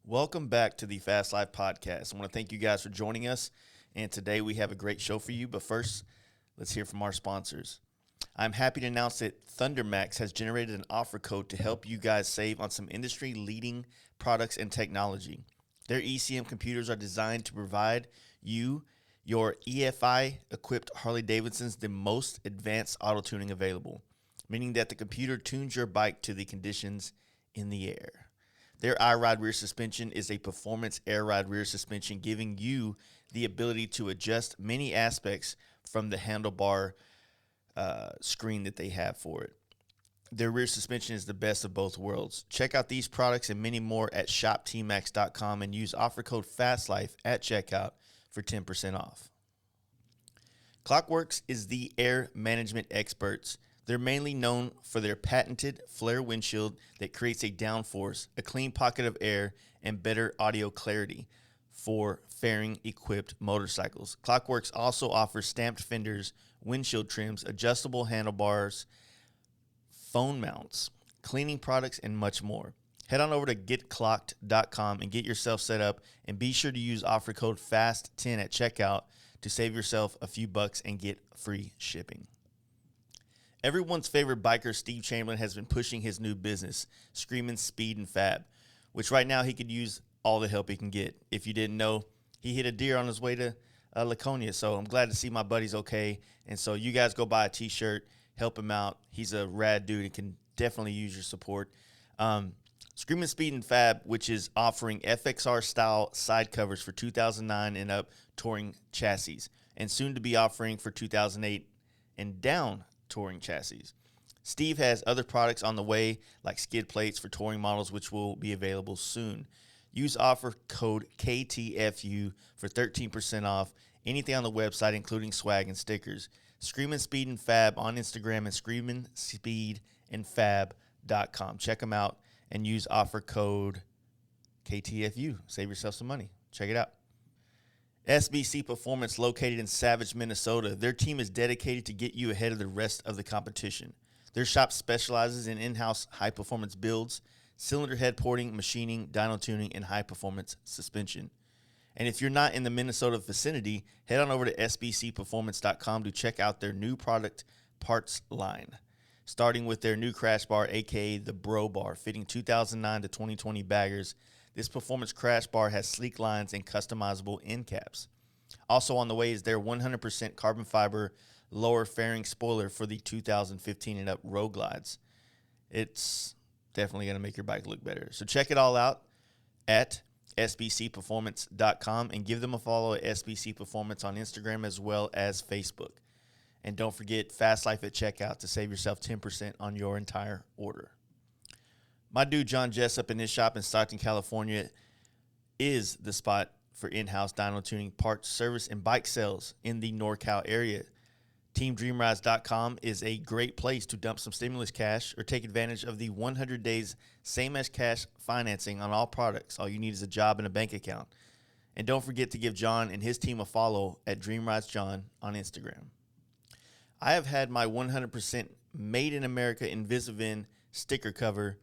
Welcome back to the Fast Life Podcast. I want to thank you guys for joining us. And today we have a great show for you. But first, let's hear from our sponsors. I'm happy to announce that ThunderMax has generated an offer code to help you guys save on some industry-leading products and technology. Their ECM computers are designed to provide you, your EFI-equipped Harley-Davidsons, the most advanced auto-tuning available, meaning that the computer tunes your bike to the conditions in the air. Their iRide rear suspension is a performance air ride rear suspension, giving you the ability to adjust many aspects from the handlebar screen that they have for it. Their rear suspension is the best of both worlds. Check out these products and many more at shoptmax.com and use offer code FASTLIFE at checkout for 10% off. Clockworks is the air management experts. They're mainly known for their patented flare windshield that creates a downforce, a clean pocket of air, and better audio clarity for fairing-equipped motorcycles. Clockworks also offers stamped fenders, windshield trims, adjustable handlebars, phone mounts, cleaning products, and much more. Head on over to getclocked.com and get yourself set up, and be sure to use offer code FAST10 at checkout to save yourself a few bucks and get free shipping. Everyone's favorite biker, Steve Chamberlain, has been pushing his new business, Screamin' Speed and Fab, which right now he could use all the help he can get. If you didn't know, he hit a deer on his way to Laconia, so I'm glad to see my buddy's okay. And so you guys go buy a T-shirt, help him out. He's a rad dude and can definitely use your support. Screamin' Speed and Fab, which is offering FXR-style side covers for 2009 and up touring chassis, and soon to be offering for 2008 and down touring chassis. Steve has other products on the way, like skid plates for touring models, which will be available soon. Use offer code KTFU for 13% off anything on the website, including swag and stickers. Screamin' Speed and Fab on Instagram and screaminspeedandfab.com. Check them out and use offer code KTFU. Save yourself some money. Check it out. SBC Performance, located in Savage, Minnesota. Their team is dedicated to get you ahead of the rest of the competition. Their shop specializes in in-house high-performance builds, cylinder head porting, machining, dyno tuning, and high-performance suspension. And if you're not in the Minnesota vicinity, head on over to sbcperformance.com to check out their new product parts line, starting with their new crash bar, aka the Bro Bar, fitting 2009 to 2020 baggers. This performance crash bar has sleek lines and customizable end caps. Also on the way is their 100% carbon fiber lower fairing spoiler for the 2015 and up Road Glides. It's definitely going to make your bike look better. So check it all out at sbcperformance.com and give them a follow at SBC Performance on Instagram as well as Facebook. And don't forget Fast Life at checkout to save yourself 10% on your entire order. My dude John Jessup in his shop in Stockton, California is the spot for in-house dyno tuning, parts, service, and bike sales in the NorCal area. TeamDreamRides.com is a great place to dump some stimulus cash or take advantage of the 100 days same as cash financing on all products. All you need is a job and a bank account. And don't forget to give John and his team a follow at DreamRidesJohn on Instagram. I have had my 100% Made in America Invisivin sticker cover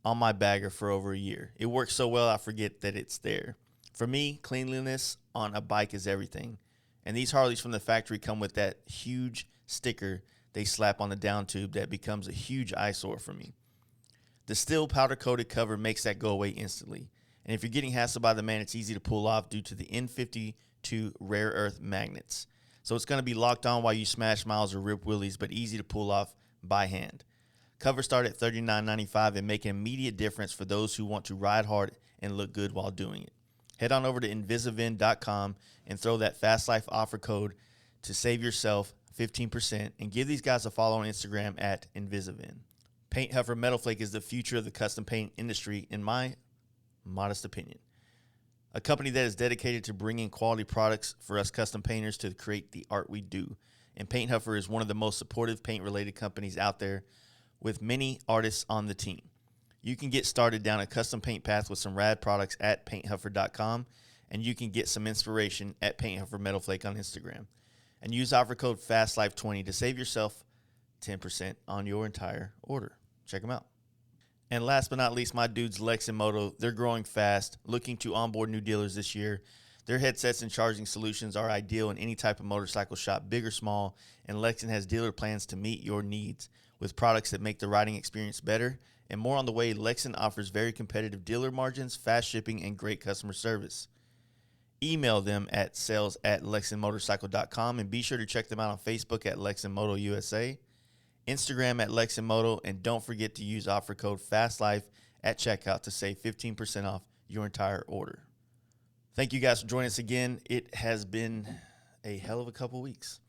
on my bagger for over a year. It works so well I forget that it's there. For me, cleanliness on a bike is everything. And these Harleys from the factory come with that huge sticker they slap on the down tube that becomes a huge eyesore for me. The still powder-coated cover makes that go away instantly. And if you're getting hassled by the man, it's easy to pull off due to the N52 rare earth magnets. So it's going to be locked on while you smash miles or rip wheelies, but easy to pull off by hand. Covers start at $39.95 and make an immediate difference for those who want to ride hard and look good while doing it. Head on over to Invisivin.com and throw that Fast Life offer code to save yourself 15% and give these guys a follow on Instagram at Invisivin. Paint Huffer Metal Flake is the future of the custom paint industry, in my modest opinion. A company that is dedicated to bringing quality products for us custom painters to create the art we do. And Paint Huffer is one of the most supportive paint-related companies out there, with many artists on the team. You can get started down a custom paint path with some rad products at painthuffer.com, and you can get some inspiration at Paint Huffer Metal Flake on Instagram. And use offer code FASTLIFE20 to save yourself 10% on your entire order. Check them out. And last but not least, my dudes, Lex and Moto, they're growing fast, looking to onboard new dealers this year. Their headsets and charging solutions are ideal in any type of motorcycle shop, big or small, and Lexington has dealer plans to meet your needs with products that make the riding experience better. And more on the way, Lexington offers very competitive dealer margins, fast shipping, and great customer service. Email them at sales@lexingtonmotorcycle.com and be sure to check them out on Facebook at Lexington USA, Instagram at Lexington, and don't forget to use offer code FASTLIFE at checkout to save 15% off your entire order. Thank you guys for joining us again. It has been a hell of a couple weeks.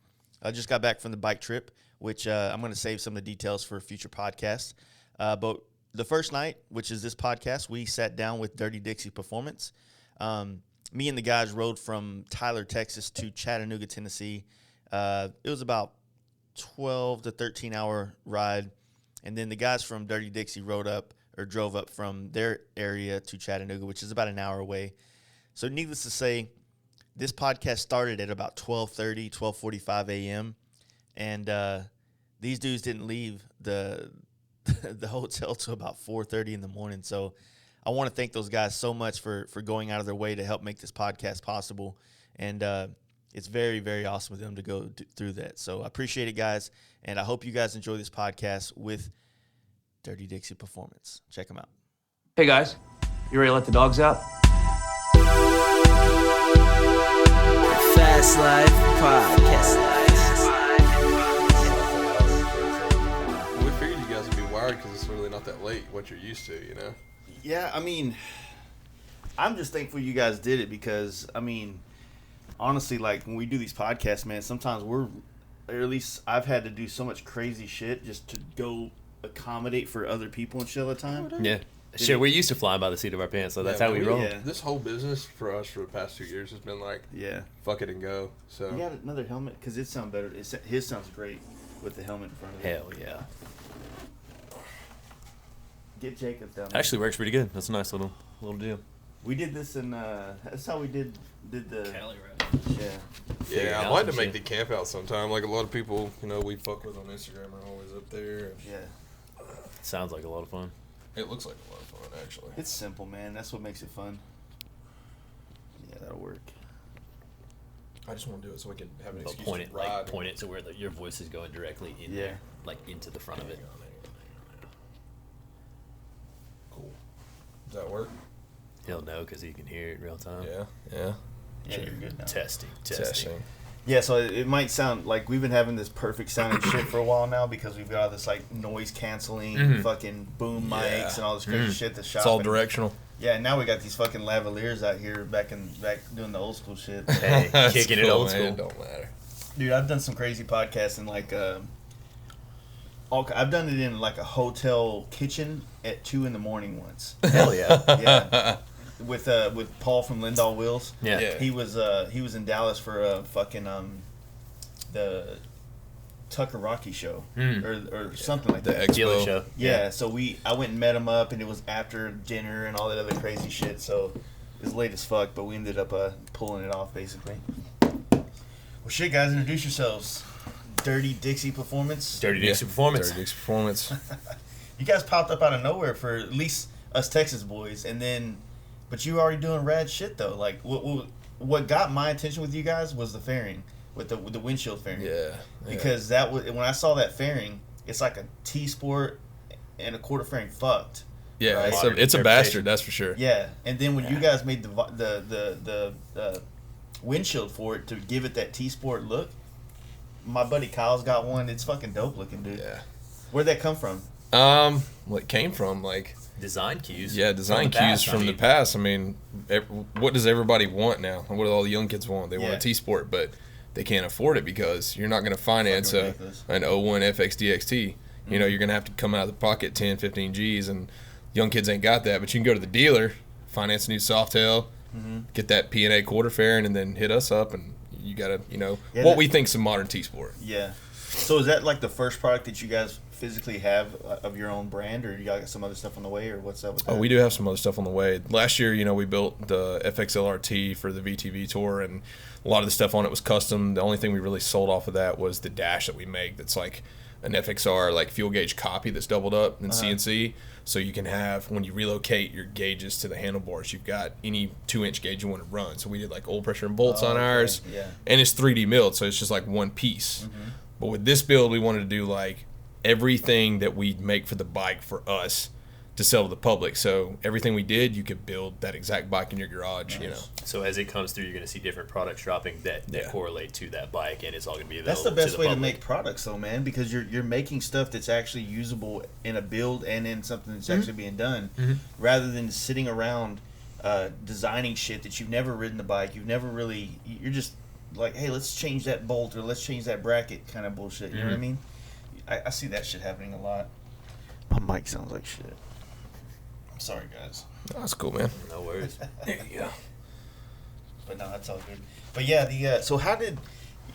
I just got back from the bike trip, which I'm going to save some of the details for a future podcast. But the first night, which is this podcast, we sat down with Dirty Dixie Performance. Me and the guys rode from Tyler, Texas to Chattanooga, Tennessee. It was about 12 to 13 hour ride. And then the guys from Dirty Dixie drove up from their area to Chattanooga, which is about an hour away. So needless to say, this podcast started at about 12:30, 12:45 a.m. And these dudes didn't leave the hotel till about 4:30 in the morning. So I want to thank those guys so much for going out of their way to help make this podcast possible. And it's very, very awesome of them to go through that. So I appreciate it, guys. And I hope you guys enjoy this podcast with Dirty Dixie Performance. Check them out. Hey, guys. You ready to let the dogs out? Fast Life Podcast. We figured you guys would be wired because it's really not that late, what you're used to, you know? Yeah, I mean, I'm just thankful you guys did it because, I mean, honestly, like, when we do these podcasts, man, sometimes or at least I've had to do so much crazy shit just to go accommodate for other people and shit all the time. Yeah. Shit, we're used to flying by the seat of our pants, so that's how we roll. Yeah. This whole business for us for the past 2 years has been like, fuck it and go. So You got another helmet? Because it sounds better. His sounds great with the helmet in front of it. Hell yeah. Get Jacob down there. Actually works pretty good. That's a nice little deal. We did this in, that's how we did the... Cali ride. yeah, I'd like to make the camp out sometime. Like a lot of people, you know, we fuck with on Instagram are always up there. Yeah. Sounds like a lot of fun. It looks like a lot of fun, actually. It's simple, man. That's what makes it fun. Yeah, that'll work. I just want to do it so we can have an But excuse point to it, ride. point it to where your voice is going directly in there, like into the front of it. Cool. Does that work? He'll know because he can hear it real time. Yeah. Yeah, you're good now. Testing. Yeah, so it might sound like we've been having this perfect sounding shit for a while now because we've got all this like noise canceling, fucking boom mics and all this crazy shit that's shot. It's all directional. Yeah, and now we got these fucking lavaliers out here back doing the old school shit. Hey, kicking it old school. It don't matter. Dude, I've done some crazy podcasts in like I've done it in like a hotel kitchen at 2 a.m. once. Hell yeah. Yeah. With Paul from Lindahl Wheels. Yeah. He was in Dallas for fucking the Tucker Rocky show or something like The that. expo. Dealer show. Yeah, so I went and met him up, and it was after dinner and all that other crazy shit. So it was late as fuck, but we ended up pulling it off basically. Well, shit, guys, introduce yourselves. Dirty Dixie Performance. Dirty Dixie Performance. Dirty Dixie Performance. You guys popped up out of nowhere for at least us Texas boys, and then. But you were already doing rad shit though. Like what got my attention with you guys was the fairing with the windshield fairing. Yeah. Because that was when I saw that fairing, it's like a T-Sport and a quarter fairing fucked. Yeah, Right? it's a bastard, that's for sure. Yeah, and then when you guys made the windshield for it to give it that T-Sport look, my buddy Kyle's got one. It's fucking dope looking, dude. Yeah. Where'd that come from? Well, it came from like. Design cues. Yeah, design cues from the past. I mean, what does everybody want now? What do all the young kids want? They want a T-Sport, but they can't afford it because you're not going to finance an 01 FX DXT. You know, you're going to have to come out of the pocket 10, 15 Gs, and young kids ain't got that. But you can go to the dealer, finance a new Softail, get that P&A quarter fairing, and then hit us up, and you got to, what we think's a modern T-Sport. Yeah. So is that like the first product that you guys physically have of your own brand, or you got some other stuff on the way, or what's up with that? Oh, we do have some other stuff on the way. Last year, we built the FXLRT for the VTV Tour, and a lot of the stuff on it was custom. The only thing we really sold off of that was the dash that we make. That's like an FXR like fuel gauge copy that's doubled up in CNC. So you can have, when you relocate your gauges to the handlebars, you've got any 2-inch gauge you want to run. So we did like oil pressure and bolts on ours. Yeah. And it's 3D milled, so it's just like one piece. But with this build, we wanted to do like everything that we make for the bike for us to sell to the public. So everything we did, you could build that exact bike in your garage, you know. So as it comes through, you're going to see different products dropping that correlate to that bike, and it's all going to be available. That's the best to the way public. to make products, though, man, because you're making stuff that's actually usable in a build and in something that's actually being done, rather than sitting around designing shit that you've never ridden the bike. You're just like, hey, let's change that bolt or let's change that bracket kind of bullshit. You know what I mean? I see that shit happening a lot. My mic sounds like shit. I'm sorry, guys. Oh, that's cool, man. No worries. There you go. But no, that's all good. But yeah, so how did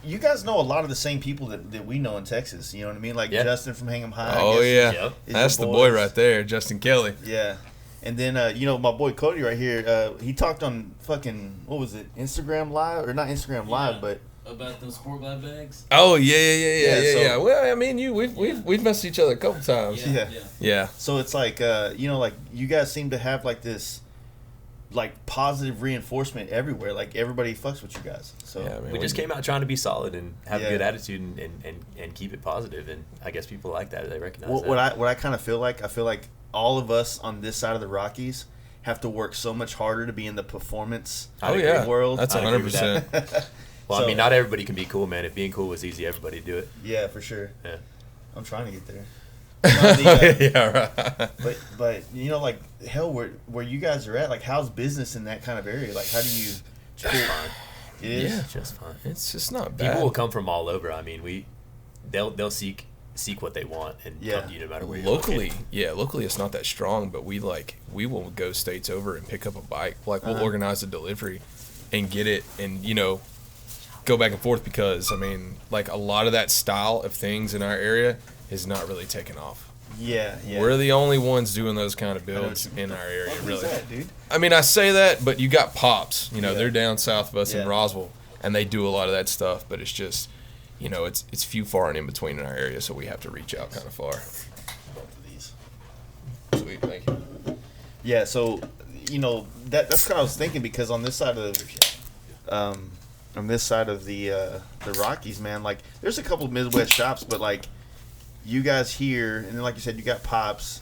you guys know a lot of the same people that we know in Texas? You know what I mean? Like Justin from Hang 'em High. Oh, yeah. Yep. That's the boy right there, Justin Kelly. Yeah. And then, my boy Cody right here, he talked on fucking, what was it, Instagram Live? Or not Instagram Live, but... About those sport glide bags? Oh, yeah. So- Well, I mean, we've messed each other a couple times. Yeah. So it's like, like you guys seem to have like this, like positive reinforcement everywhere. Like everybody fucks with you guys. So Yeah, man, We just came out trying to be solid and have Yeah. a good attitude and keep it positive, and I guess people like that. They recognize that. what I kind of feel like, all of us on this side of the Rockies have to work so much harder to be in the performance world. That's I'd agree with 100%. Well, So- I mean, not everybody can be cool, man. If being cool was easy, everybody would do it. Yeah, for sure. Yeah. I'm trying to get there. No, Yeah, right. But like hell, where you guys are at, like how's business in that kind of area? Like how do you? Just fine. It is. Yeah. Just fine. It's just not bad. People will come from all over. I mean, they'll seek what they want and come to you no matter where you're Locally, located. locally it's not that strong, but we will go states over and pick up a bike. Like we'll organize a delivery and get it, and go back and forth, because I mean, like a lot of that style of things in our area is not really taken off. Yeah. We're the only ones doing those kind of builds I know. in our area, What really. is that, dude? I mean, I say that, but you got Pops. Yeah. They're down south of us Yeah. in Roswell, and they do a lot of that stuff. But it's just, it's few far and in between in our area, so we have to reach out kind of far. Both of these. Sweet, thank you. Yeah. So that's what I was thinking, because on this side of the Rockies, man, like there's a couple of Midwest shops, but like you guys here, and then like you said, you got Pops,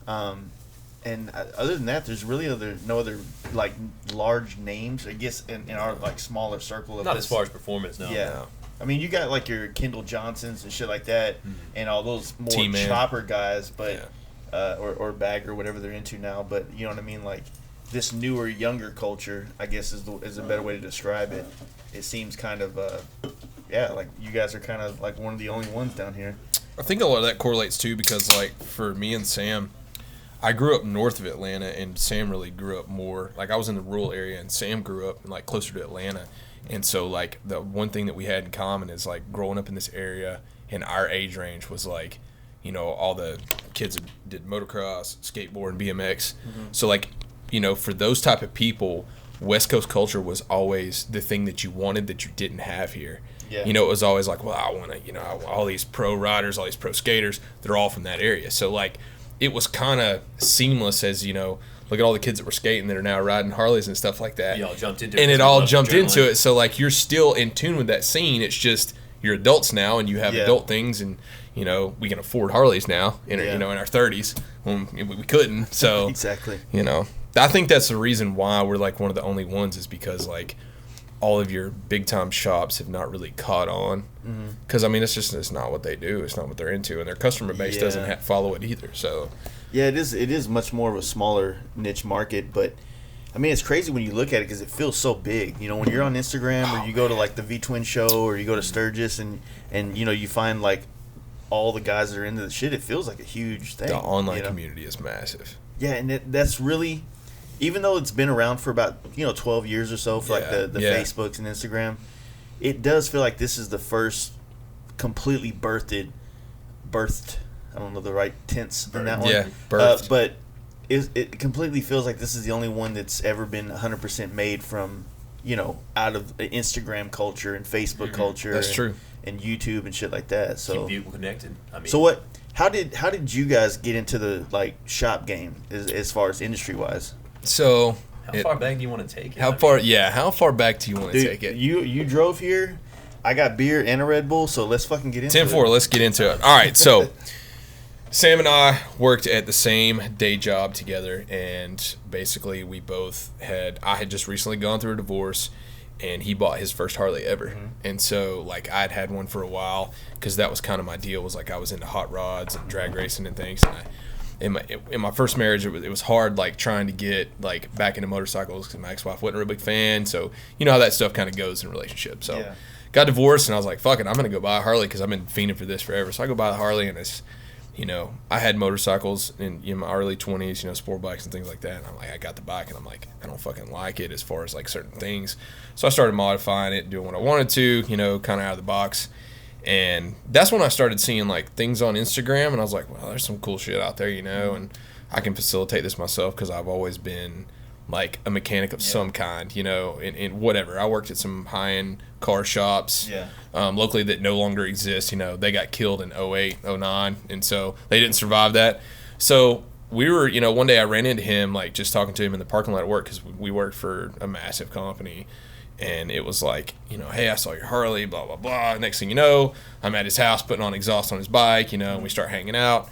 and other than that, there's really no other like large names, I guess, in our like smaller circle of Not this. as far as performance, no. Yeah. No. I mean, you got like your Kendall Johnsons and shit like that, and all those more T-Man. chopper guys, but or bag or whatever they're into now. But you know what I mean? Like this newer, younger culture, I guess is a better way to describe it. It seems kind of like you guys are kind of like one of the only ones down here. I think a lot of that correlates too, because like for me and Sam, I grew up north of Atlanta, and Sam really grew up more like I was in the rural area, and Sam grew up like closer to Atlanta. And so like the one thing that we had in common is like growing up in this area in our age range was like, all the kids that did motocross, skateboard, and BMX. So like, for those type of people, West Coast culture was always the thing that you wanted that you didn't have here. Yeah. It was always like, well, I want to, all these pro riders, all these pro skaters, they're all from that area. So like, it was kind of seamless as, look at all the kids that were skating that are now riding Harleys and stuff like that. You all jumped into it. And it because all we love jumped into adrenaline. it. So like, you're still in tune with that scene. It's just you're adults now, and you have adult things, and we can afford Harleys now in in our 30s when we couldn't. So Exactly. I think that's the reason why we're like one of the only ones, is because like all of your big time shops have not really caught on, because I mean it's not what they do, it's not what they're into, and their customer base doesn't follow it either. So Yeah, it is much more of a smaller niche market, but I mean it's crazy when you look at it because it feels so big. When you're on Instagram or you go to like the V-Twin show or you go to Sturgis and you find like all the guys that are into the shit, it feels like a huge thing. the online community is massive. Yeah, and that's really, even though it's been around for about 12 years or so for like the Facebooks and Instagram, it does feel like this is the first completely birthed. I don't know the right tense in that one. Yeah, birthed. But it completely feels like this is the only one that's ever been 100% made from out of the Instagram culture and Facebook culture. That's true. And YouTube and shit like that. So keep people connected. I mean, so what? How did you guys get into the shop game as far as industry wise? So how far back do you want to take it? How far back do you want to take it? You drove here. I got beer and a Red Bull, so let's fucking get into it. 10-4, let's get into it. All right, so Sam and I worked at the same day job together, and basically I had just recently gone through a divorce, and he bought his first Harley ever. Mm-hmm. And so, I'd had one for a while because that was kind of my deal, was I was into hot rods and drag racing and things. And in my first marriage, it was hard, trying to get, back into motorcycles because my ex-wife wasn't a real big fan. So, you know how that stuff kind of goes in relationships. So, got divorced, and I was like, fuck it, I'm going to go buy a Harley because I've been fiending for this forever. So I go buy the Harley, and it's, I had motorcycles in my early 20s, sport bikes and things like that. And I'm like, I got the bike, and I'm like, I don't fucking like it as far as certain things. So I started modifying it, doing what I wanted to, kind of out of the box. And that's when I started seeing things on Instagram, and I was like, well, there's some cool shit out there, and I can facilitate this myself because I've always been a mechanic of some kind, in whatever. I worked at some high-end car shops locally that no longer exist. They got killed in 08, 09, and so they didn't survive that. So we were, one day I ran into him, just talking to him in the parking lot at work because we worked for a massive company. And it was hey, I saw your Harley, blah, blah, blah. Next thing you know, I'm at his house putting on exhaust on his bike, and we start hanging out.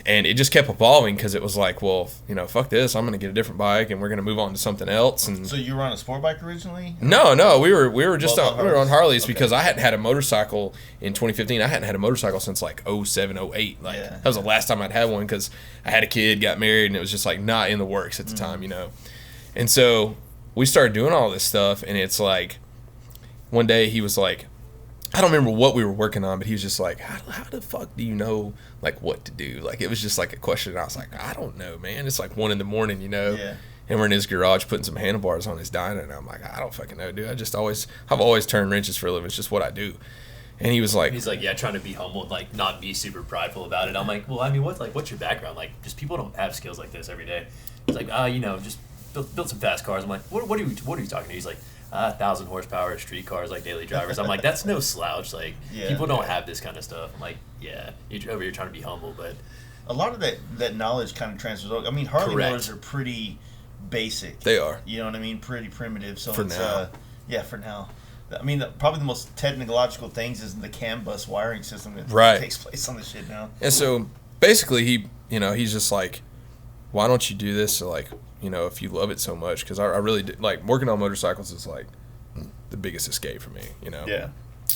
And it just kept evolving because it was well, fuck this. I'm going to get a different bike, and we're going to move on to something else. And so you were on a sport bike originally? No, we were just we were on Harleys because I hadn't had a motorcycle in 2015. I hadn't had a motorcycle since 07, 08. That was the last time I'd had one because I had a kid, got married, and it was just not in the works at the time, And so we started doing all this stuff, and it's one day he was I don't remember what we were working on, but he was just how the fuck do you know what to do? It was just a question, and I was like, I don't know, man. It's 1 a.m, Yeah. And we're in his garage putting some handlebars on his dyno, and I'm like, I don't fucking know, dude. I've always turned wrenches for a living. It's just what I do. And he was he's trying to be humble and not be super prideful about it. I'm like, well, I mean, what's your background? Just people don't have skills like this every day. He's just built some fast cars. I'm like, what are you talking to? He's like, 1,000 horsepower street cars, daily drivers. I'm like, that's no slouch. People don't have this kind of stuff. I'm like, yeah, you're over here trying to be humble, but a lot of that knowledge kind of transfers over. I mean, Harley motors are pretty basic. They are. You know what I mean? Pretty primitive. So for now. For now. I mean, probably the most technological things is the CAN bus wiring system that takes place on this shit now. And so basically, he's just why don't you do this? So if you love it so much, because I really did, working on motorcycles is the biggest escape for me. Yeah.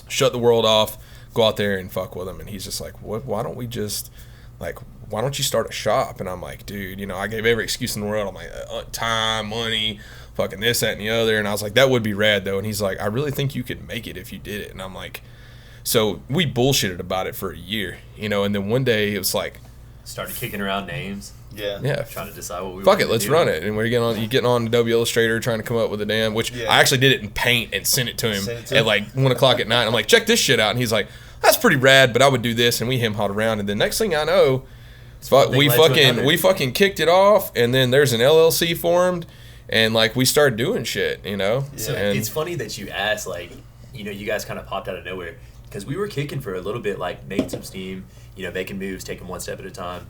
Shut the world off, go out there and fuck with them. And he's just what? Why don't we just why don't you start a shop? And I'm like, dude, I gave every excuse in the world. I'm like, time, money, fucking this, that, and the other. And I was like, that would be rad, though. And he's like, I really think you could make it if you did it. And I'm like, so we bullshitted about it for a year, and then one day it was started kicking around names. Yeah. Trying to decide what we fuck it, let's run it. And we're getting on Adobe Illustrator trying to come up with a damn, which I actually did it in Paint and sent it to him at 1 o'clock at night. I'm like, check this shit out. And he's like, that's pretty rad, but I would do this. And we him-hawed around. And the next thing I know, we fucking kicked it off. And then there's an LLC formed. And we started doing shit, So and it's funny that you asked, you guys kind of popped out of nowhere. Because we were kicking for a little bit, making some steam, making moves, taking one step at a time,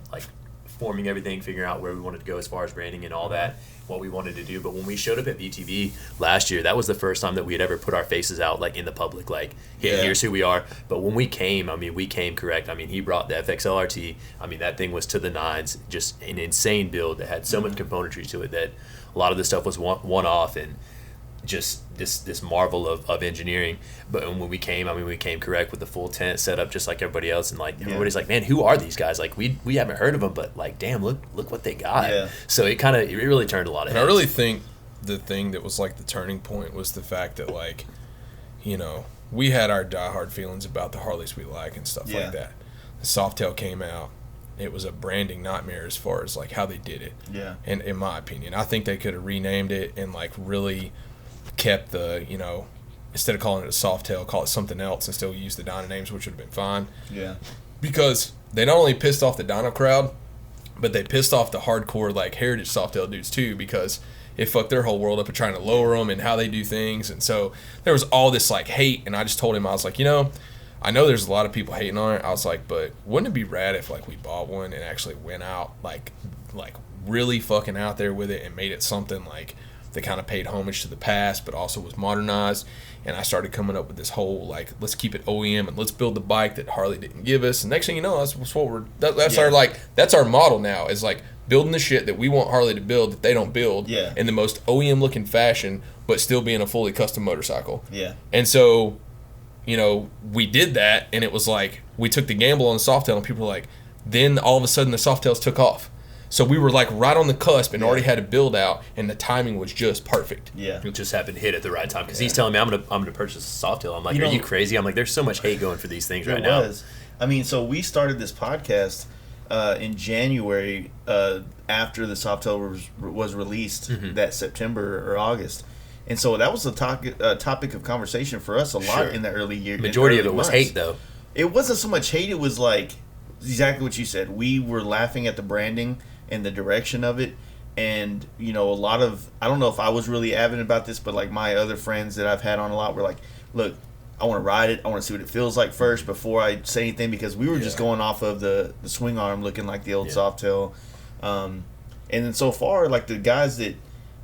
forming everything, figuring out where we wanted to go as far as branding and all that, what we wanted to do. But when we showed up at VTV last year, that was the first time that we had ever put our faces out in the public, here's who we are. But when we came, we came correct. He brought the FXLRT. That thing was to the nines, just an insane build that had so much componentry to it that a lot of the stuff was one off and just this marvel of engineering. But when we came, we came correct with the full tent set up just like everybody else, and everybody's like, man, who are these guys? We haven't heard of them, but damn, look what they got. Yeah. So it really turned a lot of heads. And I really think the thing that was the turning point was the fact that we had our diehard feelings about the Harleys we like and stuff like that. The Softail came out. It was a branding nightmare as far as how they did it. Yeah. And in my opinion, I think they could have renamed it and really kept the, instead of calling it a Softail, call it something else and still use the dyno names, which would have been fine. Yeah. Because they not only pissed off the dyno crowd, but they pissed off the hardcore heritage Softail dudes too, because it fucked their whole world up of trying to lower them and how they do things. And so there was all this like hate, and I just told him, I was like, you know, I know there's a lot of people hating on it. I was like, but wouldn't it be rad if like we bought one and actually went out like really fucking out there with it and made it something like that kind of paid homage to the past, but also was modernized. And I started coming up with this whole like, let's keep it OEM and let's build the bike that Harley didn't give us. And next thing you know, that's what that's our like, that's our model now, is like building the shit that we want Harley to build that they don't build in the most OEM looking fashion, but still being a fully custom motorcycle. Yeah. And so, you know, we did that, and it was like we took the gamble on the Softail, and people were like, then all of a sudden the Softails took off. So we were like right on the cusp and already had a build out, and the timing was just perfect. Yeah, it just happened to hit at the right time because he's telling me I'm gonna purchase a Softail. I'm like, are you crazy? I'm like, there's so much hate going for these things right now. I mean, so we started this podcast in January after the Softail was released that September or August. And so that was a topic of conversation for us a lot in the early years. Majority of it was hate, though. It wasn't so much hate. It was like exactly what you said. We were laughing at the branding and the direction of it. And, you know, a lot of, I don't know if I was really avid about this, but like my other friends that I've had on a lot were like, look, I want to ride it. I want to see what it feels like first before I say anything, because we were just going off of the swing arm looking like the old Softail. And then so far, like the guys that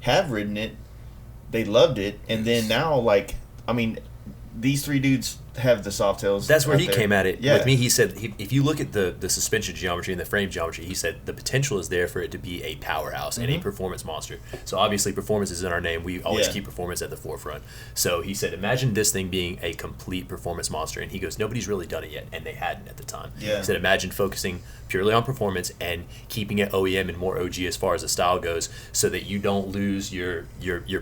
have ridden it, they loved it. And then now, like, I mean, these three dudes have the Softails. That's where he came at it with me. He said, if you look at the suspension geometry and the frame geometry, he said the potential is there for it to be a powerhouse and a performance monster. So obviously performance is in our name. We always keep performance at the forefront. So he said, imagine this thing being a complete performance monster. And he goes, nobody's really done it yet, and they hadn't at the time. He said, imagine focusing purely on performance and keeping it OEM and more OG as far as the style goes, so that you don't lose your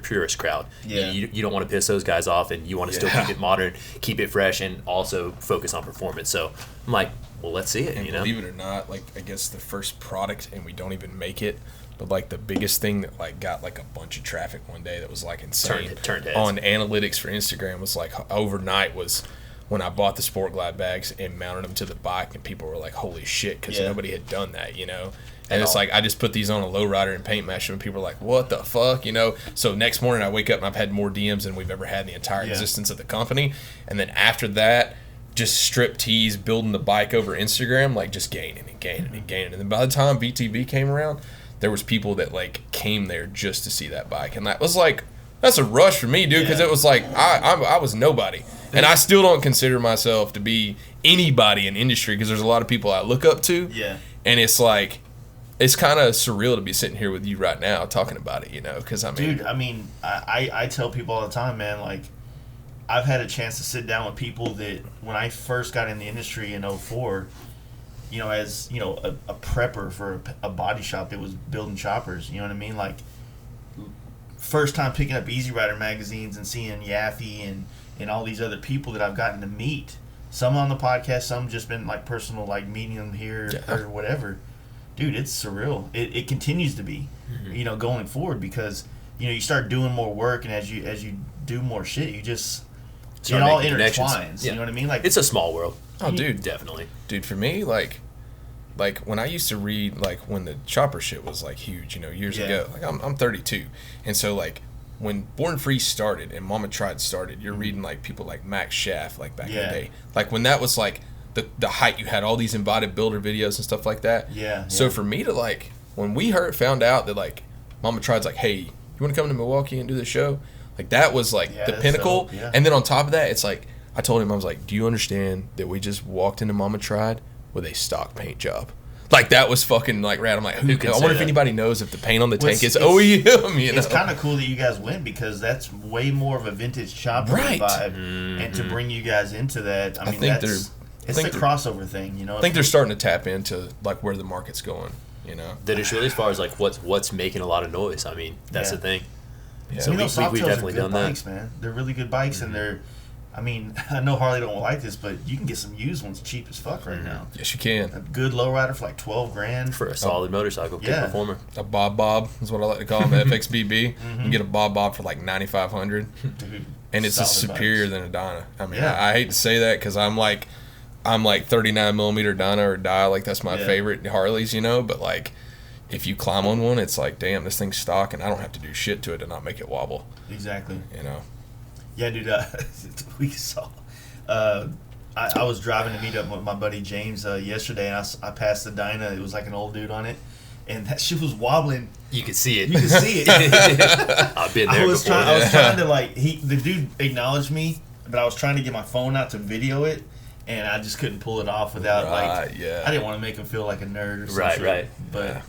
purist crowd. You don't want to piss those guys off, and you want to still keep it modern, keep it fresh, and also focus on performance. So I'm like, well, let's see it. And believe it or not, like, I guess the first product, and we don't even make it, but like the biggest thing that like got like a bunch of traffic one day that was like insane turned heads on analytics for Instagram was like overnight was when I bought the Sport Glide bags and mounted them to the bike, and people were like, holy shit, because nobody had done that, you know. And it's like, I just put these on a lowrider and paint match them, and people are like, what the fuck, you know? So next morning I wake up and I've had more DMs than we've ever had in the entire existence of the company. And then after that, just strip tees, building the bike over Instagram, like just gaining and gaining and gaining. And then by the time VTV came around, there was people that like came there just to see that bike. And that was like, that's a rush for me, dude, because it was like, I was nobody. And I still don't consider myself to be anybody in industry, because there's a lot of people I look up to. And it's like, it's kind of surreal to be sitting here with you right now talking about it, you know, because I mean... Dude, I mean, I tell people all the time, man, like, I've had a chance to sit down with people that, when I first got in the industry in 2004, you know, as, you know, a prepper for a body shop that was building choppers, you know what I mean? Like, first time picking up Easy Rider magazines and seeing Yaffe and all these other people that I've gotten to meet. Some on the podcast, some just been, like, personal, like, meeting them here or whatever. Dude, it's surreal. It continues to be, you know, going forward, because, you know, you start doing more work, and as you do more shit, you just it all intertwines. You know what I mean? Like, it's a small world. Oh, dude, definitely. Dude, for me, like when I used to read, like when the chopper shit was like huge, you know, years ago. Like I'm 32, and so like when Born Free started and Mama Tried started, you're reading like people like Max Schaff, like back in the day, like when that was like the height, you had all these embodied builder videos and stuff like that. So for me to like, when we found out that like Mama Tried's like, hey, you want to come to Milwaukee and do the show? Like that was like the pinnacle. And then on top of that, it's like, I told him, I was like, do you understand that we just walked into Mama Tried with a stock paint job? Like that was fucking like rad. I'm like, I wonder if anybody knows if the paint on the tank is OEM. You know? It's kind of cool that you guys went, because that's way more of a vintage chopper vibe, and to bring you guys into that, I mean, it's a crossover thing, you know. I think they're starting to tap into like where the market's going, you know. That is really, as far as like what's making a lot of noise. I mean, that's the thing. So we've definitely done bikes, that. Man, they're really good bikes, and they're. I mean, I know Harley don't like this, but you can get some used ones cheap as fuck right now. Yes, you can. A good lowrider for like $12,000 for a solid motorcycle, good performer. A Bob is what I like to call them, FXBB. You can get a Bob for like $9,500, and it's superior than a Dyna. I mean, I hate to say that, because I'm like 39 millimeter Dyna or Die, like that's my favorite Harleys, you know. But like, if you climb on one, it's like, damn, this thing's stock, and I don't have to do shit to it to not make it wobble. Exactly. You know. Yeah, dude. We saw. I was driving to meet up with my buddy James yesterday, and I passed the Dyna. It was like an old dude on it, and that shit was wobbling. You could see it. You could see it. I've been there before. I was trying to the dude acknowledged me, but I was trying to get my phone out to video it, and I just couldn't pull it off without I didn't want to make him feel like a nerd or something. Right. But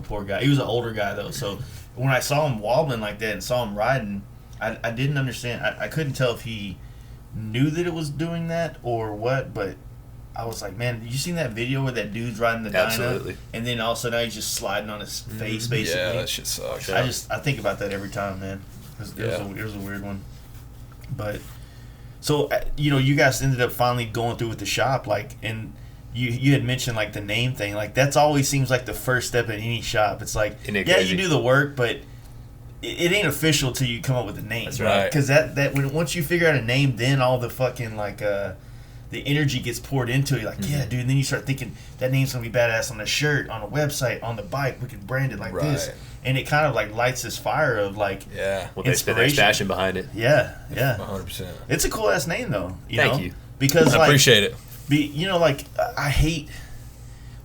poor guy. He was an older guy though, so when I saw him wobbling like that and saw him riding, I didn't understand. I couldn't tell if he knew that it was doing that or what, but I was like, man, you seen that video where that dude's riding the Dyna? Absolutely. And then all of a sudden he's just sliding on his face, basically. Yeah, that shit sucks. I think about that every time, man. It was a weird one. But, so, you guys ended up finally going through with the shop, and you had mentioned, the name thing. That's always seems like the first step in any shop. It's like, you do the work, but it ain't official till you come up with a name. That's right. Because once you figure out a name, then all the fucking, the energy gets poured into it. You're like, yeah, dude. And then you start thinking that name's gonna be badass on a shirt, on a website, on the bike. We can brand it like this, and it kind of lights this fire of well, they spend their passion behind it. Yeah, 100%. It's a cool ass name though. Thank you. Because I appreciate it. I hate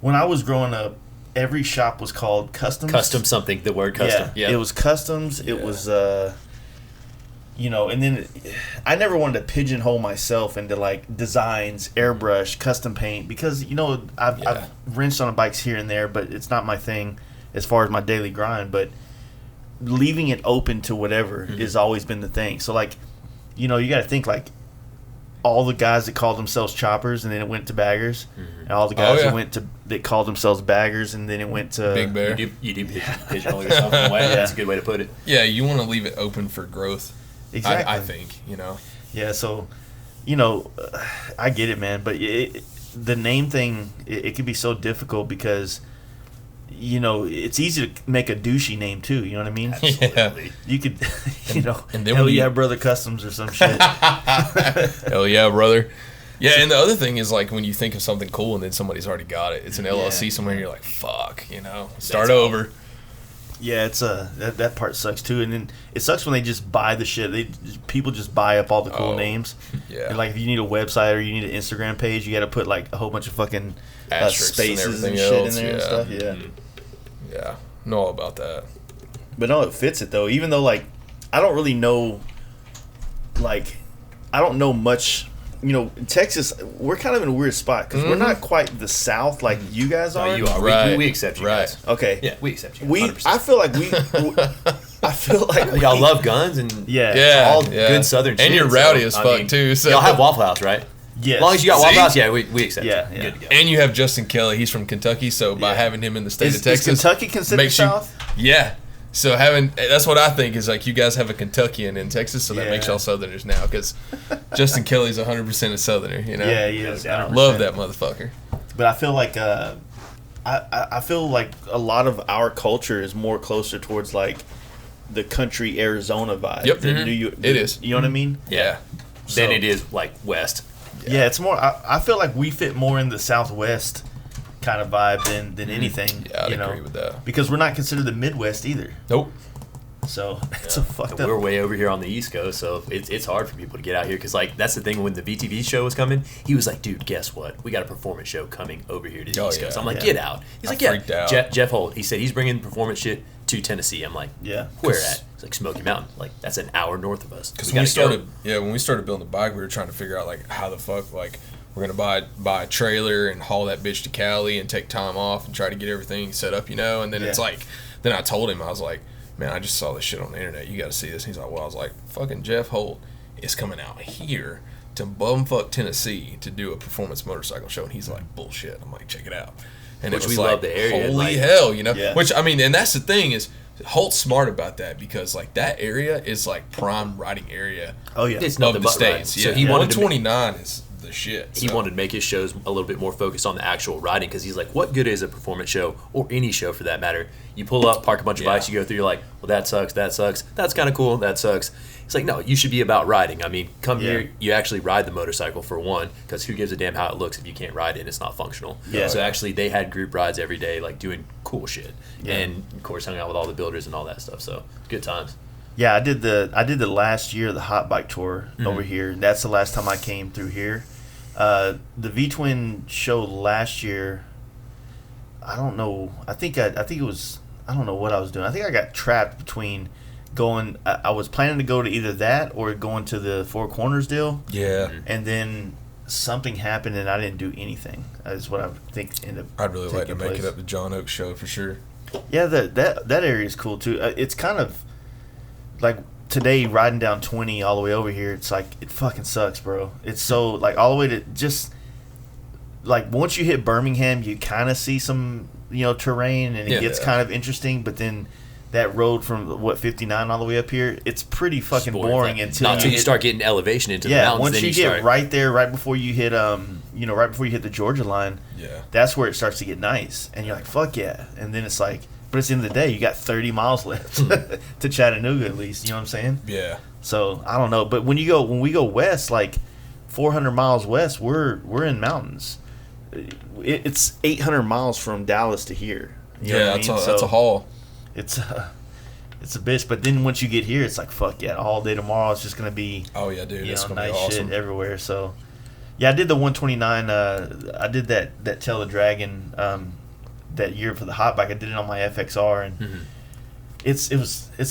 when I was growing up. Every shop was called Customs. Custom something. The word custom. Yeah. It was Customs. Yeah. It was and then I never wanted to pigeonhole myself into designs, airbrush, custom paint, because I've rinsed on bikes here and there, but it's not my thing as far as my daily grind. But leaving it open to whatever has always been the thing. So you got to think all the guys that called themselves choppers, and then it went to baggers, and all the guys that called themselves baggers, and then it went to Big Bear. You do pigeonhole yourself in a way. That's a good way to put it. Yeah, you want to leave it open for growth. Exactly. I think, Yeah, so, I get it, man. But the name thing, it can be so difficult because, it's easy to make a douchey name too. You know what I mean? Absolutely. You could, and then Brother Customs or some shit. Hell yeah, brother. Yeah, and the other thing is when you think of something cool and then somebody's already got it. It's an LLC somewhere, and you're like, fuck, start over. Yeah, it's that part sucks too, and then it sucks when they just buy the shit. People just buy up all the cool names. Yeah, and if you need a website or you need an Instagram page, you got to put a whole bunch of fucking spaces and shit in there and stuff. Yeah, yeah, know all about that. But no, it fits it though. Even though I don't really know, I don't know much. In Texas, we're kind of in a weird spot because we're not quite the South like you guys are. No, you are. Right. We accept you guys. Okay. Yeah, we accept you. 100%. I feel like y'all love guns and all good Southern shit. And you're rowdy as fuck too. So y'all have Waffle House, right? Yeah. As long as you got Waffle House, we accept you. Good to go. And you have Justin Kelly. He's from Kentucky, so by having him in the state of Texas, is Kentucky considered South? Yeah. So that's what I think is you guys have a Kentuckian in Texas, so that makes y'all Southerners now because Justin Kelly's 100% a Southerner, Yeah, he is. Love that motherfucker. But I feel like I feel like a lot of our culture is more closer towards the country Arizona vibe than New York. It is. You know what I mean? Yeah. Then it is West. Yeah, it's more. I feel like we fit more in the Southwest kind of vibe than anything. Yeah, I'd agree with that. Because we're not considered the Midwest either. Nope. So it's a fucked up. We're way over here on the East Coast, so it's hard for people to get out here because that's the thing. When the VTV show was coming, he was like, "Dude, guess what? We got a performance show coming over here to the East Coast." I'm like, "Get out!" He's like, freaked out. Jeff Holt. He said he's bringing performance shit to Tennessee. I'm like, "Yeah, where at?" It's like Smoky Mountain. That's an hour north of us. Because when we started building the bike, we were trying to figure out how the fuck we're gonna buy a trailer and haul that bitch to Cali and take time off and try to get everything set up, and then it's then I told him, I was like, man, I just saw this shit on the internet. You got to see this. And he's like, well, I was like, fucking Jeff Holt is coming out here to bumfuck Tennessee to do a performance motorcycle show. And he's like, bullshit. I'm like, check it out. And which it was we love the area. Holy hell, Yeah. Which, and that's the thing is, Holt's smart about that because that area is prime riding area. Oh yeah, it's of nothing the but states. riding. Yeah, So he wanted 129 is the shit. He wanted to make his shows a little bit more focused on the actual riding because he's like, what good is a performance show or any show for that matter? You pull up, park a bunch of bikes, you go through, you're like, well, that sucks, that's kind of cool, that sucks. It's like, no, you should be about riding. I mean, come here, you actually ride the motorcycle for one, because who gives a damn how it looks if you can't ride it and it's not functional. Yeah. So actually, they had group rides every day, like doing cool shit, and of course, hung out with all the builders and all that stuff. So good times. Yeah, I did the last year of the hot bike tour over here. That's the last time I came through here. The V-Twin show last year, I don't know. I think it was, I don't know what I was doing. I think I got trapped between going. I was planning to go to either that or going to the Four Corners deal. Yeah. And then something happened and I didn't do anything. That's what I think ended up. I'd really like to taking make place. it up to John Oak's show for sure. Yeah, that area is cool too. It's kind of like today riding down 20 all the way over here. It's like it fucking sucks, bro. It's so like all the way to just like once you hit Birmingham, you kind of see some terrain and it gets kind of interesting. But then that road from 59 all the way up here, it's pretty fucking boring until you start getting elevation into the mountains. Once then you get right there, right before you hit right before you hit the Georgia line, that's where it starts to get nice, and you're like, fuck yeah. And then it's like, but at the end of the day, you got 30 miles left to Chattanooga at least. You know what I'm saying? Yeah. So I don't know, but when we go west, like 400 miles west, we're in mountains. It's 800 miles from Dallas to here. You know what I mean? That's a haul. It's a bitch, but then once you get here, it's like fuck yeah! All day tomorrow, it's just gonna be Dude, it's gonna nice be awesome. shit everywhere. So yeah, I did the 129. I did that Tail the Dragon that year for the hot bike. I did it on my FXR, and it's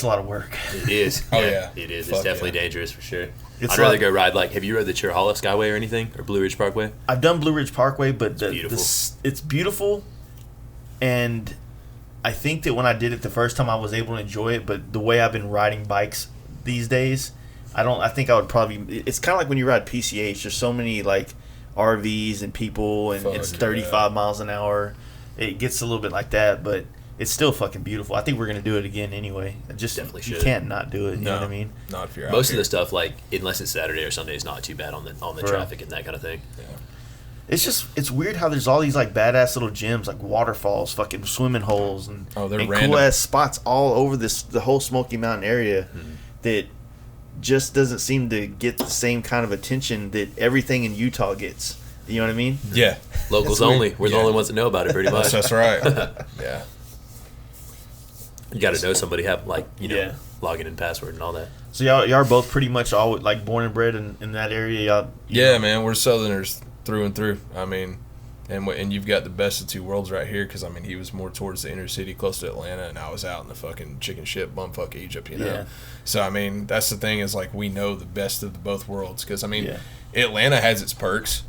a lot of work. It is. It is. It's definitely dangerous for sure. I'd rather go ride have you rode the Cheraholic Skyway or anything or Blue Ridge Parkway? I've done Blue Ridge Parkway, but it's beautiful, and I think that when I did it the first time, I was able to enjoy it. But the way I've been riding bikes these days, I think I would probably. It's kind of like when you ride PCH. There's so many like RVs and people, and it's 35 miles an hour. It gets a little bit like that, but it's still fucking beautiful. I think we're gonna do it again anyway. Just definitely you should. can't not do it. You know what I mean? Not if you're out Most here. of the stuff, like unless it's Saturday or Sunday, is not too bad on the traffic and that kind of thing. Yeah. It's weird how there's all these like badass little gyms, like waterfalls, fucking swimming holes, and random. cool ass spots all over the whole Smoky Mountain area that just doesn't seem to get the same kind of attention that everything in Utah gets. You know what I mean? Yeah. Locals only. We're the only ones that know about it, pretty much. That's right. Yeah. You got to know somebody, have login and password and all that. So y'all are both pretty much all like born and bred in that area. Y'all, Man, we're Southerners through and through. I mean, and you've got the best of two worlds right here because, I mean, he was more towards the inner city, close to Atlanta, and I was out in the fucking chicken shit bumfuck Egypt, you know? Yeah. So, I mean, that's the thing is, like, we know the best of both worlds because, I mean, Atlanta has its perks,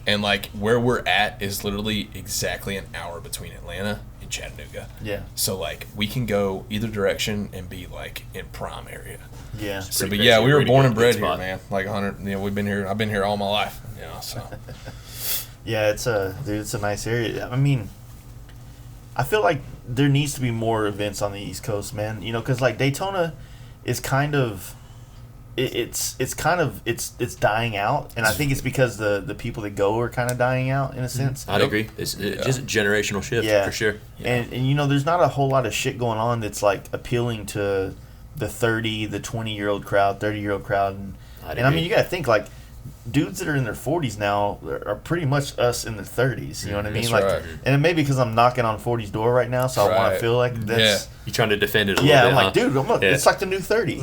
and, like, where we're at is literally exactly an hour between Atlanta and Chattanooga. Yeah. So, like, we can go either direction and be, like, in prime area. Yeah. So, but yeah, we were born and bred here, man. Like 100, we've been here. I've been here all my life, so. Yeah, it's a nice area. I mean, I feel like there needs to be more events on the East Coast, man. Because like Daytona is kind of, it's dying out, and I think it's because the people that go are kind of dying out in a sense. I'd agree. It's just a generational shift for sure. Yeah. And there's not a whole lot of shit going on that's like appealing to the 20-year-old crowd, 30-year-old crowd, and I mean you got to think like. Dudes that are in their 40s now are pretty much us in the 30s. You know what I mean? That's like, right. and it may be because I'm knocking on 40's door right now, so I want to feel like that's. Yeah. You're trying to defend it a little bit. I'm like, dude, it's like the new 30.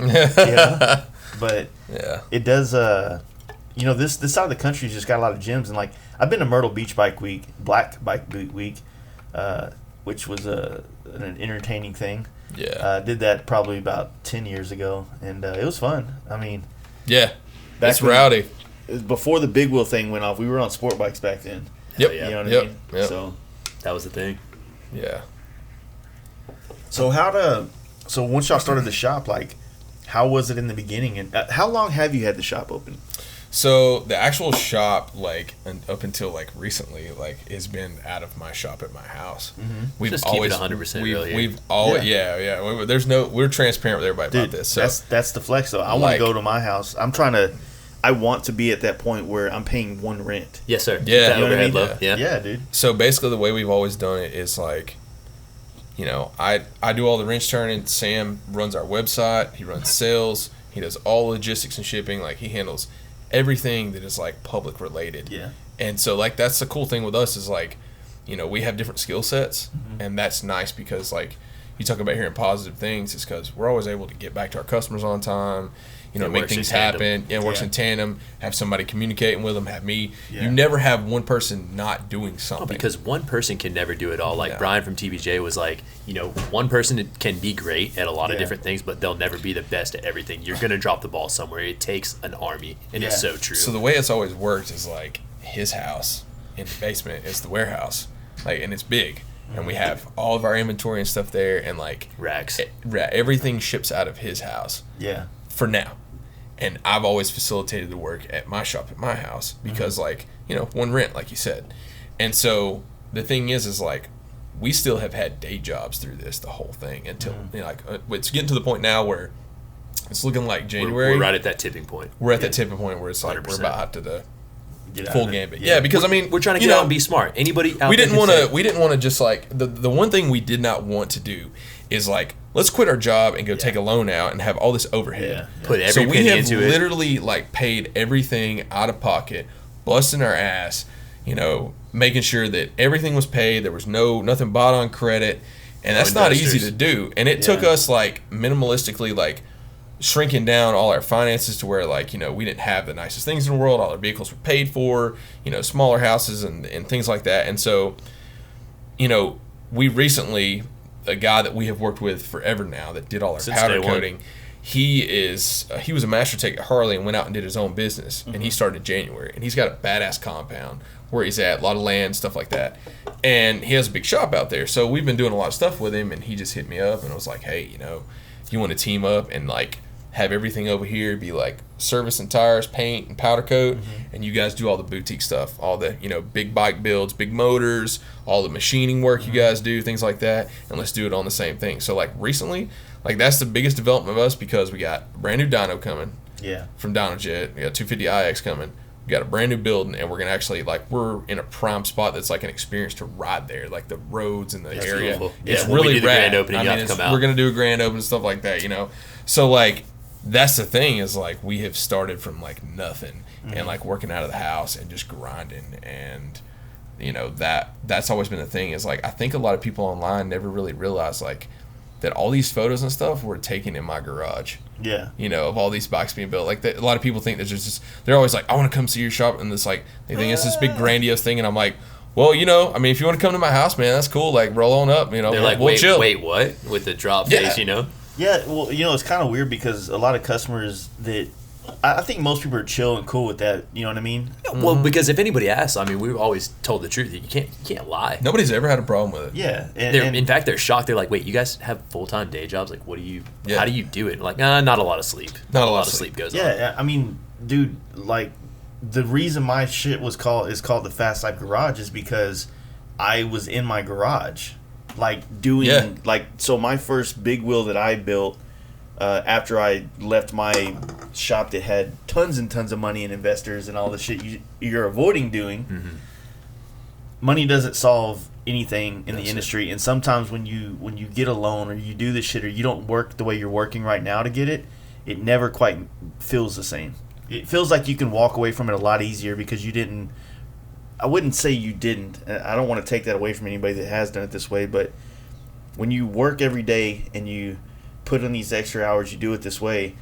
But it does. This side of the country's just got a lot of gyms, and like I've been to Myrtle Beach Bike Week, Black Bike Week, which was an entertaining thing. Yeah. Did that probably about 10 years ago, and it was fun. I mean. Yeah. That's rowdy. Before the big wheel thing went off, we were on sport bikes back then. Yep. You know what I mean? Yep. So that was the thing. Yeah. So so once y'all started the shop, like, how was it in the beginning, and how long have you had the shop open? So the actual shop, like, up until like recently, like, has been out of my shop at my house. Mm-hmm. We've just always 100%. We've always We're transparent with everybody about this. So that's the flex though. I want to go to my house. I'm trying to. I want to be at that point where I'm paying one rent. Yes, sir. Yeah. That You know overhead what I mean? low. Yeah. Yeah, dude. So basically, the way we've always done it is like, you know, I do all the wrench turning. Sam runs our website. He runs sales. He does all logistics and shipping. Like, he handles everything that is like public related. Yeah. And so like that's the cool thing with us is like, you know, we have different skill sets, and that's nice because like you talk about hearing positive things is because we're always able to get back to our customers on time. You know, It make works in things tandem. happen. Yeah, it works in tandem. Have somebody communicating with them. Have me. You never have one person not doing something. Because one person can never do it all. Like No. Brian from TBJ was like, you know, one person can be great at a lot of different things, but they'll never be the best at everything. You're going to drop the ball somewhere. It takes an army, and it's so true. So the way it's always worked is like his house in the basement is the warehouse, like, and it's big, and we have all of our inventory and stuff there, and like Racks. everything ships out of his house. Yeah. For now. And I've always facilitated the work at my shop at my house because like, you know, one rent, like you said. And so the thing is like we still have had day jobs through this, the whole thing, until you know, like it's getting to the point now where it's looking like January. We're right at that tipping point. We're at that tipping point where it's like 100%. we're about to the Get out full of it. gambit. Yeah, because I mean, We're trying to you get know, out and be smart. Anybody out we there didn't can want say- to. We didn't want to just like the one thing we did not want to do is like let's quit our job and go take a loan out and have all this overhead. Put every So we penny have into it. literally like paid everything out of pocket, busting our ass, you know, making sure that everything was paid. There was nothing bought on credit, and that's not easy investors. to do. And it took us like minimalistically like shrinking down all our finances to where like, you know, we didn't have the nicest things in the world. All our vehicles were paid for, you know, smaller houses and things like that. And so, you know, we recently, a guy that we have worked with forever now that did all our Since powder day one. coating, he was a master tech at Harley and went out and did his own business, and he started in January, and he's got a badass compound where he's at, a lot of land, stuff like that, and he has a big shop out there. So we've been doing a lot of stuff with him, and he just hit me up and was like, hey, you know, you want to team up and like have everything over here be like service and tires, paint and powder coat, and you guys do all the boutique stuff, all the, you know, big bike builds, big motors, all the machining work you guys do, things like that, and let's do it on the same thing. So like recently, like that's the biggest development of us because we got a brand new dyno coming from DynoJet, we got 250iX coming, we got a brand new building, and we're gonna actually like we're in a prime spot that's like an experience to ride there, like the roads in the area. beautiful. It's Yeah, when we really do the rad. grand opening, you have to come out. We're gonna do a grand opening and stuff like that, you know. So like that's the thing is like we have started from like nothing and like working out of the house and just grinding, and you know that's always been the thing is like I think a lot of people online never really realize like that all these photos and stuff were taken in my garage. Yeah. You know, of all these bikes being built. Like a lot of people think that there's just they're always like, I want to come see your shop, and this like they think it's this big grandiose thing, and I'm like, well, you know, I mean, if you want to come to my house, man, that's cool. Like roll on up, you know. They're like, we'll chill. wait, what? With the drop Yeah. face, you know? Yeah, well, you know, it's kind of weird because a lot of customers that I think most people are chill and cool with that. You know what I mean? Well, because if anybody asks, I mean, we've always told the truth. You can't lie. Nobody's ever had a problem with it. Yeah, In fact, they're shocked. They're like, "Wait, you guys have full-time day jobs? Like, what do you? How do you do it?" Like, not a lot of sleep. Not a lot of of sleep goes on. yeah. I mean, dude, like the reason my shit is called the Fast Life Garage is because I was in my garage, like doing like so. My first big wheel that I built after I left my shop that had tons and tons of money and investors and all the shit you're avoiding doing. Money doesn't solve anything in the industry, and sometimes when you get a loan or you do this shit or you don't work the way you're working right now to get it, it never quite feels the same. It feels like you can walk away from it a lot easier because you didn't. I wouldn't say you didn't. I don't want to take that away from anybody that has done it this way, but when you work every day and you put in these extra hours, you do it this way,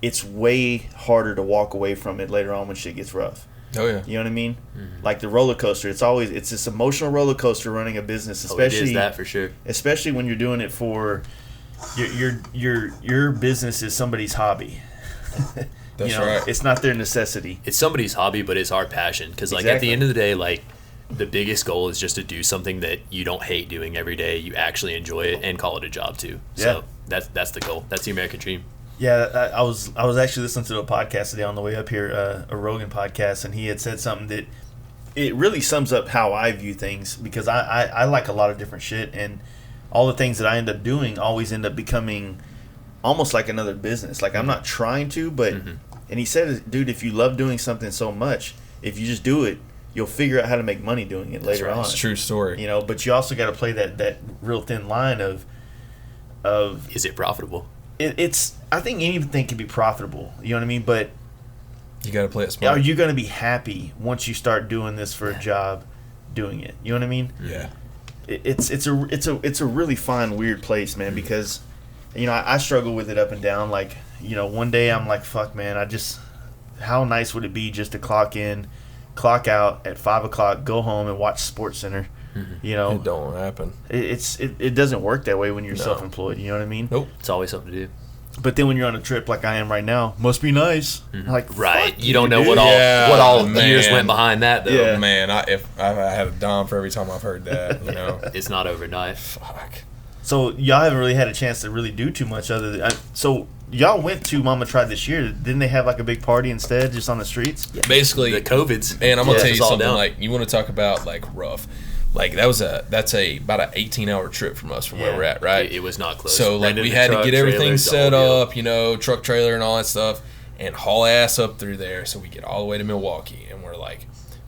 it's way harder to walk away from it later on when shit gets rough. Oh yeah. You know what I mean? Like the roller coaster. It's this emotional roller coaster running a business, especially it is that for sure. Especially when you're doing it for your business is somebody's hobby. That's you know, right. It's not their necessity. It's somebody's hobby, but it's our passion. Because like at the end of the day, like the biggest goal is just to do something that you don't hate doing every day. You actually enjoy it and call it a job too. So that's the goal. That's the American dream. Yeah, I was actually listening to a podcast today on the way up here, a Rogan podcast, and he had said something that it really sums up how I view things because I like a lot of different shit, and all the things that I end up doing always end up becoming almost like another business. Like I'm not trying to, but And he said, dude, if you love doing something so much, if you just do it, you'll figure out how to make money doing it later on. It's a true story. You know, but you also got to play that real thin line of is it profitable? It's I think anything can be profitable. You know what I mean? But you got to play it smart. Are you going to be happy once you start doing this for a job, doing it? You know what I mean? Yeah. It's a really fine, weird place, man. Because, you know, I struggle with it up and down. Like, you know, one day I'm like, fuck, man. How nice would it be just to clock in, clock out at 5 o'clock, go home and watch SportsCenter. You know, it don't happen. It doesn't work that way when you're self-employed. You know what I mean? Nope. It's always something to do. But then when you're on a trip like I am right now, must be nice. Like, right, fuck you don't know dude. what all man. years went behind that though. Yeah. Man, if I had a dime for every time I've heard that, you know, It's not overnight. fuck. So y'all haven't really had a chance to really do too much other than so y'all went to Mama Tried this year. Didn't they have like a big party instead, just on the streets? Basically, The COVID's. And I'm gonna tell you it's all something. down. Like, you want to talk about like rough. Like that's about an 18-hour trip from us from where we're at, right? It was not close. So like Rented we a had to truck, get everything trailers, the set whole deal. up, you know, truck trailer and all that stuff, and haul ass up through there. So we get all the way to Milwaukee, and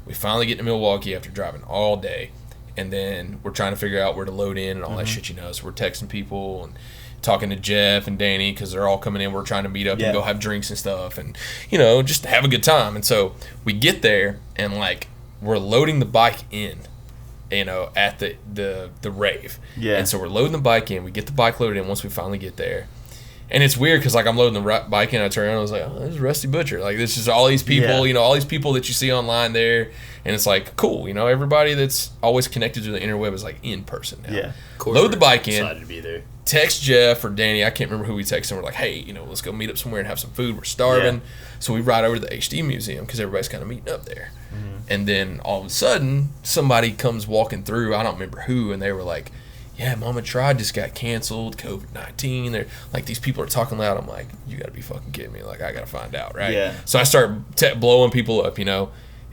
we finally get to Milwaukee after driving all day, and then we're trying to figure out where to load in and all that shit, you know. So we're texting people and talking to Jeff and Danny because they're all coming in. We're trying to meet up and go have drinks and stuff, and you know, just have a good time. And so we get there, and like we're loading the bike in, you know, at the rave. Yeah. And so we're loading the bike in. We get the bike loaded in once we finally get there. And it's weird because, like, I'm loading the bike in. I turn around and I was like, oh, this is Rusty Butcher. Like, this is all these people, you know, all these people that you see online there. And it's like, cool. You know, everybody that's always connected to the interweb is, like, in person now. Yeah. Load the bike in. Excited to be there. Text Jeff or Danny. I can't remember who we texted. We're like, hey, you know, let's go meet up somewhere and have some food. We're starving. Yeah. So we ride over to the HD Museum because everybody's kind of meeting up there. And then all of a sudden, somebody comes walking through. I don't remember who. And they were like, yeah, Mama Tried just got canceled, COVID-19. They're like, these people are talking loud. I'm like, you got to be fucking kidding me. Like, I got to find out, right? Yeah. So I start blowing people up, you know.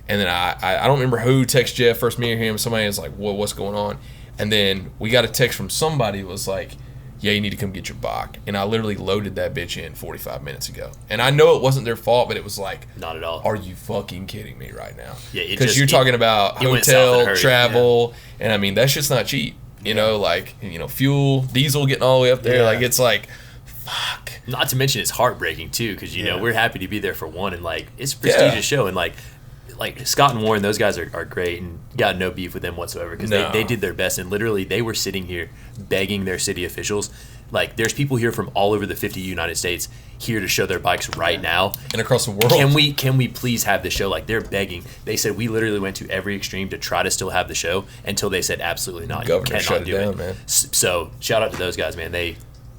And then I don't remember who texted Jeff, first me or him. Somebody was like, what's going on? And then we got a text from somebody who was like, yeah, you need to come get your bike. And I literally loaded that bitch in 45 minutes ago. And I know it wasn't their fault, but it was like, Not at all. are you fucking kidding me right now? Yeah, it because just- you're talking about it went south in a hotel, hurry. travel, and I mean, that shit's not cheap. You know, like, you know, fuel, diesel getting all the way up there. Yeah. Like, it's like, fuck. Not to mention it's heartbreaking too, because you know Yeah. we're happy to be there for one, and like it's a prestigious show, and like Scott and Warren, those guys are great, and got no beef with them whatsoever because No. they did their best, and literally they were sitting here begging their city officials. Like, there's people here from all over the 50 United States here to show their bikes right now. And across the world. Can we please have the show? Like, they're begging. They said we literally went to every extreme to try to still have the show until they said absolutely not. Governor you shut cannot it do down, it. man. So shout out to those guys, man. They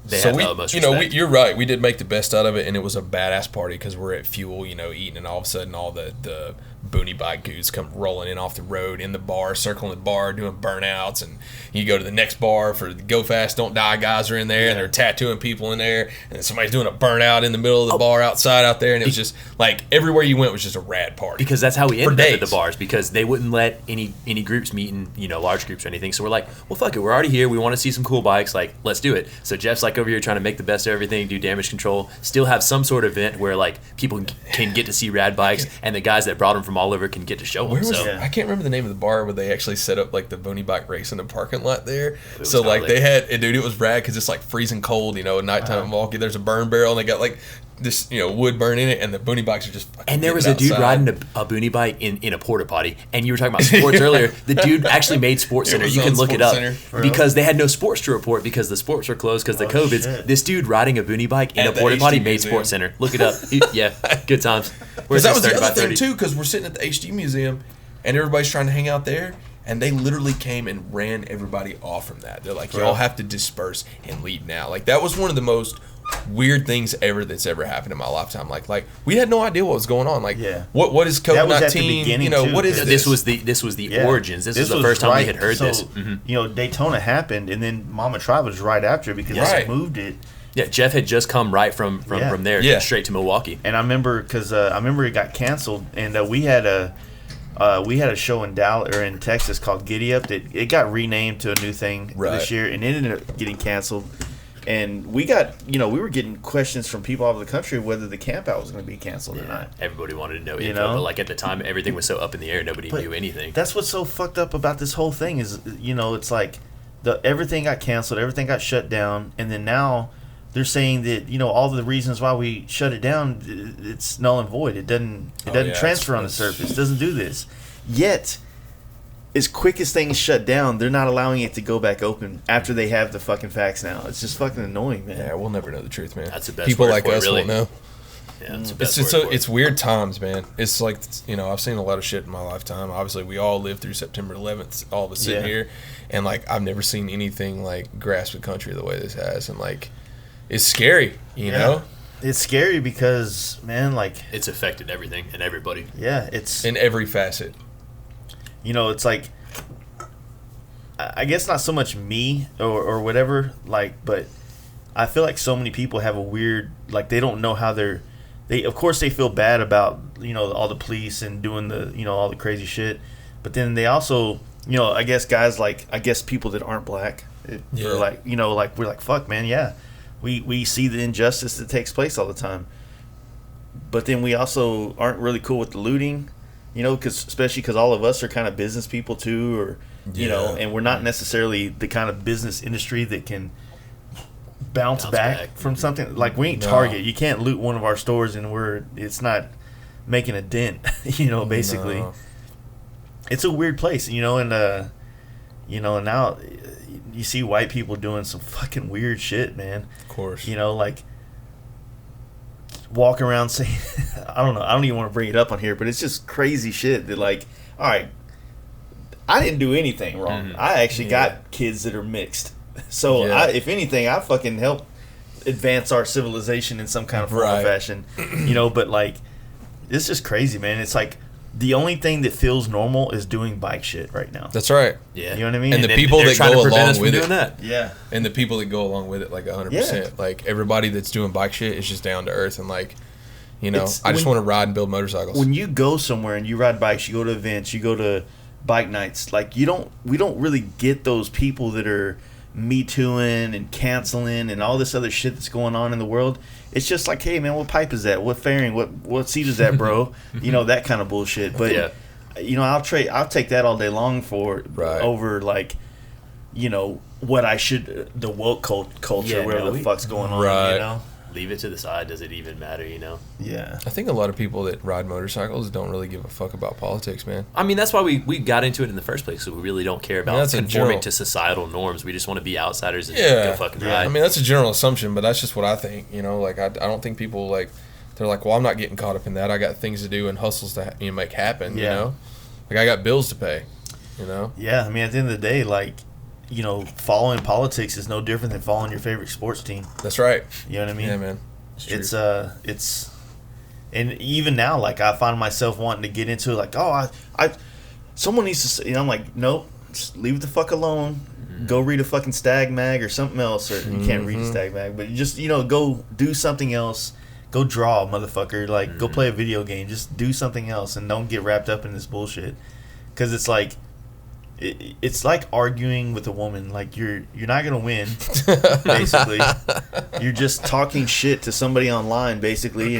So have we, the utmost you know, respect. you're right. We did make the best out of it, and it was a badass party because we're at Fuel, you know, eating, and all of a sudden all the boonie bike dudes come rolling in off the road in the bar, circling the bar, doing burnouts, and you go to the next bar for the Go Fast Don't Die guys are in there, and they're tattooing people in there, and then somebody's doing a burnout in the middle of the bar outside out there, and it was just like everywhere you went was just a rad party. Because that's how we ended up at the days. bars, because they wouldn't let any groups meet in, you know, large groups or anything. So we're like, well, fuck it, we're already here. We want to see some cool bikes. Like, let's do it. So Jeff's like over here trying to make the best of everything, do damage control, still have some sort of event where like people can get to see rad bikes, and the guys that brought them from all over can get to show them. Where was So Yeah. I can't remember the name of the bar where they actually set up like the boonie bike race in the parking lot there. was So like gnarly. they had, and dude, it was rad because it's like freezing cold, you know, at nighttime in Milwaukee. There's a burn barrel, and they got like this, you know, wood burn in it, and the boonie bikes are just fucking And there was getting a dude outside. riding a boonie bike in a porta potty, and you were talking about sports earlier. The dude actually made Sports It Center. was You can on look it Sports up Center. because they had no sports to report because the sports were closed because the COVIDs. shit. This dude riding a boonie bike in At a the porta potty HD made Museum. Sports Center. Look it up. Yeah, good times. Where's Because that this was the 30 by other thing 30? too, because we're sitting at the HD Museum, and everybody's trying to hang out there, and they literally came and ran everybody off from that. They're like, y'all have to disperse and leave now. Like, that was one of the most weird things ever that's ever happened in my lifetime. Like we had no idea what was going on. Like, Yeah. what is That was at the COVID-19? beginning, You know, too, what is because this? This was the Yeah. origins. This was the first time we had heard so, this. You know, Daytona happened, and then Mama Tried was right after because Right. they moved it. Yeah, Jeff had just come right from Yeah. there Yeah. straight to Milwaukee. And I remember because I remember it got canceled, and we had a show in Dallas or in Texas called Giddy Up that it got renamed to a new thing Right. this year, and it ended up getting canceled. And we got, we were getting questions from people all over the country whether the camp out was going to be canceled or not. Everybody wanted to know info, but like at the time, everything was so up in the air, nobody knew anything. That's what's so fucked up about this whole thing is, it's like everything got canceled, everything got shut down, and then now they're saying that all the reasons why we shut it down, it's null and void. It doesn't transfer on the surface. It doesn't do this. Yet, as quick as things shut down, they're not allowing it to go back open after they have the fucking facts now. It's just fucking annoying, man. Yeah, we'll never know the truth, man. That's the best People word like for it, us really. won't know. Yeah, that's the best word for it. It's weird times, man. It's like, I've seen a lot of shit in my lifetime. Obviously, we all lived through September 11th, all of us sitting here. And, like, I've never seen anything like grasp the country the way this has. And, like, it's scary, you know? It's scary because, man, like... It's affected everything and everybody. Yeah, it's... In every facet. It's like... I guess not so much me or whatever, like, but I feel like so many people have a weird... Like, they don't know how of course, they feel bad about, all the police and doing the, all the crazy shit. But then they also... I guess guys people that aren't black, are like, like we're like, fuck, man, yeah, we see the injustice that takes place all the time, but then we also aren't really cool with the looting, especially because all of us are kind of business people too, or and we're not necessarily the kind of business industry that can bounce back from something. Like we ain't Target. You can't loot one of our stores and it's not making a dent, basically. No. It's a weird place, and now you see white people doing some fucking weird shit, man. Of course. Like walking around saying, I don't know, I don't even want to bring it up on here, but it's just crazy shit that, like, all right, I didn't do anything wrong. I actually got kids that are mixed. So, if anything, I fucking help advance our civilization in some kind of form or fashion. But, like, it's just crazy, man. It's like, the only thing that feels normal is doing bike shit right now. That's right. Yeah. You know what I mean? And the people that go along with it. That. Yeah. And the people that go along with it, like 100%. Like, everybody that's doing bike shit is just down to earth. And, like, I just want to ride and build motorcycles. When you go somewhere and you ride bikes, you go to events, you go to bike nights, like, we don't really get those people that are Me Tooing and canceling and all this other shit that's going on in the world. It's just like, hey, man, what pipe is that? What fairing? What seat is that, bro? That kind of bullshit. But I'll take that all day long over, like, what I should, the woke culture, whatever the fuck's going on, Leave it to the side. Does it even matter, Yeah. I think a lot of people that ride motorcycles don't really give a fuck about politics, man. I mean, that's why we got into it in the first place. So we really don't care about conforming to societal norms. We just want to be outsiders and go fucking ride. I mean, that's a general assumption, but that's just what I think. Like, I don't think people, like, they're like, well, I'm not getting caught up in that. I got things to do and hustles to make happen, Like, I got bills to pay, Yeah, I mean, at the end of the day, like, following politics is no different than following your favorite sports team. That's right. You know what I mean? Yeah, man. It's and even now, like, I find myself wanting to get into it, like, someone needs to say, I'm like, nope, just leave it the fuck alone. Go read a fucking Stag mag or something else, or you can't read a Stag mag, but you just, go do something else. Go draw, motherfucker. Like, go play a video game. Just do something else and don't get wrapped up in this bullshit. Because it's like, it's like arguing with a woman. Like, you're not gonna win, basically. You're just talking shit to somebody online, basically,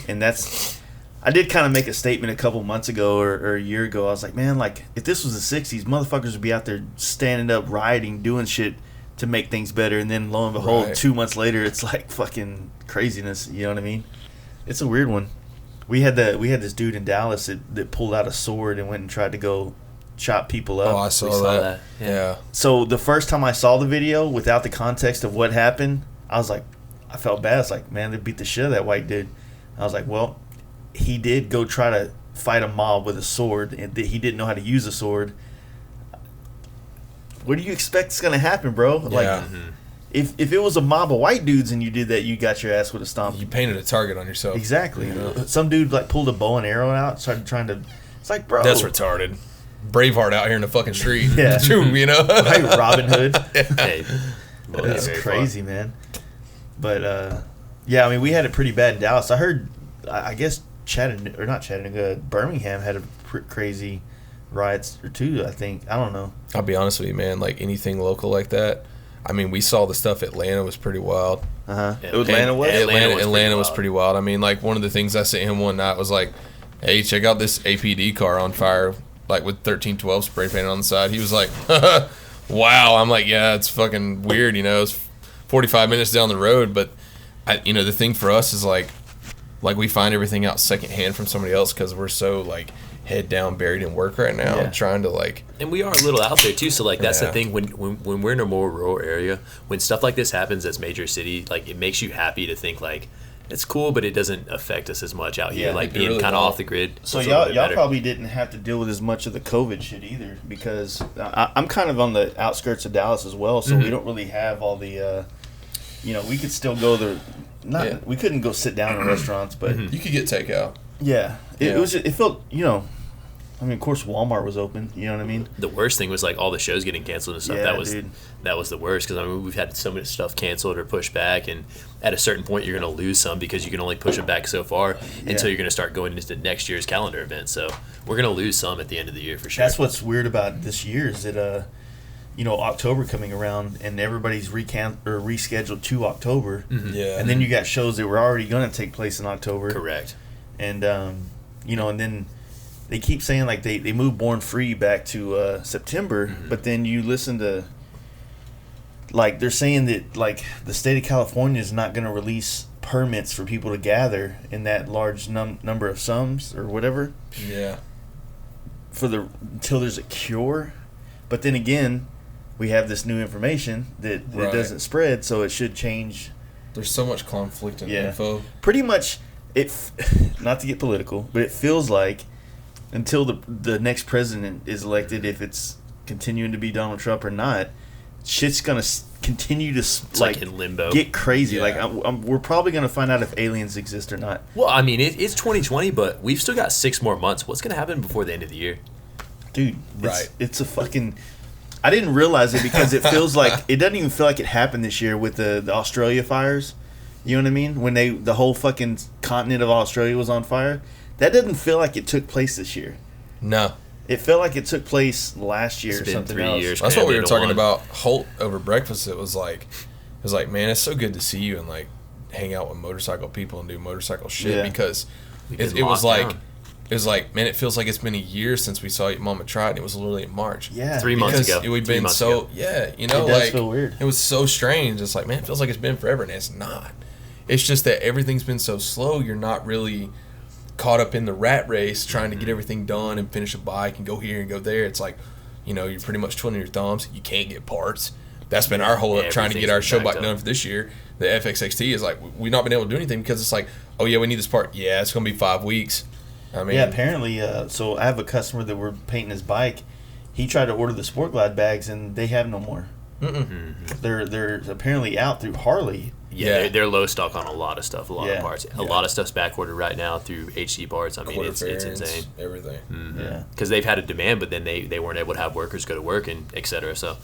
and that's. I did kind of make a statement a couple months ago or a year ago. I was like, man, like, if this was the '60s, motherfuckers would be out there standing up, rioting, doing shit to make things better, and then lo and behold, 2 months later, it's like fucking craziness. You know what I mean? It's a weird one. We had this dude in Dallas that pulled out a sword and went and tried to go chop people up. Oh, I saw that. Yeah. So the first time I saw the video without the context of what happened, I was like, I felt bad. I was like, man, they beat the shit out of that white dude. I was like, well, he did go try to fight a mob with a sword, and he didn't know how to use a sword. What do you expect is going to happen, bro? Like, if it was a mob of white dudes and you did that, you got your ass with a stomp. You painted a target on yourself. Exactly. Some dude, like, pulled a bow and arrow out, started trying to. It's like, bro, that's retarded. Braveheart out here in the fucking street. Yeah. True, Right, Robin Hood. Hey, that's crazy, man. But yeah, I mean, we had it pretty bad in Dallas. I heard, I guess Birmingham had a crazy riots or two. I think, I don't know. I'll be honest with you, man. Like, anything local like that, I mean, we saw the stuff. Atlanta was pretty wild. Atlanta was pretty wild. I mean, like, one of the things I sent him one night was like, hey, check out this APD car on fire, like with 1312 spray painted on the side. He was like, wow. I'm like, yeah, it's fucking weird, it's 45 minutes down the road, but the thing for us is like we find everything out secondhand from somebody else because we're so like head down buried in work right now, trying to like, and we are a little out there too, so like that's the thing, when we're in a more rural area, when stuff like this happens as major city, like it makes you happy to think like it's cool, but it doesn't affect us as much out here, like being really kind of off the grid. So y'all probably didn't have to deal with as much of the COVID shit either, because I'm kind of on the outskirts of Dallas as well, so we don't really have all the we could still go there. We couldn't go sit down in restaurants, but you could get takeout. It felt, I mean, of course, Walmart was open. You know what I mean? The worst thing was like all the shows getting canceled and stuff. Yeah, that was the worst, because I mean we've had so much stuff canceled or pushed back, and at a certain point you're going to lose some because you can only push it back so far until you're going to start going into next year's calendar event. So we're going to lose some at the end of the year for sure. That's what's weird about this year is that October coming around and everybody's rescheduled to October. And then you got shows that were already going to take place in October. Correct. And and then they keep saying like they moved Born Free back to September, but then you listen to like they're saying that like the state of California is not going to release permits for people to gather in that large number of sums or whatever. Yeah. Until there's a cure. But then again, we have this new information that it doesn't spread, so it should change. There's so much conflict in info. Pretty much, not to get political, but it feels like until the next president is elected, if it's continuing to be Donald Trump or not, shit's gonna continue to like in limbo, get crazy. Yeah. Like we're probably gonna find out if aliens exist or not. Well, I mean, it's 2020, but we've still got 6 more months. What's gonna happen before the end of the year? Dude, it's a fucking... I didn't realize it because it feels like... It doesn't even feel like it happened this year with the Australia fires. You know what I mean? When the whole fucking continent of Australia was on fire. That doesn't feel like it took place this year. No. It felt like it took place last year or something else. That's what we were talking about Holt over breakfast. It was like, man, it's so good to see you and like hang out with motorcycle people and do motorcycle shit because it was like... Down. It was like, man, it feels like it's been a year since we saw your Mama Try it. It was literally in March. Yeah. 3 months ago. We've been so, it does feel weird. It was so strange. It's like, man, it feels like it's been forever, and it's not. It's just that everything's been so slow, you're not really caught up in the rat race trying to get everything done and finish a bike and go here and go there. It's like, you're pretty much twiddling your thumbs. You can't get parts. That's been our hold up trying to get our show bike done for this year. The FXXT is like, we've not been able to do anything because it's like, oh, yeah, we need this part. Yeah, it's going to be 5 weeks. I mean, apparently. So I have a customer that we're painting his bike. He tried to order the Sport Glide bags, and they have no more. They're apparently out through Harley. Yeah, they're low stock on a lot of stuff, a lot of parts. A lot of stuff's back ordered right now through HC Parts. I mean, it's insane. Everything. Yeah, because they've had a demand, but then they weren't able to have workers go to work and et cetera. So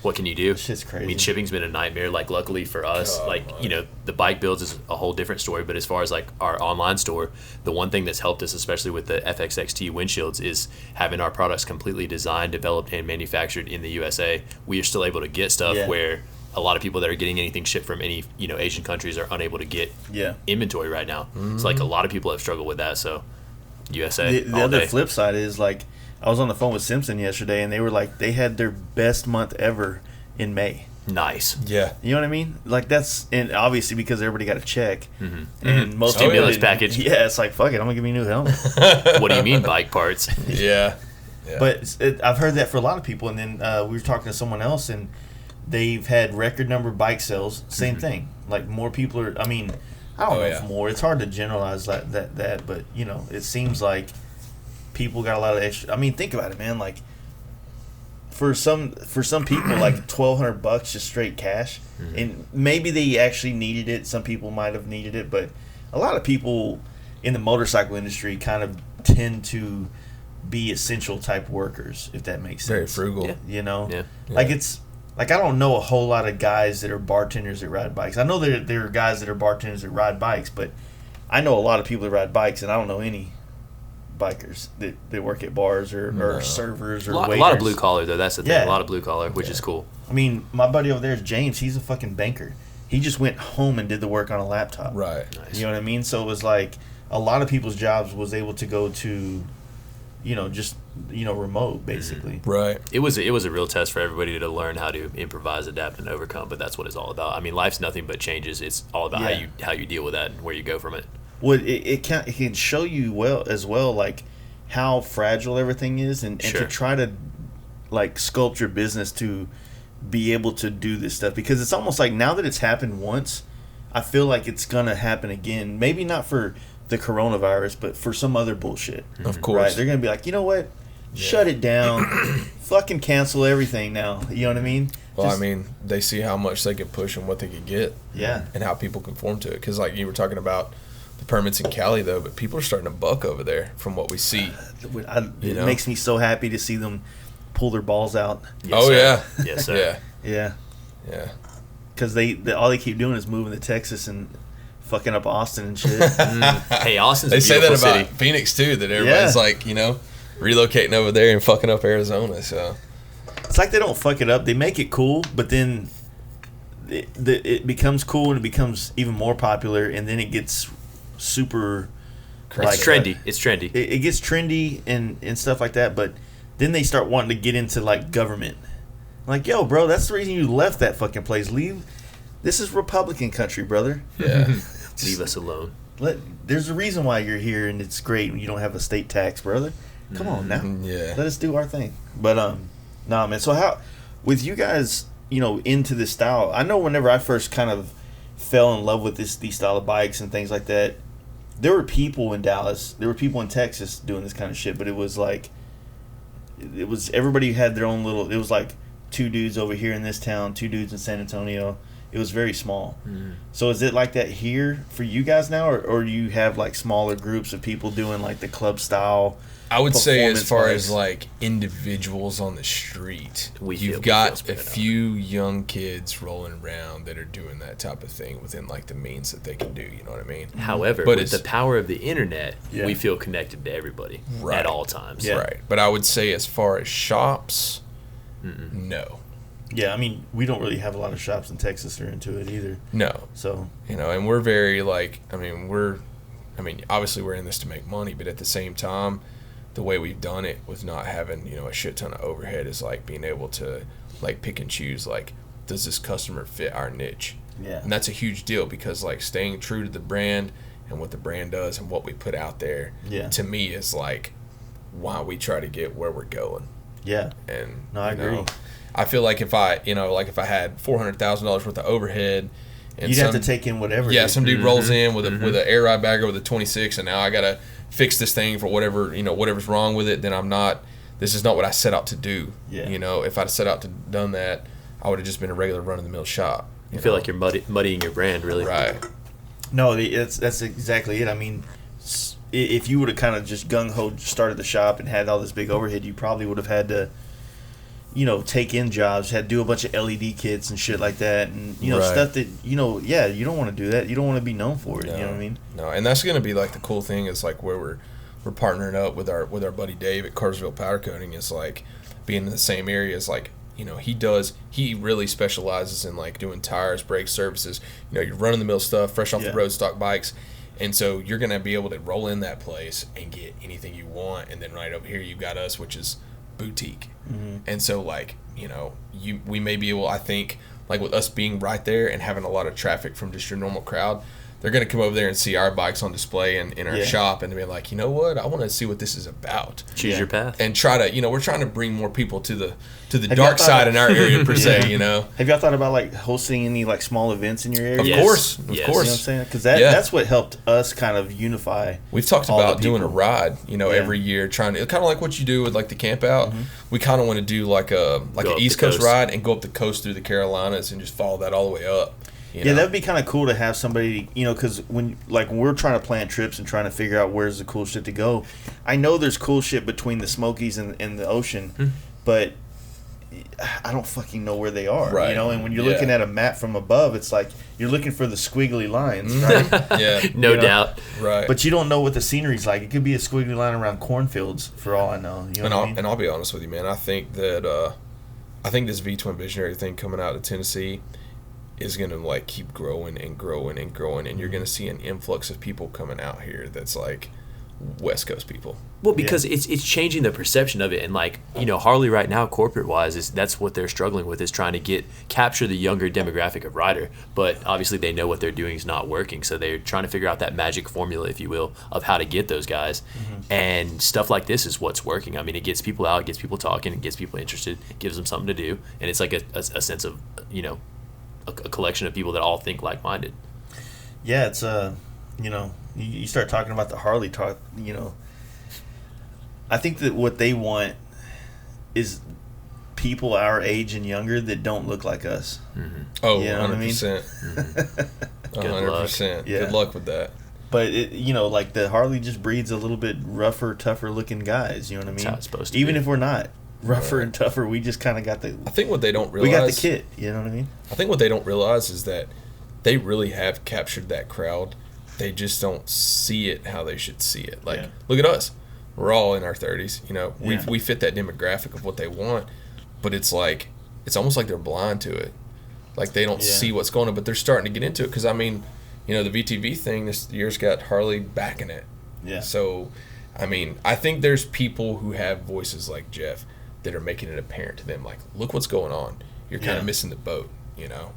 what can you do? Shit's crazy. I mean, shipping's been a nightmare. Like, luckily for us, the bike builds is a whole different story. But as far as like our online store, the one thing that's helped us, especially with the FXXT windshields, is having our products completely designed, developed, and manufactured in the USA. We are still able to get stuff where a lot of people that are getting anything shipped from any Asian countries are unable to get inventory right now. It's like a lot of people have struggled with that. So USA. The other flip side is like, I was on the phone with Simpson yesterday, and they were like, they had their best month ever in May. Nice. Yeah. You know what I mean? Like, and obviously because everybody got a check. And most stimulus package. Yeah, it's like, fuck it, I'm going to give you a new helmet. What do you mean bike parts? Yeah. But I've heard that for a lot of people, and then we were talking to someone else, and they've had record number bike sales. Same thing. Like, more people are, I mean, I don't know if more. It's hard to generalize that, but, it seems like people got a lot of extra. I mean, think about it, man. Like, for some people, like $1,200 just straight cash, and maybe they actually needed it. Some people might have needed it, but a lot of people in the motorcycle industry kind of tend to be essential type workers, if that makes sense. Very frugal, Like it's like I don't know a whole lot of guys that are bartenders that ride bikes. I know there are guys that are bartenders that ride bikes, but I know a lot of people that ride bikes, and I don't know any bikers that work at bars or servers or a waiters. lot of blue collar though. That's the thing. Yeah. A lot of blue collar, which is cool. I mean, my buddy over there is James. He's a fucking banker. He just went home and did the work on a laptop. Right. Nice. You know what I mean? So it was like a lot of people's jobs was able to go to, just remote basically. Right. It was a real test for everybody to learn how to improvise, adapt, and overcome. But that's what it's all about. I mean, life's nothing but changes. It's all about how you deal with that and where you go from it. Well, it can show you like how fragile everything is, and Sure. to try to like sculpt your business to be able to do this stuff, because it's almost like now that it's happened once, I feel like it's gonna happen again. Maybe not for the coronavirus, but for some other bullshit. Of course. Right? They're gonna be like, you know what? Shut it down. Fucking cancel everything now. You know what I mean? Well, I mean, they see how much they could push and what they could get. Yeah. And how people conform to it. Because, like, you were talking about the permits in Cali, though, but people are starting to buck over there from what we see. It makes me so happy to see them pull their balls out. Yes, sir. Yes, sir. Yeah. Yeah. Because all they keep doing is moving to Texas and fucking up Austin and shit. Hey, Austin's They a say beautiful that about city. Phoenix, too, that everybody's, like, relocating over there and fucking up Arizona, so. It's like they don't fuck it up. They make it cool, but then it becomes cool and it becomes even more popular, and then it gets super... It's trendy. It's trendy. It gets trendy and stuff like that, but then they start wanting to get into, like, government. Like, yo, bro, that's the reason you left that fucking place. Leave. This is Republican country, brother. Yeah. Leave us alone. There's a reason why you're here, and it's great when you don't have a state tax, brother. Come on now. Yeah. Let us do our thing. But nah, man. So how with you guys, into this style? I know whenever I first kind of fell in love with these style of bikes and things like that, there were people in Dallas, there were people in Texas doing this kind of shit, but it was everybody had their own little. It was like 2 dudes over here in this town, 2 dudes in San Antonio. It was very small. So is it like that here for you guys now, or do you have like smaller groups of people doing like the club style? I would say as far bikes? as like individuals on the street, We you've feel got a spread out. few young kids rolling around that are doing that type of thing within like the means that they can do. You know what I mean? However, But with it's- the power of the internet, Yeah. we feel connected to everybody Right. at all times. Yeah. Right. But I would say as far as shops, no. Yeah, I mean, we don't really have a lot of shops in Texas that are into it either. No. So And we're very like, obviously we're in this to make money, but at the same time, the way we've done it with not having, a shit ton of overhead is like being able to like pick and choose, like, does this customer fit our niche? yeah, And that's a huge deal because like staying true to the brand and what the brand does and what we put out there, Yeah. to me is like why we try to get where we're going. yeah, And No, I agree. I feel like if I had $400,000 worth of overhead, and you'd have to take in whatever. yeah, dude. some dude rolls in with a air ride bagger with a 26, and now I gotta fix this thing for whatever's wrong with it. Then this is not what I set out to do. Yeah. If I'd set out to done that, I would have just been a regular run of the mill shop. You feel like you're muddying your brand, really. Right. No, that's exactly it. I mean, if you would have kind of just gung ho started the shop and had all this big overhead, you probably would have had to, take in jobs, had to do a bunch of LED kits and shit like that, and Right. stuff that you don't want to do that. You don't want to be known for it. No. You know what I mean? No, and that's gonna be like the cool thing is like where we're partnering up with our buddy Dave at Cartersville Powder Coating is like being in the same area as like he really specializes in like doing tires, brakes, services. You're running the mill stuff, fresh off Yeah. the road stock bikes. And so you're going to be able to roll in that place and get anything you want. And then right over here, you've got us, which is boutique. Mm-hmm. And so like, we may be able, I think, like with us being right there and having a lot of traffic from just your normal crowd, they're going to come over there and see our bikes on display in our Yeah. shop and be like, you know what? I want to see what this is about. Choose Yeah. your path. And try to, we're trying to bring more people to the Have y'all dark thought side of- in our area per se, Have y'all thought about like hosting any like small events in your area? Of Yes. course, of Yes. You know what I'm course. saying? Because Yeah. that's what helped us kind of unify. We've talked all the about doing a people. ride, every year, trying to kind of like what you do with like the camp out. Mm-hmm. We kind of want to do like Go an up East the Coast coast. ride and go up the coast through the Carolinas and just follow that all the way up. Yeah, that'd be kind of cool to have somebody, because when we're trying to plan trips and trying to figure out where's the cool shit to go, I know there's cool shit between the Smokies and the ocean, but I don't fucking know where they are, Right. you know. And when you're looking at a map from above, it's like you're looking for the squiggly lines, right? Yeah. No You know? doubt. Right. But you don't know what the scenery's like. It could be a squiggly line around cornfields, for all I know. You know what I mean? And I'll be honest with you, man. I think that I think this V-Twin Visionary thing coming out of Tennessee is gonna like keep growing and growing and growing, and you're gonna see an influx of people coming out here that's like West Coast people. Well, because it's changing the perception of it, and like, you know, Harley right now, corporate wise, that's what they're struggling with, is trying to capture the younger demographic of rider. But obviously, they know what they're doing is not working, so they're trying to figure out that magic formula, if you will, of how to get those guys. And stuff like this is what's working. I mean, it gets people out, it gets people talking, it gets people interested, gives them something to do, and it's like a sense of, you know, a collection of people that all think like minded. Yeah, it's you know, you start talking about the Harley talk, you know. I think that what they want is people our age and younger that don't look like us. Oh, You know what I mean? 100%. 100%. Yeah. Good luck with that. But it, you know, like the Harley just breeds a little bit rougher, tougher looking guys. You know what I mean? That's how it's supposed to Even be. if we're not rougher and tougher, we just kind of got the. I think what they don't realize. We got the kit. You know what I mean? I think what they don't realize is that they really have captured that crowd. They just don't see it how they should see it. Like, look at us. We're all in our 30s. You know, we fit that demographic of what they want, but it's like, it's almost like they're blind to it. Like, they don't see what's going on, but they're starting to get into it. Because, I mean, you know, the VTV thing this year's got Harley backing it. Yeah. So, I mean, I think there's people who have voices like Jeff that are making it apparent to them. Like, look what's going on. You're kind of missing the boat, you know?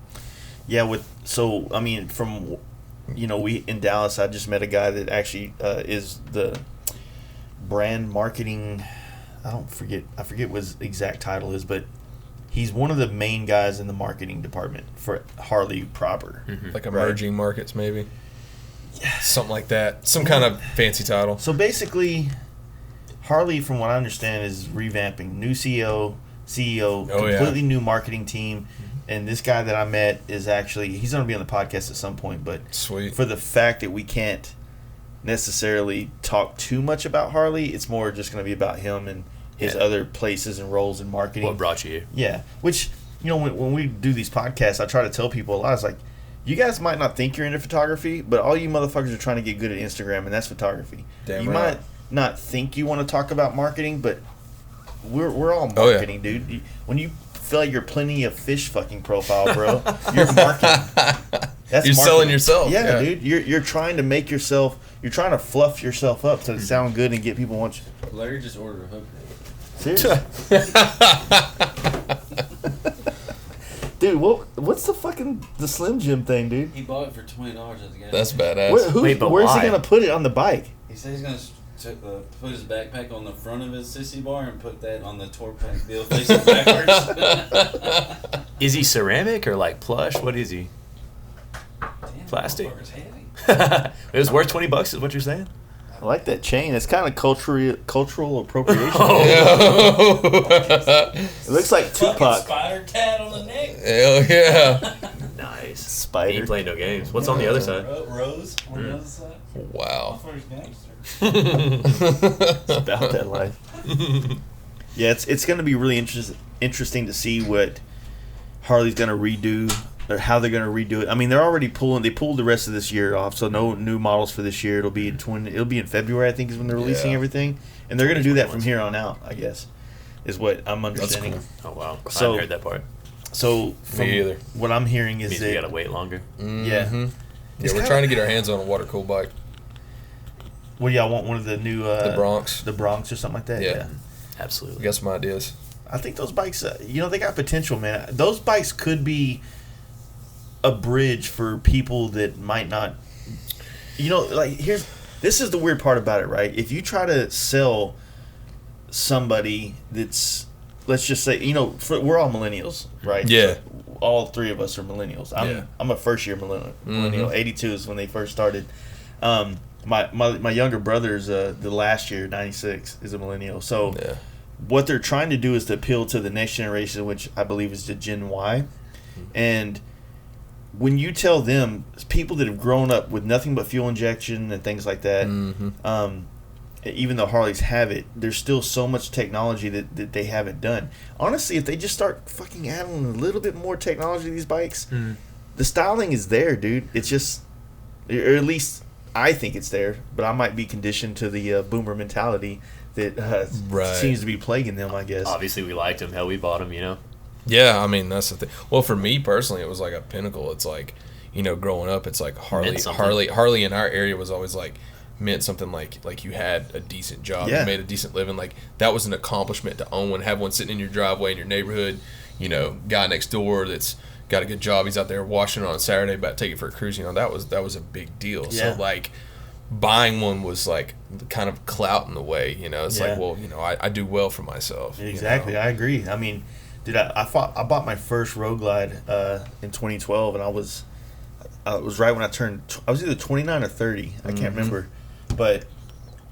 Yeah. So, I mean, from, you know, we in Dallas, I just met a guy that actually is the brand marketing. I forget what his exact title is, but he's one of the main guys in the marketing department for Harley proper. Like emerging markets, maybe? Something like that. Some kind of fancy title. So basically, Harley, from what I understand, is revamping. New CEO, completely new marketing team. And this guy that I met is actually, he's going to be on the podcast at some point, but Sweet. For the fact that we can't necessarily talk too much about Harley, it's more just going to be about him and his other places and roles in marketing. What brought you here? Yeah, which, you know, when we do these podcasts, I try to tell people a lot. It's like, you guys might not think you're into photography, but all you motherfuckers are trying to get good at Instagram, and that's photography. Damn you right. might not think you want to talk about marketing, but we're all marketing, dude. When you fill out your Plenty of Fish fucking profile, bro, you're marketing. That's You're marketing. selling yourself. Yeah, dude. You're trying to make yourself. You're trying to fluff yourself up to sound good and get people want you. Larry just ordered a hooker. Seriously. Dude, what's the Slim Jim thing, dude? He bought it for $20 at the gas That's station. badass. Wait, but where's why? he gonna put it on the bike? He said he's gonna put his backpack on the front of his sissy bar and put that on the tour pack deal facing backwards. Is he ceramic or like plush? What is he? Damn, Plastic. motherfucker's heavy. It was worth $20, is what you're saying? I like that chain. It's kind of cultural appropriation. It looks like Fucking Tupac. spider tat on the neck. Hell yeah. Nice. Spider. He ain't playing no games. What's on the other side? Rose on the other side. Wow. Motherfucker's gangster. It's about that life. Yeah, it's going to be really interesting to see what Harley's going to redo or how they're going to redo it. I mean, they're already pulled the rest of this year off, so no new models for this year. It'll be in February, I think, is when they're releasing Yeah. everything, and they're going to do that from here on out, I guess, is what I'm understanding. cool. Oh, wow. I So- haven't heard that part. So from either. what I'm hearing is Means that we gotta wait longer. yeah. Yeah, It's we're kinda- trying to get our hands on a water cool bike. What do y'all want? One of the new The Bronx. the Bronx or something like that. Yeah. We Absolutely. got some ideas. I think those bikes, they got potential, man. Those bikes could be a bridge for people that might not, this is the weird part about it, right? If you try to sell somebody that's, let's just say, we're all millennials, right? Yeah. All three of us are millennials. I'm a first year millennial. 82 is when they first started. My younger brother's the last year, 96, is a millennial. So Yeah. what they're trying to do is to appeal to the next generation, which I believe is the Gen Y. And when you tell them, people that have grown up with nothing but fuel injection and things like that, even though Harleys have it, there's still so much technology that they haven't done. Honestly, if they just start fucking adding a little bit more technology to these bikes, the styling is there, dude. It's just, or at least I think it's there, but I might be conditioned to the boomer mentality that seems to be plaguing them, I guess. Obviously, we liked them. Hell, we bought them, you know? Yeah, I mean, that's the thing. Well, for me personally, it was like a pinnacle. It's like, you know, growing up, it's like Harley in our area was always like, meant something like you had a decent job, you made a decent living. Like, that was an accomplishment to own one, have one sitting in your driveway in your neighborhood, you know, guy next door that's got a good job, he's out there washing it on a Saturday, about to take it for a cruise, you know, that was a big deal. So like buying one was like kind of clout in the way, you know. It's like, well, you know, I do well for myself. Exactly, you know? I agree. I mean, dude, I bought my first Road Glide in 2012, and I was right when I was either 29 or 30, I can't remember, but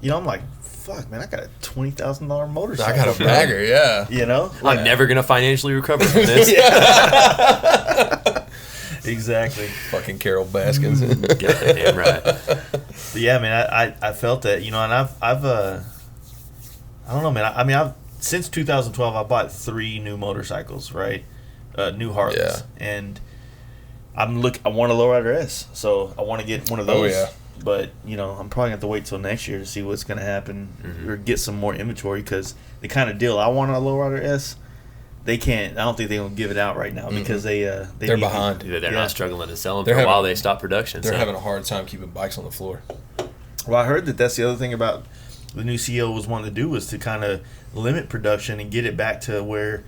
you know, I'm like, fuck, man, I got a $20,000 motorcycle. I got a bagger, yeah. You know, I'm never gonna financially recover from this. Exactly. Fucking Carol Baskins. Goddamn right. But yeah, man, I felt that, you know, and I've I don't know, man. I mean, I've since 2012, I bought 3 new motorcycles, right? New Harleys, and I want a lowrider S, so I want to get one of those. Oh yeah. But, you know, I'm probably going to have to wait till next year to see what's going to happen or get some more inventory, because the kind of deal I want on a lowrider S, they can't. I don't think they're going to give it out right now because they're behind. They're not struggling to sell them for a while. They stop production. They're having a hard time keeping bikes on the floor. Well, I heard that's the other thing about the new CEO was wanting to do, was to kind of limit production and get it back to where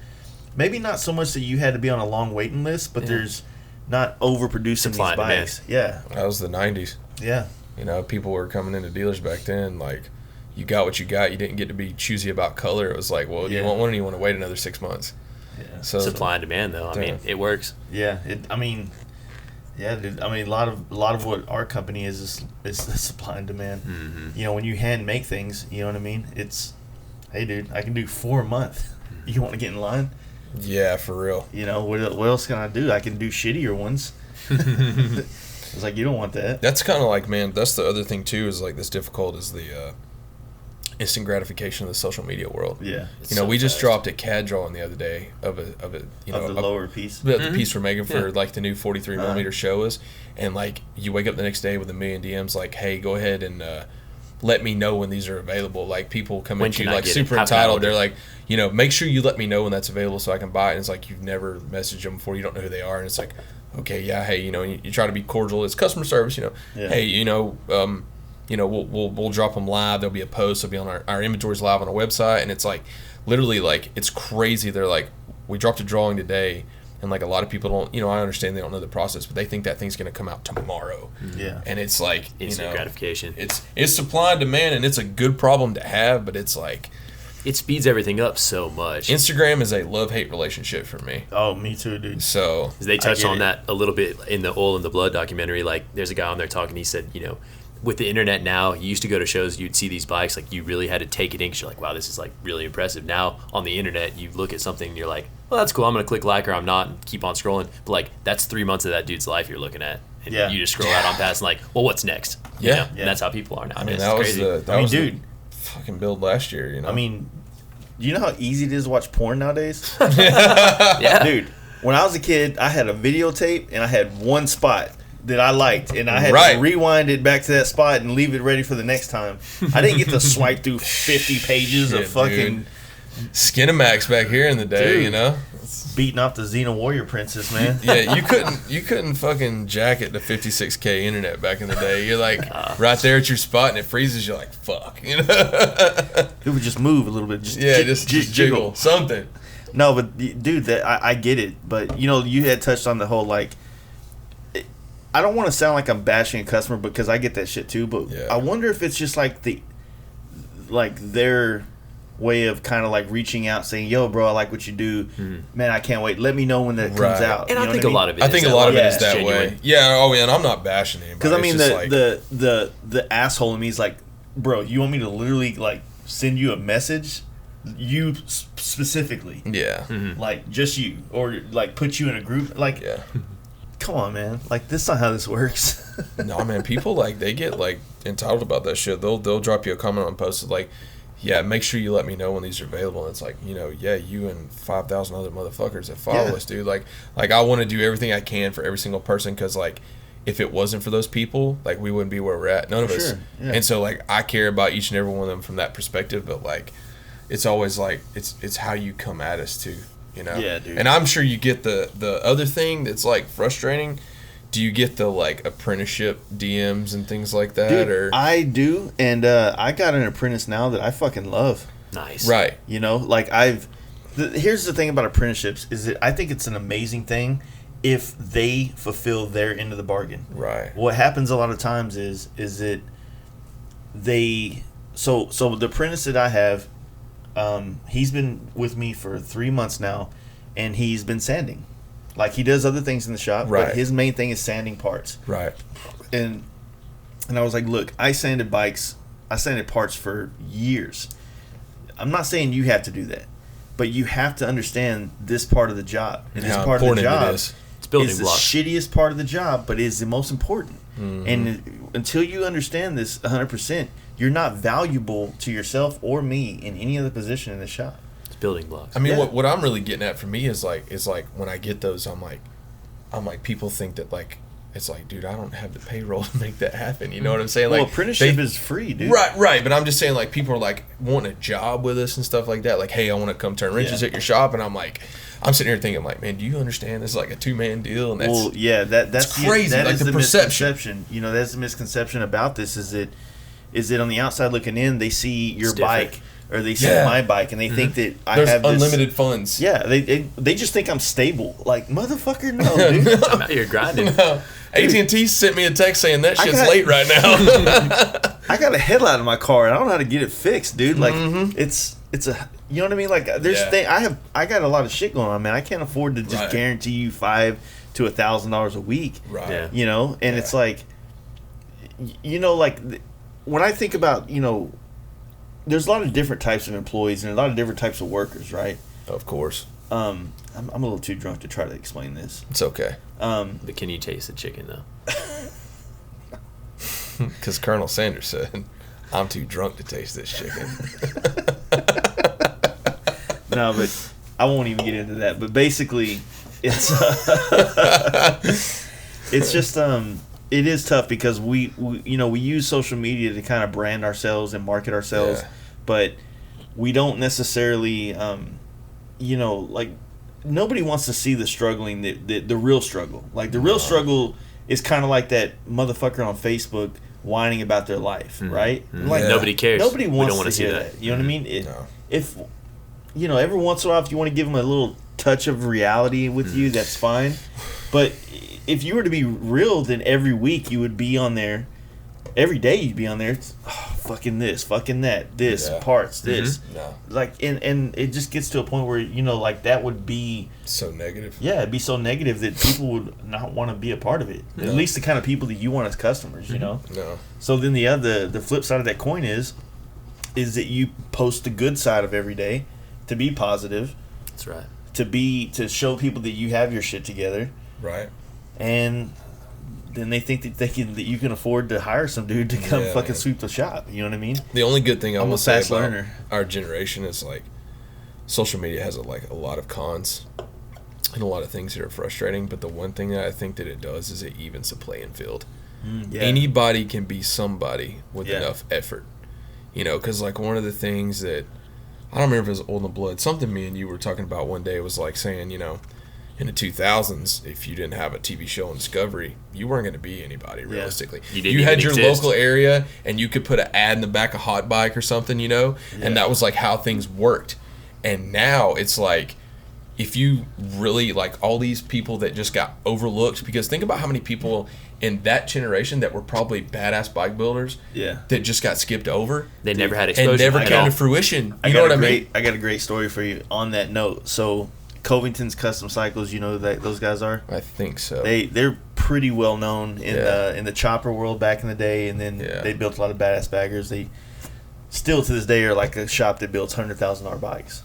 maybe not so much that you had to be on a long waiting list, but there's not overproducing these bikes. Yeah. That was the 90s. Yeah. You know, people were coming into dealers back then, like, you got what you got. You didn't get to be choosy about color. It was like, well, do you want one, or you want to wait another 6 months? Yeah. So supply and demand, though. I mean, it works. Yeah. Dude, a lot of what our company is the supply and demand. Mm-hmm. You know, when you hand make things, you know what I mean? It's, hey, dude, I can do 4 a month. You want to get in line? Yeah, for real. You know, what else can I do? I can do shittier ones. It's like, you don't want that. That's kind of like, man, that's the other thing too, is like this difficult is the instant gratification of the social media world. Yeah. You know, we just dropped a CAD drawing the other day of the lower piece. The piece we're making for like the new 43 millimeter show is, and like you wake up the next day with a million DMs like, hey, go ahead and let me know when these are available. Like, people come at you like super entitled. They're like, you know, make sure you let me know when that's available so I can buy it. And it's like, you've never messaged them before, you don't know who they are, and it's like, okay, yeah, hey, you know, you try to be cordial. It's customer service, you know. Yeah. Hey, you know, we'll drop them live. There'll be a post. It'll be on our inventory's live on our website, and it's like, literally, like, it's crazy. They're like, we dropped a drawing today, and like a lot of people don't, you know, I understand they don't know the process, but they think that thing's gonna come out tomorrow. Yeah. And it's like, instant gratification. It's supply and demand, and it's a good problem to have, but it's like, it speeds everything up so much. Instagram is a love-hate relationship for me. Oh, me too, dude. So they touched on that a little bit in the Oil and the Blood documentary. Like, there's a guy on there talking. He said, you know, with the internet now, you used to go to shows, you'd see these bikes, like, you really had to take it in because you're like, wow, this is like really impressive. Now on the internet, you look at something and you're like, well, that's cool, I'm gonna click like, or I'm not, and keep on scrolling. But like, that's 3 months of that dude's life you're looking at, and you just scroll out on past and like, well, what's next? You know? And that's how people are now. I mean, that was crazy. The fucking build last year. You know, I mean, you know how easy it is to watch porn nowadays? Yeah. Dude, when I was a kid, I had a videotape and I had one spot that I liked, and I had to rewind it back to that spot and leave it ready for the next time. I didn't get to swipe through 50 pages of fucking Skinamax back here in the day, you know, beating off the Xena Warrior Princess, man. Yeah, you couldn't fucking jacket the 56K internet back in the day. You're like right there at your spot and it freezes. You're like, fuck, you know. It would just move a little bit, just jiggle something. No, but dude, I get it. But you know, you had touched on the whole like, I don't want to sound like I'm bashing a customer because I get that shit too. But I wonder if it's just like their way of kind of like reaching out, saying, "Yo, bro, I like what you do, man. I can't wait. Let me know when that comes out." And I think a lot of it. I think a lot of it is that way. Yeah. Oh, yeah. And I'm not bashing him because I mean the asshole in me is like, bro, you want me to literally like send you a message, you specifically, yeah, like just you, or like put you in a group, like, come on, man. Like, this is not how this works. No, man, people, like, they get, like, entitled about that shit. They'll drop you a comment on posts like, yeah, make sure you let me know when these are available. And it's like, you know, yeah, you and 5,000 other motherfuckers that follow us, dude. Like I want to do everything I can for every single person because, like, if it wasn't for those people, like, we wouldn't be where we're at. None of us. Yeah. And so, like, I care about each and every one of them from that perspective. But, like, it's always, like, it's how you come at us, too, you know? Yeah, dude. And I'm sure you get the other thing that's, like, frustrating. Do you get the, like, apprenticeship DMs and things like that? Dude, or I do. And I got an apprentice now that I fucking love. Nice. Right. You know, like, here's the thing about apprenticeships is that I think it's an amazing thing if they fulfill their end of the bargain. Right. What happens a lot of times is that so the apprentice that I have, he's been with me for 3 months now, and he's been sanding. Like, he does other things in the shop, right. but his main thing is sanding parts. Right. And I was like, look, I sanded parts for years. I'm not saying you have to do that, but you have to understand this part of the job. And this part of the job It's building is blocks. the shittiest part of the job, but is the most important. Mm-hmm. And until you understand this 100%, you're not valuable to yourself or me in any other position in the shop. It's building blocks. I mean, Yeah. what I'm really getting at for me is like when I get those, I'm like people think that, like, it's like, dude, I don't have the payroll to make that happen. You know what I'm saying? Well, Like, apprenticeship is free, dude. Right. But I'm just saying, like, people are like wanting a job with us and stuff like that. Like, hey, I want to come turn wrenches at your shop, and I'm like, I'm sitting here thinking, like, man, do you understand this is like a 2-man deal? And that's that's crazy. That like is the perception. misconception. You know, that's the misconception about this is that on the outside looking in, they see your bike or they see my bike, and they think that I There's have unlimited funds. Yeah, they just think I'm stable. Like, motherfucker, no, dude. I'm out here grinding. No. AT&T sent me a text saying that shit's late right now. I got a headlight in my car, and I don't know how to get it fixed, dude. Like, it's a, you know what I mean? Like, I got a lot of shit going on, man. I can't afford to just guarantee you $500 to $1,000 a week. Right. Yeah. You know, and it's like, you know, like, when I think about, you know, there's a lot of different types of employees and a lot of different types of workers, right? Of course. I'm a little too drunk to try to explain this. It's okay. But can you taste the chicken, though? Because Colonel Sanders said, I'm too drunk to taste this chicken. No, but I won't even get into that. But basically, it's it's just it is tough because we use social media to kind of brand ourselves and market ourselves, but we don't necessarily like, nobody wants to see the struggling, the real struggle. Like, the real struggle is kind of like that motherfucker on Facebook whining about their life, right? Like, nobody cares. Nobody wants we don't want to hear see that. You know what I mean? No. If, you know, every once in a while, if you want to give them a little touch of reality with you, that's fine. But if you were to be real, then every week you would be on there. Every day you'd be on there. It's, fucking this, fucking that, this, parts, this. No. Like, and it just gets to a point where, you know, like, that would be So negative. Yeah, it'd be so negative that people would not want to be a part of it. No. At least the kind of people that you want as customers, you know? No. So then the flip side of that coin is that you post the good side of every day to be positive. That's right. To show people that you have your shit together. Right. And then they think that you can afford to hire some dude to come fucking sweep the shop. You know what I mean? The only good thing I I'm will a say fast about learner. our generation is, like, social media has a lot of cons and a lot of things that are frustrating. But the one thing that I think that it does is it evens the playing field. Anybody can be somebody with enough effort. You know, because, like, one of the things that I don't remember if it was Old in the Blood, something me and you were talking about one day was like saying, you know, in the 2000s, if you didn't have a TV show on Discovery, you weren't going to be anybody, realistically. You had your exist. local area, and you could put an ad in the back of Hot Bike or something, you know, and that was, like, how things worked. And now it's like, if you really, like, all these people that just got overlooked, because think about how many people in that generation that were probably badass bike builders that just got skipped over. They never had exposure. And never at came all. to fruition. You know what I mean? I got a great story for you on that note. So, Covington's Custom Cycles, you know who those guys are? I think so. They're pretty well known in the chopper world back in the day, and then they built a lot of badass baggers. They still to this day are like a shop that builds $100,000 bikes.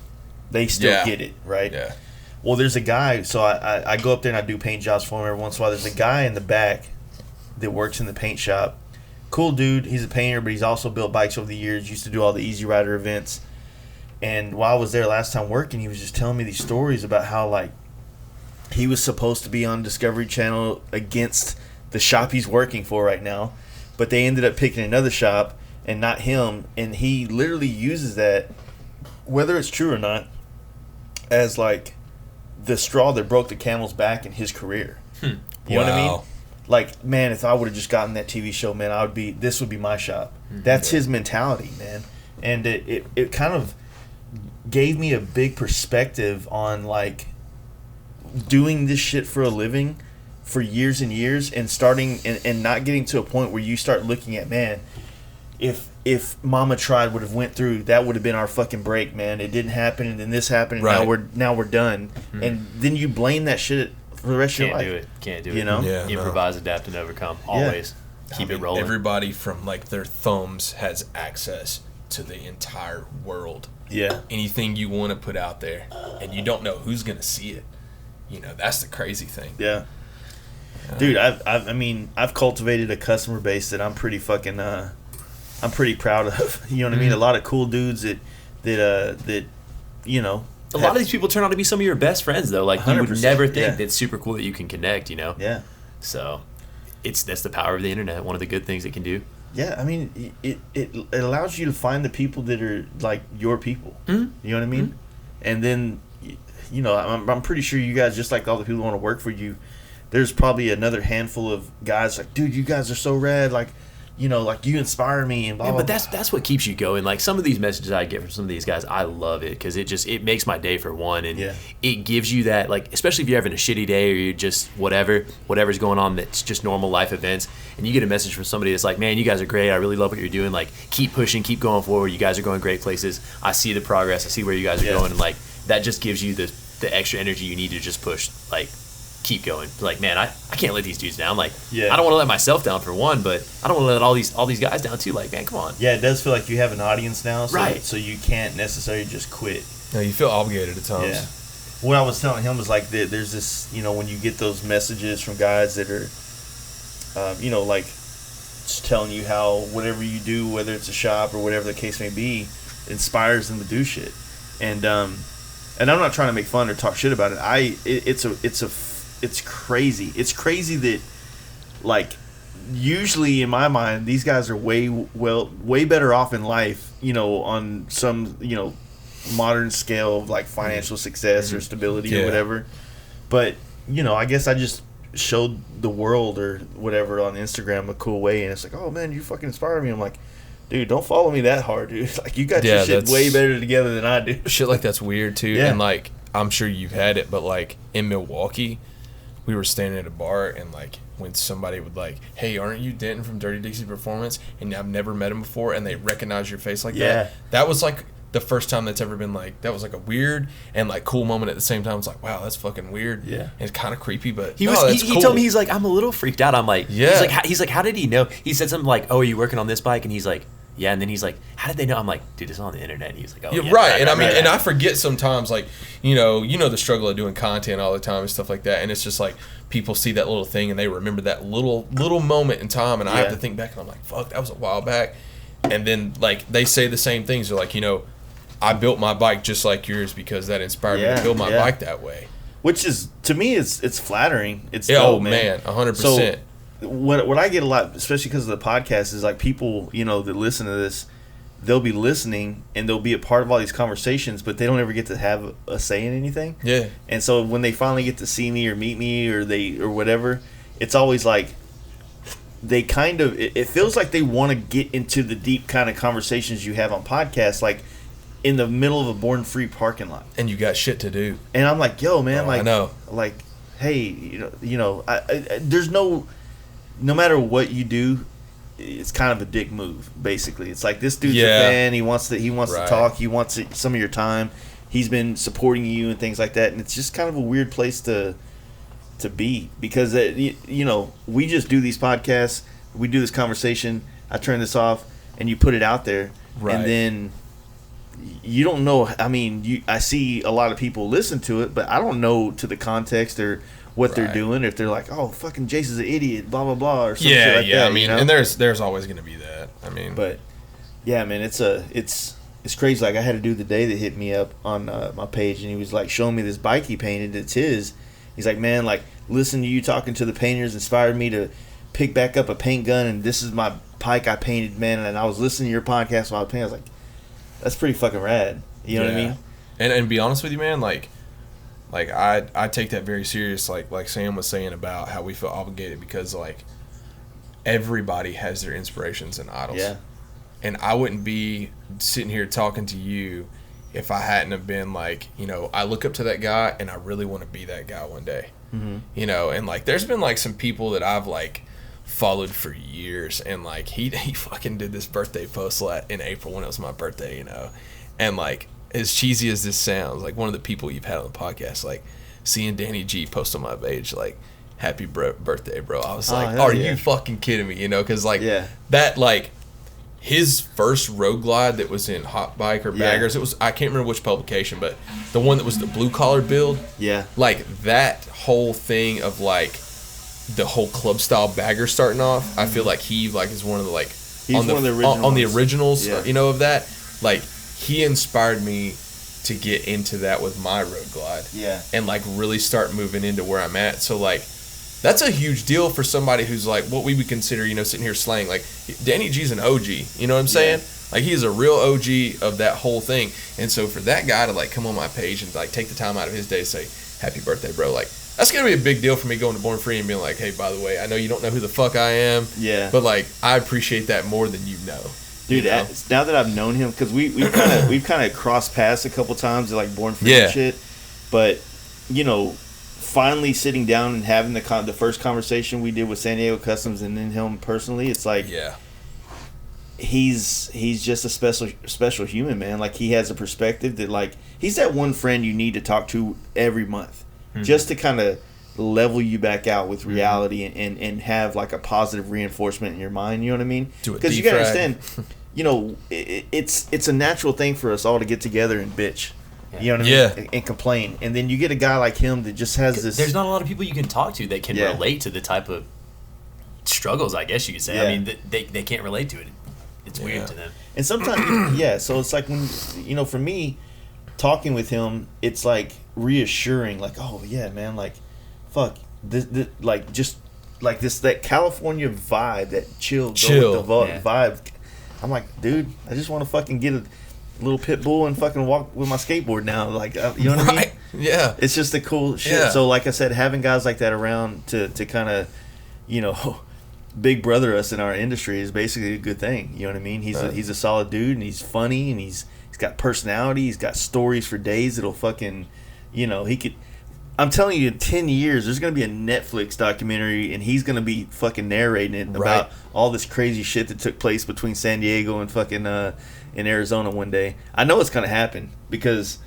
They still get it, right? Yeah. Well, there's a guy. So I go up there and I do paint jobs for him every once in a while. There's a guy in the back that works in the paint shop. Cool dude. He's a painter, but he's also built bikes over the years. Used to do all the Easy Rider events. And while I was there last time working, he was just telling me these stories about how, like, he was supposed to be on Discovery Channel against the shop he's working for right now, but they ended up picking another shop and not him. And he literally uses that, whether it's true or not, as like the straw that broke the camel's back in his career. You know what I mean? Like, man, if I would have just gotten that TV show, man, this would be my shop. That's his mentality, man. And it kind of gave me a big perspective on, like, doing this shit for a living for years and years, and starting and not getting to a point where you start looking at, man, if Mama Tried would have went through, that would have been our fucking break, man. It didn't happen, and then this happened, and Right. now we're done. And then you blame that shit for the rest of your life. Can't do it. You know? Yeah. Improvise, adapt, and overcome. Always. Keep it rolling. Everybody from, like, their thumbs has access to the entire world. Yeah. Anything you want to put out there, and you don't know who's going to see it. You know, that's the crazy thing. Yeah. Dude, I've cultivated a customer base that I'm pretty fucking I'm pretty proud of. You know what I mean? A lot of cool dudes that you know. A lot of these people turn out to be some of your best friends, though. Like, you would 100%, never think yeah. that's super cool that you can connect, you know? Yeah. So, that's the power of the internet. One of the good things it can do. Yeah, I mean, it allows you to find the people that are, like, your people. Mm-hmm. You know what I mean? And then, you know, I'm pretty sure you guys, just like all the people who want to work for you, there's probably another handful of guys like, dude, you guys are so rad, like, you know, like, you inspire me and blah, Yeah, blah, but that's what keeps you going. Like, some of these messages I get from some of these guys, I love it because it makes my day, for one, and it gives you that, like, especially if you're having a shitty day or you're just whatever's going on that's just normal life events, and you get a message from somebody that's like, man, you guys are great, I really love what you're doing, like, keep pushing, keep going forward, you guys are going great places, I see the progress, I see where you guys are going, and, like, that just gives you the extra energy you need to just push, like, keep going. Like, man, I can't let these dudes down. Like, I don't want to let myself down, for one, but I don't want to let all these guys down too. Like, man, come on. Yeah, it does feel like you have an audience now, so, Right. so you can't necessarily just quit. No, you feel obligated at times. Yeah. What I was telling him was, like, there's this, you know, when you get those messages from guys that are, you know, like, just telling you how whatever you do, whether it's a shop or whatever the case may be, inspires them to do shit. And I'm not trying to make fun or talk shit about it. It's crazy. It's crazy that, like, usually in my mind, these guys are way better off in life, you know, on some, you know, modern scale of, like, financial success or stability or whatever. But, you know, I guess I just showed the world or whatever on Instagram a cool way, and it's like, oh man, you fucking inspire me. I'm like, dude, don't follow me that hard, dude. Like, you got your shit way better together than I do. Shit like that's weird too. Yeah. And, like, I'm sure you've had it, but, like, in Milwaukee, we were standing at a bar, and, like, when somebody would, like, hey, aren't you Denton from Dirty Dixie Performance? And I've never met him before, and they recognize your face like that. That was, like, the first time that's ever been, like, that was, like, a weird and, like, cool moment at the same time. It's like, wow, that's fucking weird. Yeah. And it's kind of creepy, but He cool. told me, he's like, I'm a little freaked out. I'm like, yeah. He's like, how did he know? He said something like, oh, are you working on this bike? And he's like, yeah. And then he's like, how did they know? I'm like, dude, it's on the internet. And he was like, oh, yeah. Right. And I mean, and I forget sometimes, like, you know the struggle of doing content all the time and stuff like that. And it's just like, people see that little thing and they remember that little moment in time. And I have to think back, and I'm like, fuck, that was a while back. And then, like, they say the same things. They're like, you know, I built my bike just like yours because that inspired me to build my bike that way. Which is, to me, it's flattering. It's dope, man. 100%. So what I get a lot, especially because of the podcast, is, like, people, you know, that listen to this, they'll be listening and they'll be a part of all these conversations, but they don't ever get to have a say in anything. Yeah. And so when they finally get to see me or meet me or whatever, it's always like they kind of, it feels like they want to get into the deep kind of conversations you have on podcasts, like in the middle of a Born Free parking lot. And you got shit to do. And I'm like, yo, man, like, I know. Like, hey, you know, there's no matter what you do, it's kind of a dick move, basically. It's like, this dude's a fan. He wants to talk. He wants some of your time. He's been supporting you and things like that. And it's just kind of a weird place to be, because you know, we just do these podcasts. We do this conversation. I turn this off, and you put it out there, and then you don't know. I mean, I see a lot of people listen to it, but I don't know to the context or what they're doing. If they're like, oh, fucking Jason's an idiot, blah blah blah, or something like that. I mean, you know? and there's always gonna be that. I mean, but yeah, man, it's crazy. Like I had a dude today that hit me up on my page, and he was like showing me this bike he painted. It's his. He's like, man, like listen to you talking to the painters inspired me to pick back up a paint gun, and this is my bike I painted, man. And I was listening to your podcast while I was painting. I was like, that's pretty fucking rad. You know what I mean? And be honest with you, man, like I take that very serious. Like Sam was saying about how we feel obligated because like everybody has their inspirations and idols. Yeah. And I wouldn't be sitting here talking to you if I hadn't have been like, you know, I look up to that guy and I really want to be that guy one day. Mm-hmm. You know, and like there's been like some people that I've like followed for years, and like he fucking did this birthday post in April when it was my birthday, you know, and like as cheesy as this sounds, like one of the people you've had on the podcast, like seeing Danny G post on my page like happy birthday, bro. I was like, are you fucking kidding me? You know, because like that like his first road glide that was in Hot Bike or Baggers, it was, I can't remember which publication, but the one that was the blue collar build, like that whole thing of like the whole club style bagger starting off, I feel like he like is one of the like on the originals, you know, of that. Like he inspired me to get into that with my road glide, and like really start moving into where I'm at. So like that's a huge deal for somebody who's like what we would consider, you know, sitting here slaying. Like Danny G's an OG, you know what I'm saying? Like he's a real OG of that whole thing. And so for that guy to like come on my page and like take the time out of his day to say happy birthday, bro, like that's gonna be a big deal for me going to Born Free and being like, hey, by the way, I know you don't know who the fuck I am, but like I appreciate that more than you know. Dude, you know? Now that I've known him, because we've kind of crossed paths a couple times, like Born Free and shit. But you know, finally sitting down and having the first conversation we did with San Diego Customs and then him personally, it's like he's just a special human, man. Like he has a perspective that like he's that one friend you need to talk to every month, just to kind of level you back out with reality and have like a positive reinforcement in your mind. You know what I mean? Because you gotta understand, you know, it's a natural thing for us all to get together and bitch. You know what I mean? And complain. And then you get a guy like him that just has this... There's not a lot of people you can talk to that can relate to the type of struggles, I guess you could say. I mean, they can't relate to it. It's weird to them. And sometimes, so it's like when, you know, for me, talking with him, it's like reassuring, like, oh, yeah, man, like, fuck, this like, just, like, that California vibe, that chill. Vibe. I'm like, dude, I just want to fucking get a little pit bull and fucking walk with my skateboard now, like you know what I mean? Yeah, it's just the cool shit. So like I said, having guys like that around to kind of, you know, big brother us in our industry is basically a good thing. You know what I mean? He's a solid dude, and he's funny, and he's got personality. He's got stories for days that'll fucking, you know, he could. I'm telling you, in 10 years, there's going to be a Netflix documentary, and he's going to be fucking narrating it about all this crazy shit that took place between San Diego and fucking in Arizona one day. I know it's going to happen because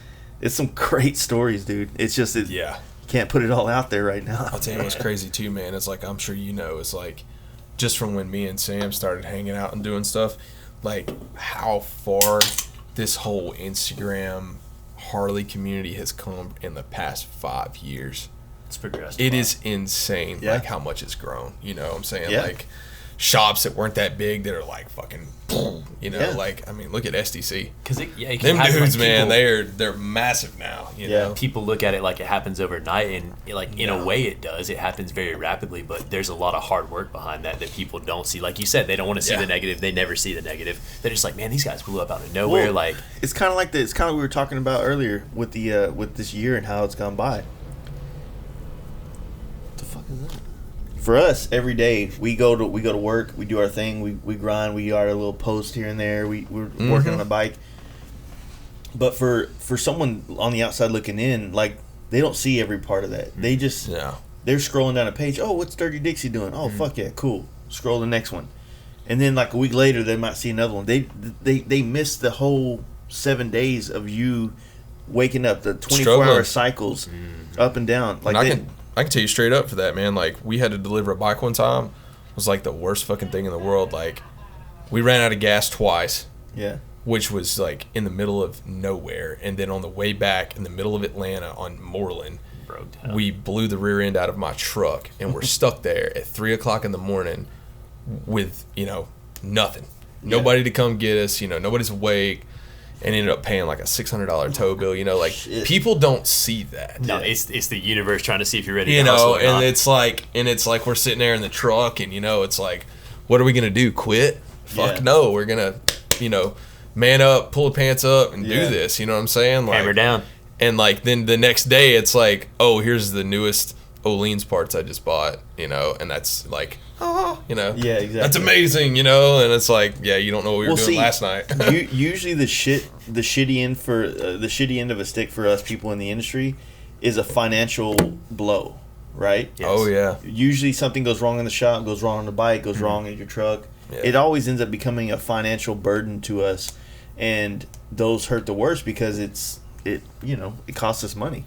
it's some great stories, dude. It's just you can't put it all out there right now. I'll tell you what's crazy too, man. It's like, I'm sure you know, it's like just from when me and Sam started hanging out and doing stuff, like how far this whole Instagram Harley community has come in the past 5 years. It's progressed. It is insane, like how much it's grown. You know what I'm saying? Like shops that weren't that big that are like fucking, you know, like, I mean, look at SDC. Because them dudes, like, man, they're massive now. You know, people look at it like it happens overnight, and like in a way it does. It happens very rapidly, but there's a lot of hard work behind that people don't see. Like you said, they don't want to see the negative. They never see the negative. They're just like, man, these guys blew up out of nowhere. Well, like it's kind of like it's kind of what we were talking about earlier with the with this year and how it's gone by. What the fuck is that? For us, every day we go to work, we do our thing, we grind, we got our little post here and there, we're working on a bike. But for someone on the outside looking in, like they don't see every part of that. They just they're scrolling down a page. Oh, what's Dirty Dixie doing? Oh, fuck yeah, cool. Scroll the next one, and then like a week later they might see another one. They miss the whole 7 days of you waking up, the 24-hour cycles up and down. Like I can tell you straight up for that, man. Like, we had to deliver a bike one time. It was like the worst fucking thing in the world. Like, we ran out of gas twice. Yeah. which was like in the middle of nowhere, and then on the way back in the middle of Atlanta on Moreland, we blew the rear end out of my truck, and we're stuck there at 3 o'clock in the morning with, you know, nothing. Nobody to come get us, you know, nobody's awake, and ended up paying like a $600 tow bill, you know, like people don't see that. No, it's the universe trying to see if you're ready you to know, hustle or and not. it's like we're sitting there in the truck, and, you know, it's like, what are we going to do? Quit? Fuck no. We're going to, you know, man up, pull the pants up, and do this, you know what I'm saying? Like, hammer down. And like then the next day it's like, oh, here's the newest Olean's parts I just bought, you know, and that's like, oh, you know, Yeah, exactly. that's amazing, you know, and it's like, yeah, you don't know what we were doing last night. Usually the shitty end of a stick for us people in the industry is a financial blow, right? Yes. Oh yeah. Usually something goes wrong in the shop, goes wrong on the bike, goes wrong in your truck. Yeah. It always ends up becoming a financial burden to us, and those hurt the worst because it costs us money.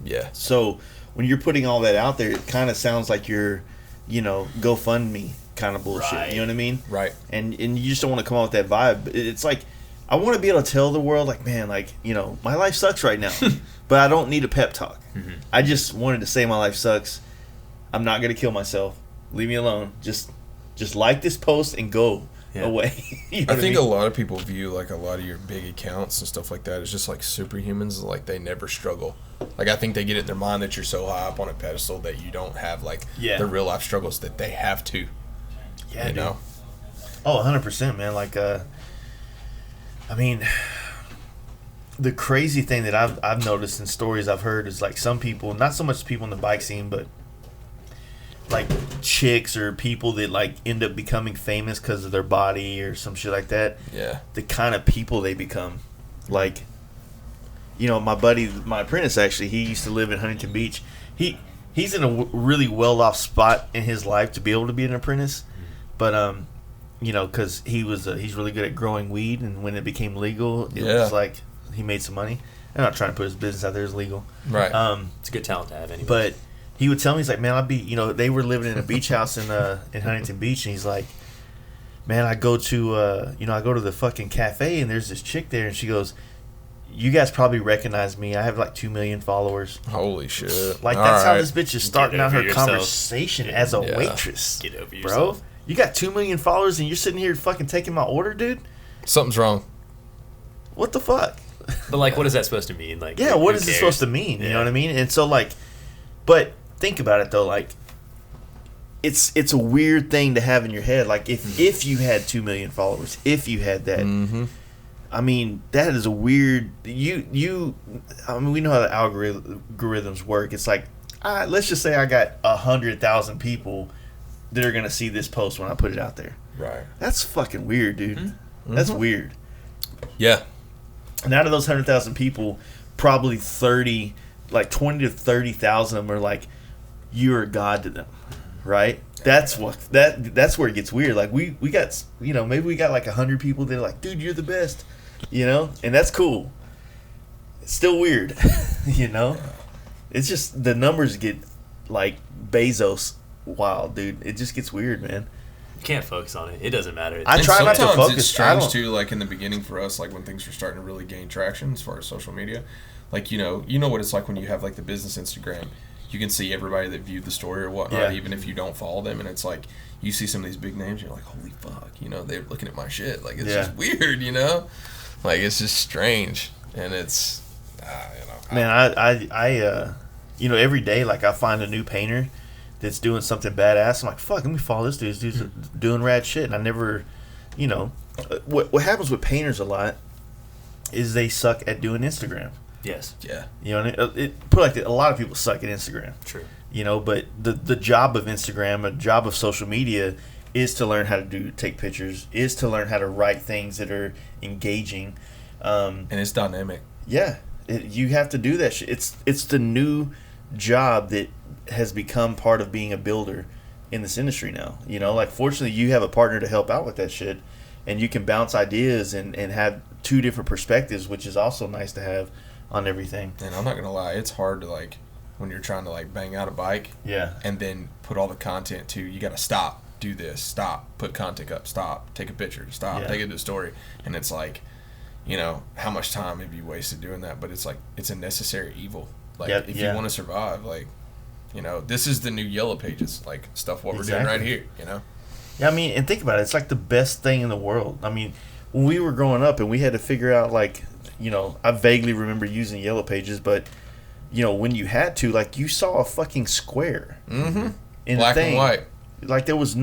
Yeah. So when you're putting all that out there, it kind of sounds like you're, you know, GoFundMe kind of bullshit. Right. You know what I mean? Right. And you just don't want to come out with that vibe. It's like, I want to be able to tell the world, like, man, like, you know, my life sucks right now, but I don't need a pep talk. I just wanted to say my life sucks. I'm not gonna kill myself. Leave me alone. Just like this post and go away. You know I what think mean? a lot of people view like a lot of your big accounts and stuff like that as just like superhumans, like they never struggle. Like I think they get it in their mind that you're so high up on a pedestal that you don't have like the real life struggles that they have to. Yeah, you dude. know? Oh, 100%, man. Like, I mean, the crazy thing that I've noticed in stories I've heard is like some people, not so much people in the bike scene, but like chicks or people that like end up becoming famous because of their body or some shit like that. Yeah. The kind of people they become. Like, you know, my buddy, my apprentice actually, he used to live in Huntington Beach. He's in a really well-off spot in his life to be able to be an apprentice. But, you know, because he's really good at growing weed, and when it became legal, it was like he made some money. I'm not trying to put his business out there as legal. Right. It's a good talent to have anyway. But he would tell me, he's like, man, I'd be, you know, they were living in a beach house in Huntington Beach, and he's like, man, I go to the fucking cafe, and there's this chick there, and she goes, you guys probably recognize me. I have like 2 million followers. Holy shit. Like, that's how this bitch is starting out her conversation as a waitress. Get over Bro, yourself. you got 2 million followers, and you're sitting here fucking taking my order, dude? Something's wrong. What the fuck? But like, what is that supposed to mean? Like, Yeah, what is it supposed to mean? You know what I mean? And so, like, but think about it though, like, it's a weird thing to have in your head. Like, if you had 2 million followers, if you had that, I mean, that is a weird. I mean, we know how the algorithms work. It's like, let's just say I got 100,000 people that are gonna see this post when I put it out there. Right. That's fucking weird, dude. That's weird. Yeah. And out of those 100,000 people, probably 20 to 30,000 of them are like, you're a god to them, right? That's where it gets weird. Like we got, you know, maybe we got like 100 people that are like, dude, you're the best, you know, and that's cool. It's still weird, you know. It's just the numbers get like Bezos wild, dude. It just gets weird, man. You can't focus on it. It doesn't matter. I try not to Sometimes focus. it's strange too, like in the beginning for us, like when things were starting to really gain traction as far as social media. Like, you know what it's like when you have like the business Instagram. You can see everybody that viewed the story or whatnot, even if you don't follow them, and it's like you see some of these big names, you're like, holy fuck, you know, they're looking at my shit. Like, it's just weird, you know? Like, it's just strange. And it's you know, man, I you know, every day, like, I find a new painter that's doing something badass. I'm like, fuck, let me follow this dude. This dude's doing rad shit. And I never, you know, what happens with painters a lot is they suck at doing Instagram. Yes. Yeah. You know, put like a lot of people suck at Instagram. True. You know, but the job of Instagram, a job of social media, is to learn how to take pictures, is to learn how to write things that are engaging. And it's dynamic. Yeah. You have to do that shit. It's the new job that has become part of being a builder in this industry now. You know, like, fortunately you have a partner to help out with that shit, and you can bounce ideas and have two different perspectives, which is also nice to have on everything. And I'm not gonna lie, it's hard to, like, when you're trying to like bang out a bike, and then put all the content to, you gotta stop, do this, stop, put content up, stop, take a picture, stop, take it to a story, and it's like, you know, how much time have you wasted doing that? But it's like, it's a necessary evil. Like, if you want to survive, like, you know, this is the new Yellow Pages, like, stuff what we're doing right here, you know? Yeah, I mean, and think about it. It's like the best thing in the world. I mean, when we were growing up and we had to figure out, like, you know, I vaguely remember using Yellow Pages, but, you know, when you had to, like, you saw a fucking square. Mm-hmm. In Black the thing. and white. Like, there was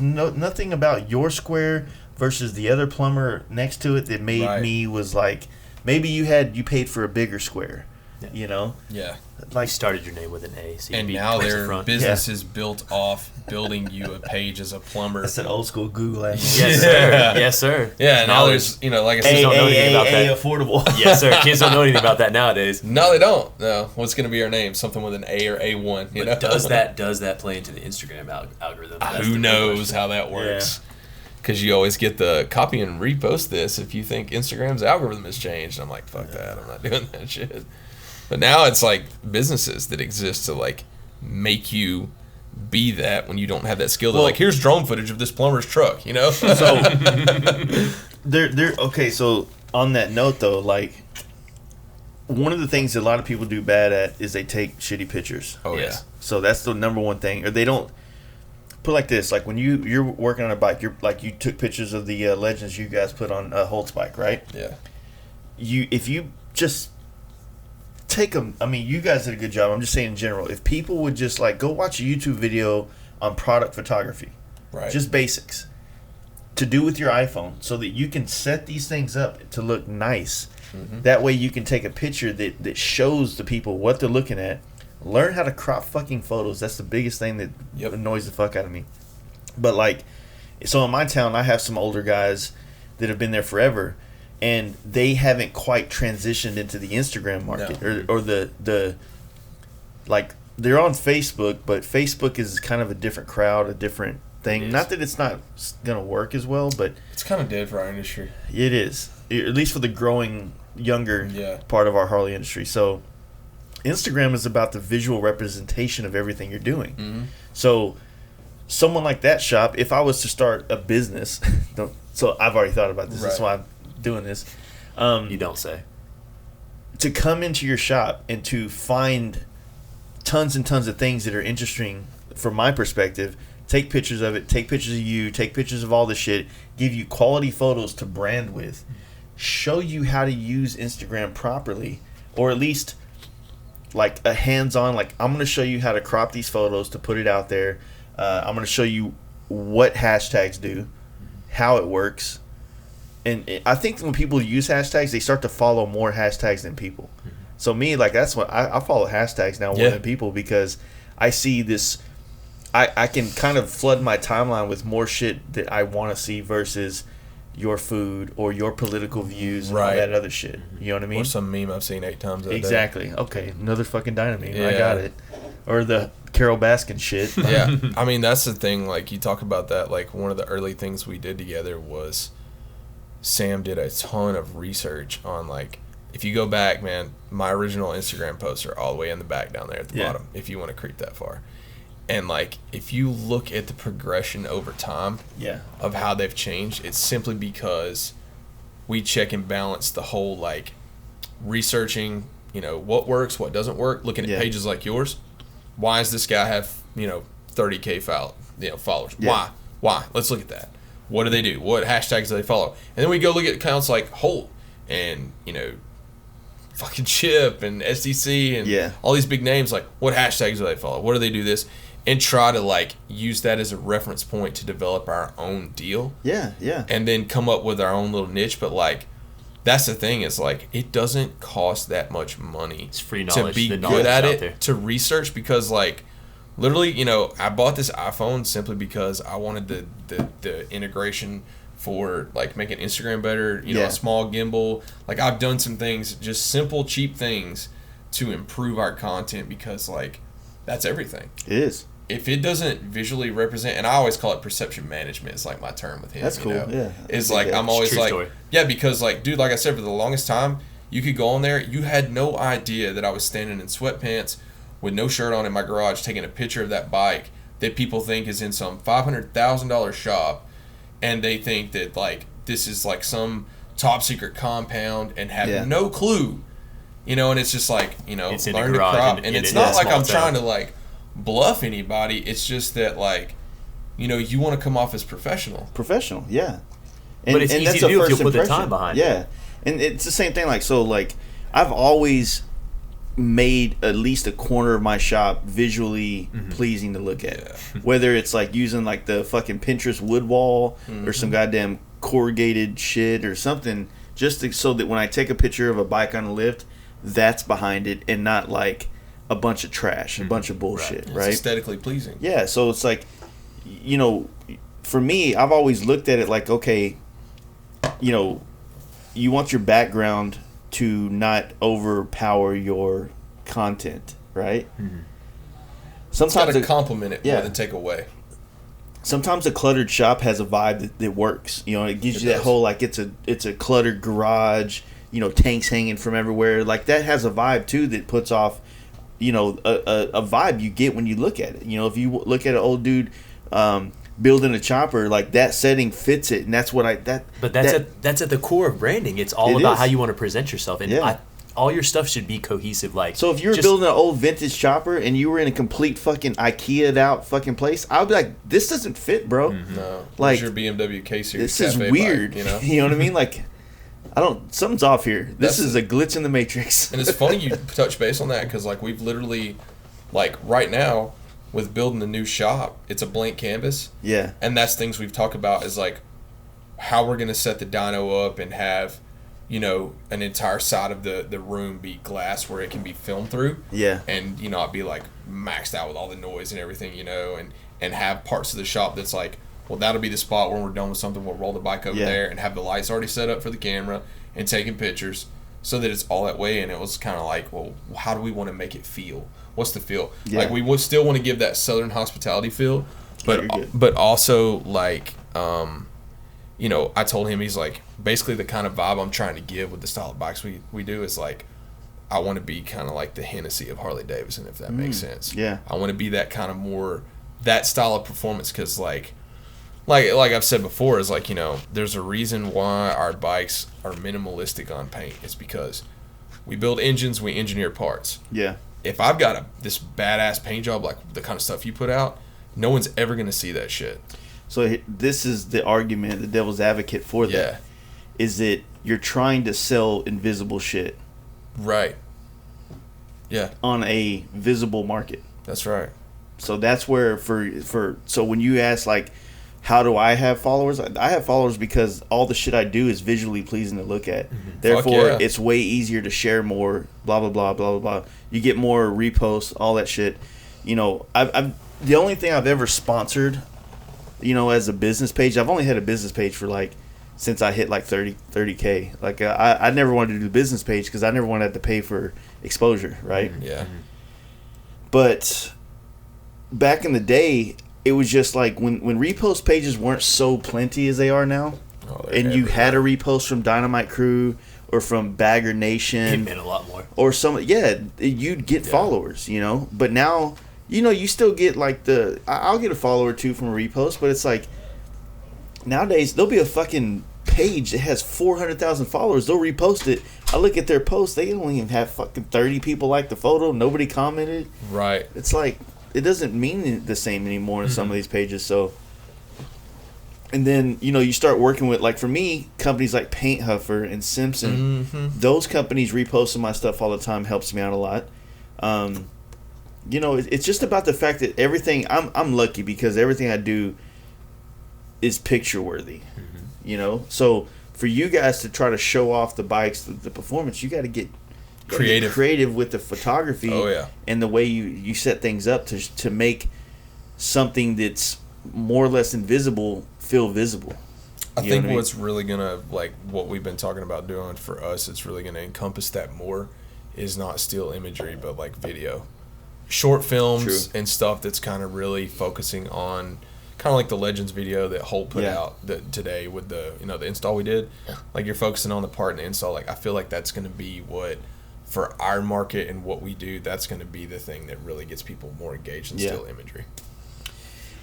nothing about your square versus the other plumber next to it that made me was like, maybe you paid for a bigger square, you know? Yeah. Like, you started your name with an A. So and now their business is built off building you a page as a plumber. That's an old school Google ad. Yes, sir. Yes, sir. Yeah, now there's, you know, like I said, kids don't know anything about that. Affordable. Yes, sir. Kids don't know anything about that nowadays. No, they don't. No. What's going to be our name? Something with an A or A1. You know? Does that play into the Instagram algorithm? Who knows how that works? Because you always get the copy and repost this if you think Instagram's algorithm has changed. I'm like, fuck that. I'm not doing that shit. But now it's like businesses that exist to like make you be that when you don't have that skill. They're like, here's drone footage of this plumber's truck, you know? So okay, so on that note though, like one of the things that a lot of people do bad at is they take shitty pictures. Oh yeah. So that's the number one thing. Or they don't put it like this, like when you're working on a bike, you're like you took pictures of the legends you guys put on Holt's bike, right? Yeah. If you just take them, I mean, you guys did a good job. I'm just saying in general, if people would just like go watch a YouTube video on product photography, right? Just basics to do with your iPhone so that you can set these things up to look nice. Mm-hmm. That way you can take a picture that shows the people what they're looking at. Learn how to crop fucking photos. That's the biggest thing that annoys the fuck out of me. But like, so in my town, I have some older guys that have been there forever, and they haven't quite transitioned into the Instagram market or the like they're on Facebook, but Facebook is kind of a different crowd, a different thing. Not that it's not gonna work as well, but it's kind of dead for our industry. It is, at least for the growing younger part of our Harley industry. So Instagram is about the visual representation of everything you're doing. Mm-hmm. So someone like that shop, if I was to start a business, so I've already thought about this. Right. That's why I'm doing this. You don't say. To come into your shop and to find tons and tons of things that are interesting from my perspective, take pictures of it, take pictures of you, take pictures of all the shit, give you quality photos to brand with, show you how to use Instagram properly, or at least like a hands-on, like I'm going to show you how to crop these photos to put it out there. I'm going to show you what hashtags do, how it works. And I think when people use hashtags, they start to follow more hashtags than people. Mm-hmm. So me, like that's what I follow hashtags now more than people, because I see this. I can kind of flood my timeline with more shit that I want to see versus your food or your political views and all that other shit. You know what I mean? Or some meme I've seen 8 times a day. Exactly. Okay, another fucking dynamite. Yeah. I got it. Or the Carol Baskin shit. Yeah. I mean, that's the thing. Like, you talk about that. Like, one of the early things we did together was Sam did a ton of research on, like, if you go back, man, my original Instagram posts are all the way in the back down there at the bottom, if you want to creep that far. And, like, if you look at the progression over time of how they've changed, it's simply because we check and balance the whole, like, researching, you know, what works, what doesn't work, looking at pages like yours. Why does this guy have, 30K followers? Yeah. Why? Let's look at that. What do they do? What hashtags do they follow? And then we go look at accounts like Holt and, fucking Chip and SDC and all these big names. Like, what hashtags do they follow? What do they do this? And try to, like, use that as a reference point to develop our own deal. Yeah. And then come up with our own little niche. But, like, that's the thing is, like, it doesn't cost that much money. It's free knowledge. To be good at it, to research, because, like, literally, I bought this iPhone simply because I wanted the integration for, like, making Instagram better, a small gimbal. Like, I've done some things, just simple, cheap things to improve our content because, like, that's everything. It is. If it doesn't visually represent, and I always call it perception management, it's like my term with him. That's cool, yeah. It's like, I'm always like, because, like, dude, like I said, for the longest time, you could go on there, you had no idea that I was standing in sweatpants with no shirt on in my garage taking a picture of that bike that people think is in some $500,000 shop, and they think that, like, this is like some top secret compound and have no clue, you know, and it's just like, you know, It's in learn the to garage crop. in- And in it's a not like small I'm trying town. to like bluff anybody. It's just that like, you know, you want to come off as professional. Yeah. And, But it's and easy that's to a do if you first put the impression. time behind it. Yeah. And it's the same thing. Like, so like I've always made at least a corner of my shop visually pleasing to look at. Yeah. Whether it's like using like the fucking Pinterest wood wall or some goddamn corrugated shit or something, just so that when I take a picture of a bike on a lift, that's behind it and not like a bunch of trash, a bunch of bullshit, It's right? aesthetically pleasing. Yeah, so it's like, you know, for me, I've always looked at it like, okay, you know, you want your background to not overpower your content, right? It's got Sometimes to complement it yeah. more than take away. sometimes a cluttered shop has a vibe that works. You know, it gives you that does. whole like it's a cluttered garage. You know, tanks hanging from everywhere. Like that has a vibe too that puts off. You know, a vibe you get when you look at it. You know, if you look at an old dude building a chopper, like that setting fits it, and that's what But that's at the core of branding. It's all It about is. how you want to present yourself, and Yeah. all your stuff should be cohesive. Like, So if you were just- building an old vintage chopper and you were in a complete fucking IKEA'd out fucking place, I would be like, this doesn't fit, bro. No, Like, like your BMW K Series. This is cafe weird. bike, you know. You know what I mean? Like, something's off here. This That's is a glitch in the matrix. And it's funny you touch base on that because like we've literally, like right now, with building a new shop, it's a blank canvas. Yeah. And that's things we've talked about is like how we're gonna set the dyno up and have, you know, an entire side of the room be glass where it can be filmed through. Yeah. And, you know, it'd be like maxed out with all the noise and everything, you know, and have parts of the shop that's like, well, that'll be the spot when we're done with something, we'll roll the bike over Yeah. there and have the lights already set up for the camera and taking pictures so that it's all that way. And it was kind of like, well, how do we want to make it feel? What's the feel? Yeah. Like we would still want to give that Southern hospitality feel, you're good. but also like, you know, I told him, he's like, basically the kind of vibe I'm trying to give with the style of bikes we do is like, I want to be kind of like the Hennessy of Harley Davidson, if that makes sense. Yeah. I want to be that kind of more, that style of performance because like I've said before is like, you know, there's a reason why our bikes are minimalistic on paint. It's because we build engines, we engineer parts. Yeah. If I've got this badass paint job, like the kind of stuff you put out, no one's ever going to see that shit. So this is the argument, the devil's advocate for that. Yeah. Is that you're trying to sell invisible shit Right. Yeah, on a visible market. that's right. So that's where so when you ask like, how do I have followers? I have followers because all the shit I do is visually pleasing to look at. Therefore, yeah. it's way easier to share more. Blah blah blah blah blah blah. You get more reposts, all that shit. You know, I've the only thing I've ever sponsored, you know, as a business page. I've only had a business page for like since I hit like 30K. Like I never wanted to do a business page because I never wanted to have to pay for exposure, right? Yeah. But back in the day, it was just like when repost pages weren't so plenty as they are now, Oh, they're and you everywhere. had a repost from Dynamite Crew or from Bagger it Nation meant a lot more. or you'd get followers, you know. But now, you know, you still get like I'll get a follower or two from a repost, but it's like nowadays there'll be a fucking page that has 400,000 followers. They'll repost it. I look at their posts; they don't even have fucking 30 people like the photo. Nobody commented. Right. It's like it doesn't mean the same anymore in some of these pages. So, and then you know you start working with, like, for me, companies like Paint Huffer and Simpson. Those companies reposting my stuff all the time helps me out a lot. You know, it's just about the fact that everything I'm lucky because everything I do is picture worthy. You know, so for you guys to try to show off the bikes, the performance, you got to get creative with the photography. Oh, yeah. And the way you set things up to make something that's more or less invisible feel visible. I You know think what I mean? what's really gonna, like what we've been talking about doing for us, it's really gonna encompass that more, is not still imagery but like video, short films True. and stuff that's kind of really focusing on kind of like the Legends video that Holt put Yeah. out today with the, you know, the install we did. Like you're focusing on the part and the install. Like I feel like that's gonna be what, for our market and what we do, that's gonna be the thing that really gets people more engaged in Yeah. still imagery.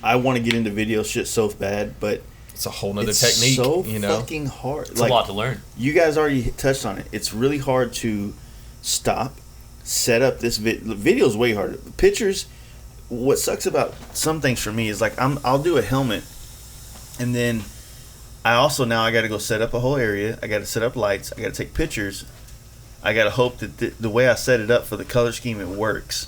I want to get into video shit so bad, but It's a whole nother it's technique. so you know, fucking hard. It's a lot to learn. You guys already touched on it. It's really hard to stop, set up this video's way harder. Pictures. What sucks about some things for me is like I'll do a helmet, and then I also now I got to go set up a whole area. I got to set up lights. I got to take pictures. I got to hope that the way I set it up for the color scheme it works,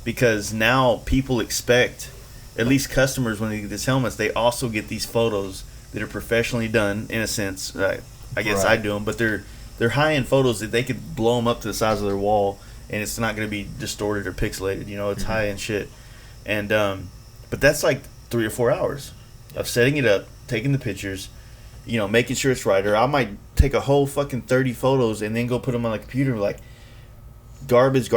because now people expect, at least customers when they get these helmets, they also get these photos that are professionally done in a sense. I guess I do them, but they're high end photos that they could blow them up to the size of their wall. And it's not going to be distorted or pixelated. You know, it's high-end shit. And but that's like 3 or 4 hours of setting it up, taking the pictures, you know, making sure it's right. Or I might take a whole fucking 30 photos and then go put them on the computer and be like, garbage,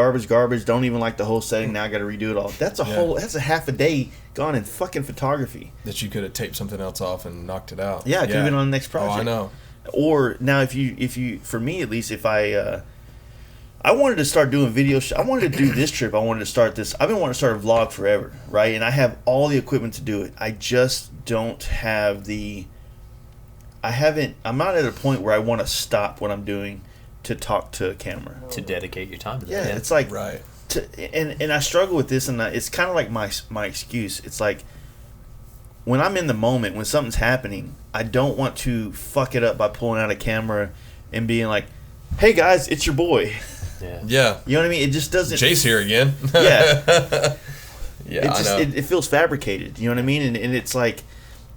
don't even like the whole setting. Now I got to redo it all. That's a half a day gone in fucking photography. That you could have taped something else off and knocked it out. Yeah, it could have been on the next project. Oh, I know. Or now if you, for me at least, if I wanted to start doing video. I wanted to do this trip. I wanted to start this. I've been wanting to start a vlog forever, right? And I have all the equipment to do it. I just don't have I'm not at a point where I want to stop what I'm doing to talk to a camera. To dedicate your time to that. Yeah, it's like right. And I struggle with this, and it's kind of like my excuse. It's like when I'm in the moment, when something's happening, I don't want to fuck it up by pulling out a camera and being like, "Hey guys, it's your boy." Yeah. You know what I mean? It just doesn't. Chase here again. Yeah. Yeah, I know. It feels fabricated. You know what I mean? And it's like,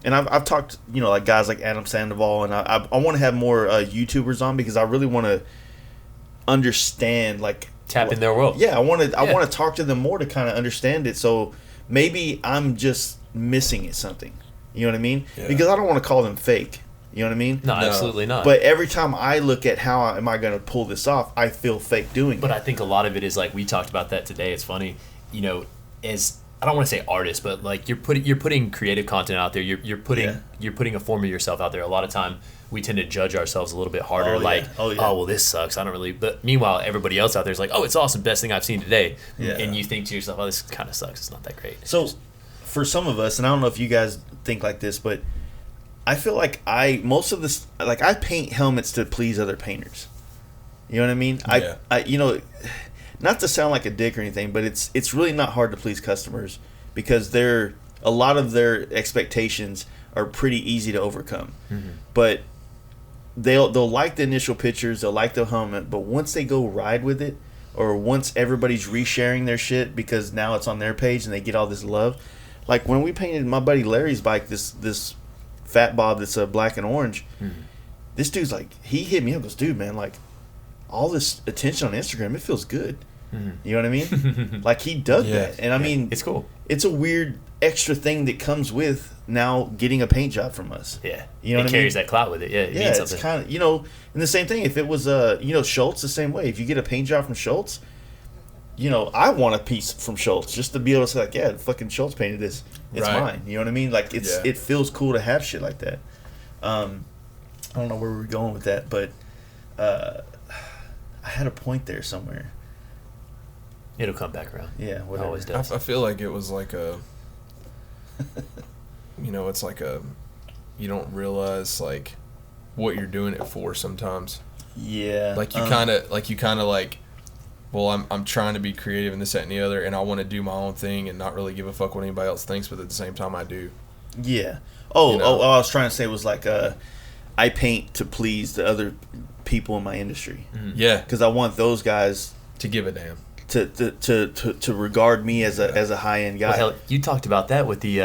and I've talked, you know, like guys like Adam Sandoval, and I want to have more YouTubers on because I really want to understand, like, tap in their world. Yeah, I want to talk to them more to kind of understand it. So maybe I'm just missing it something. You know what I mean? Yeah. Because I don't want to call them fake. You know what I mean? No, absolutely not. But every time I look at how am I going to pull this off, I feel fake doing it. But I think a lot of it is like we talked about that today. It's funny, you know, as I don't want to say artist, but like you're putting creative content out there. You're putting a form of yourself out there. A lot of time we tend to judge ourselves a little bit harder. Oh well, this sucks. I don't really. But meanwhile, everybody else out there is like, oh, it's awesome, best thing I've seen today. Yeah. And you think to yourself, oh, this kind of sucks. It's not that great. So, for some of us, and I don't know if you guys think like this, but I feel like I paint helmets to please other painters. You know what I mean? Yeah. I you know, not to sound like a dick or anything, but it's really not hard to please customers because a lot of their expectations are pretty easy to overcome. Mm-hmm. But they'll like the initial pictures, they'll like the helmet, but once they go ride with it, or once everybody's resharing their shit because now it's on their page and they get all this love. Like when we painted my buddy Larry's bike, this Fat Bob that's black and orange. Mm-hmm. This dude's like, he hit me up, goes, dude, man, like all this attention on Instagram, it feels good. Mm-hmm. You know what I mean? Like he dug that, and I mean, it's cool. It's a weird extra thing that comes with now getting a paint job from us. Yeah, you know, it carries that clout with it. Yeah, it means something. It's kind of, you know, and the same thing. If it was Schultz, the same way. If you get a paint job from Schultz, you know, I want a piece from Schultz just to be able to say like, yeah, fucking Schultz painted this. It's mine. You know what I mean? Like it feels cool to have shit like that. I don't know where we were going with that, but I had a point there somewhere. It'll come back around. Yeah, whatever. It always does. I feel like it was like a, you know, it's like a, you don't realize like what you're doing it for sometimes. Yeah. Like you kind of like, well, I'm trying to be creative and this, that, and the other, and I want to do my own thing and not really give a fuck what anybody else thinks, but at the same time I do. Yeah. Oh, I was trying to say was like I paint to please the other people in my industry. Mm-hmm. Yeah. Because I want those guys to give a damn. To regard me as a high end guy. Well, hell, you talked about that with the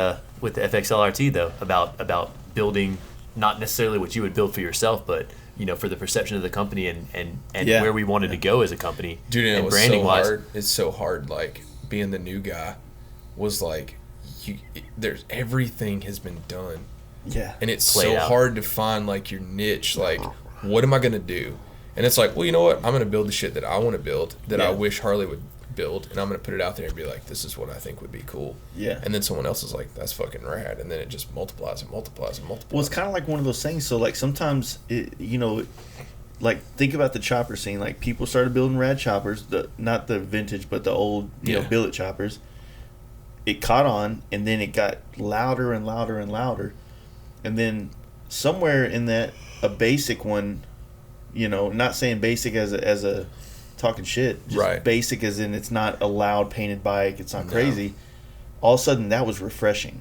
FXLRT though, about building not necessarily what you would build for yourself, but you know, for the perception of the company and where we wanted to go as a company. Dude, and it was branding so wise. hard. It's so hard. Like being the new guy was like, there's everything has been done. Yeah, and it's so hard to find like your niche. Like, what am I gonna do? And it's like, well, you know what? I'm going to build the shit that I want to build, that I wish Harley would build, and I'm going to put it out there and be like, this is what I think would be cool. Yeah. And then someone else is like, that's fucking rad. And then it just multiplies and multiplies and multiplies. Well, it's kind of like one of those things. So, like, sometimes, you know, like, think about the chopper scene. Like, people started building rad choppers, not the vintage, but the old, you know, billet choppers. It caught on, and then it got louder and louder and louder. and then somewhere in that a basic one, not saying basic as a talking shit, just right. basic as in it's not a loud painted bike, it's not crazy. All of a sudden that was refreshing,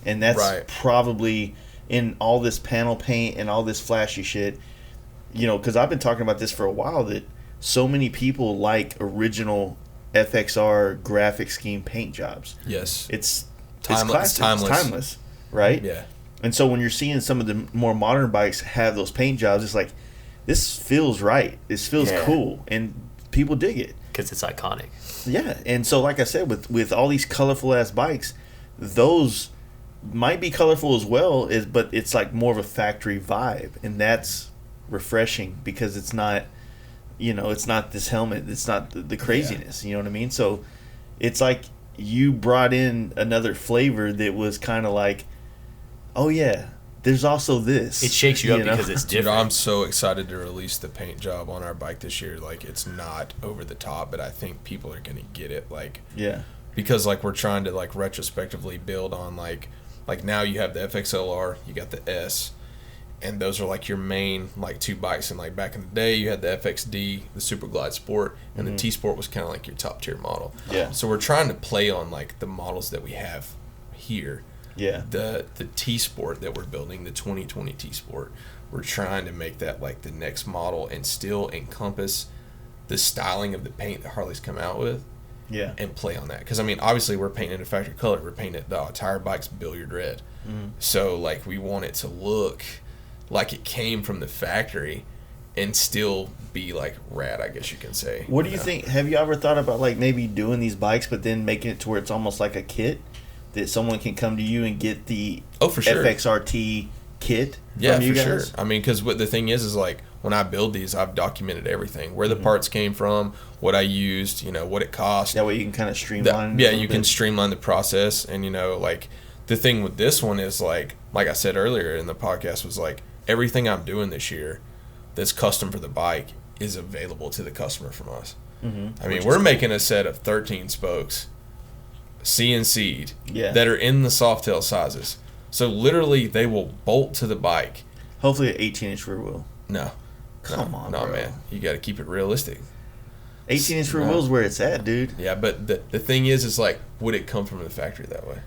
and that's probably in all this panel paint and all this flashy shit. Because I've been talking about this for a while, that so many people like original FXR graphic scheme paint jobs. Yes, it's timeless. It's timeless, right? Yeah. And so when you're seeing some of the more modern bikes have those paint jobs, it's like, this feels right. This feels cool, and people dig it because it's iconic. Yeah, and so like I said, with all these colorful ass bikes, those might be colorful as well, but it's like more of a factory vibe, and that's refreshing because it's not, it's not this helmet, it's not the craziness. You know what I mean? So it's like you brought in another flavor that was kind of like, oh yeah, there's also this. It shakes you up because it's different. Dude, I'm so excited to release the paint job on our bike this year. Like, it's not over the top, but I think people are going to get it. Like, because like we're trying to like retrospectively build on like now you have the FXLR, you got the S, and those are like your main like two bikes. And like back in the day, you had the FXD, the Super Glide Sport, and the T Sport was kind of like your top tier model. Yeah. So we're trying to play on like the models that we have here. Yeah. The T Sport that we're building, the 2020 T Sport, we're trying to make that like the next model and still encompass the styling of the paint that Harley's come out with. Yeah. And play on that. Because, I mean, obviously we're painting a factory color. We're painting the entire bike's billiard red. So, like, we want it to look like it came from the factory and still be, like, rad, I guess you can say. What do you think? Have you ever thought about, like, maybe doing these bikes but then making it to where it's almost like a kit that someone can come to you and get the for sure. FXRT kit from you guys? Sure. I mean, because what the thing is like, when I build these, I've documented everything. Where the parts came from, what I used, what it cost. That way you can kind of streamline you can streamline the process. And, like, the thing with this one is, like I said earlier in the podcast, was, like, everything I'm doing this year that's custom for the bike is available to the customer from us. I mean, we're making a set of 13 spokes, CNC'd, that are in the Softail sizes. So, literally, they will bolt to the bike. Hopefully an 18-inch rear wheel. No. Come on, bro. Man. You got to keep it realistic. 18-inch rear wheel is where it's at, dude. Yeah, but the thing is like, would it come from the factory that way?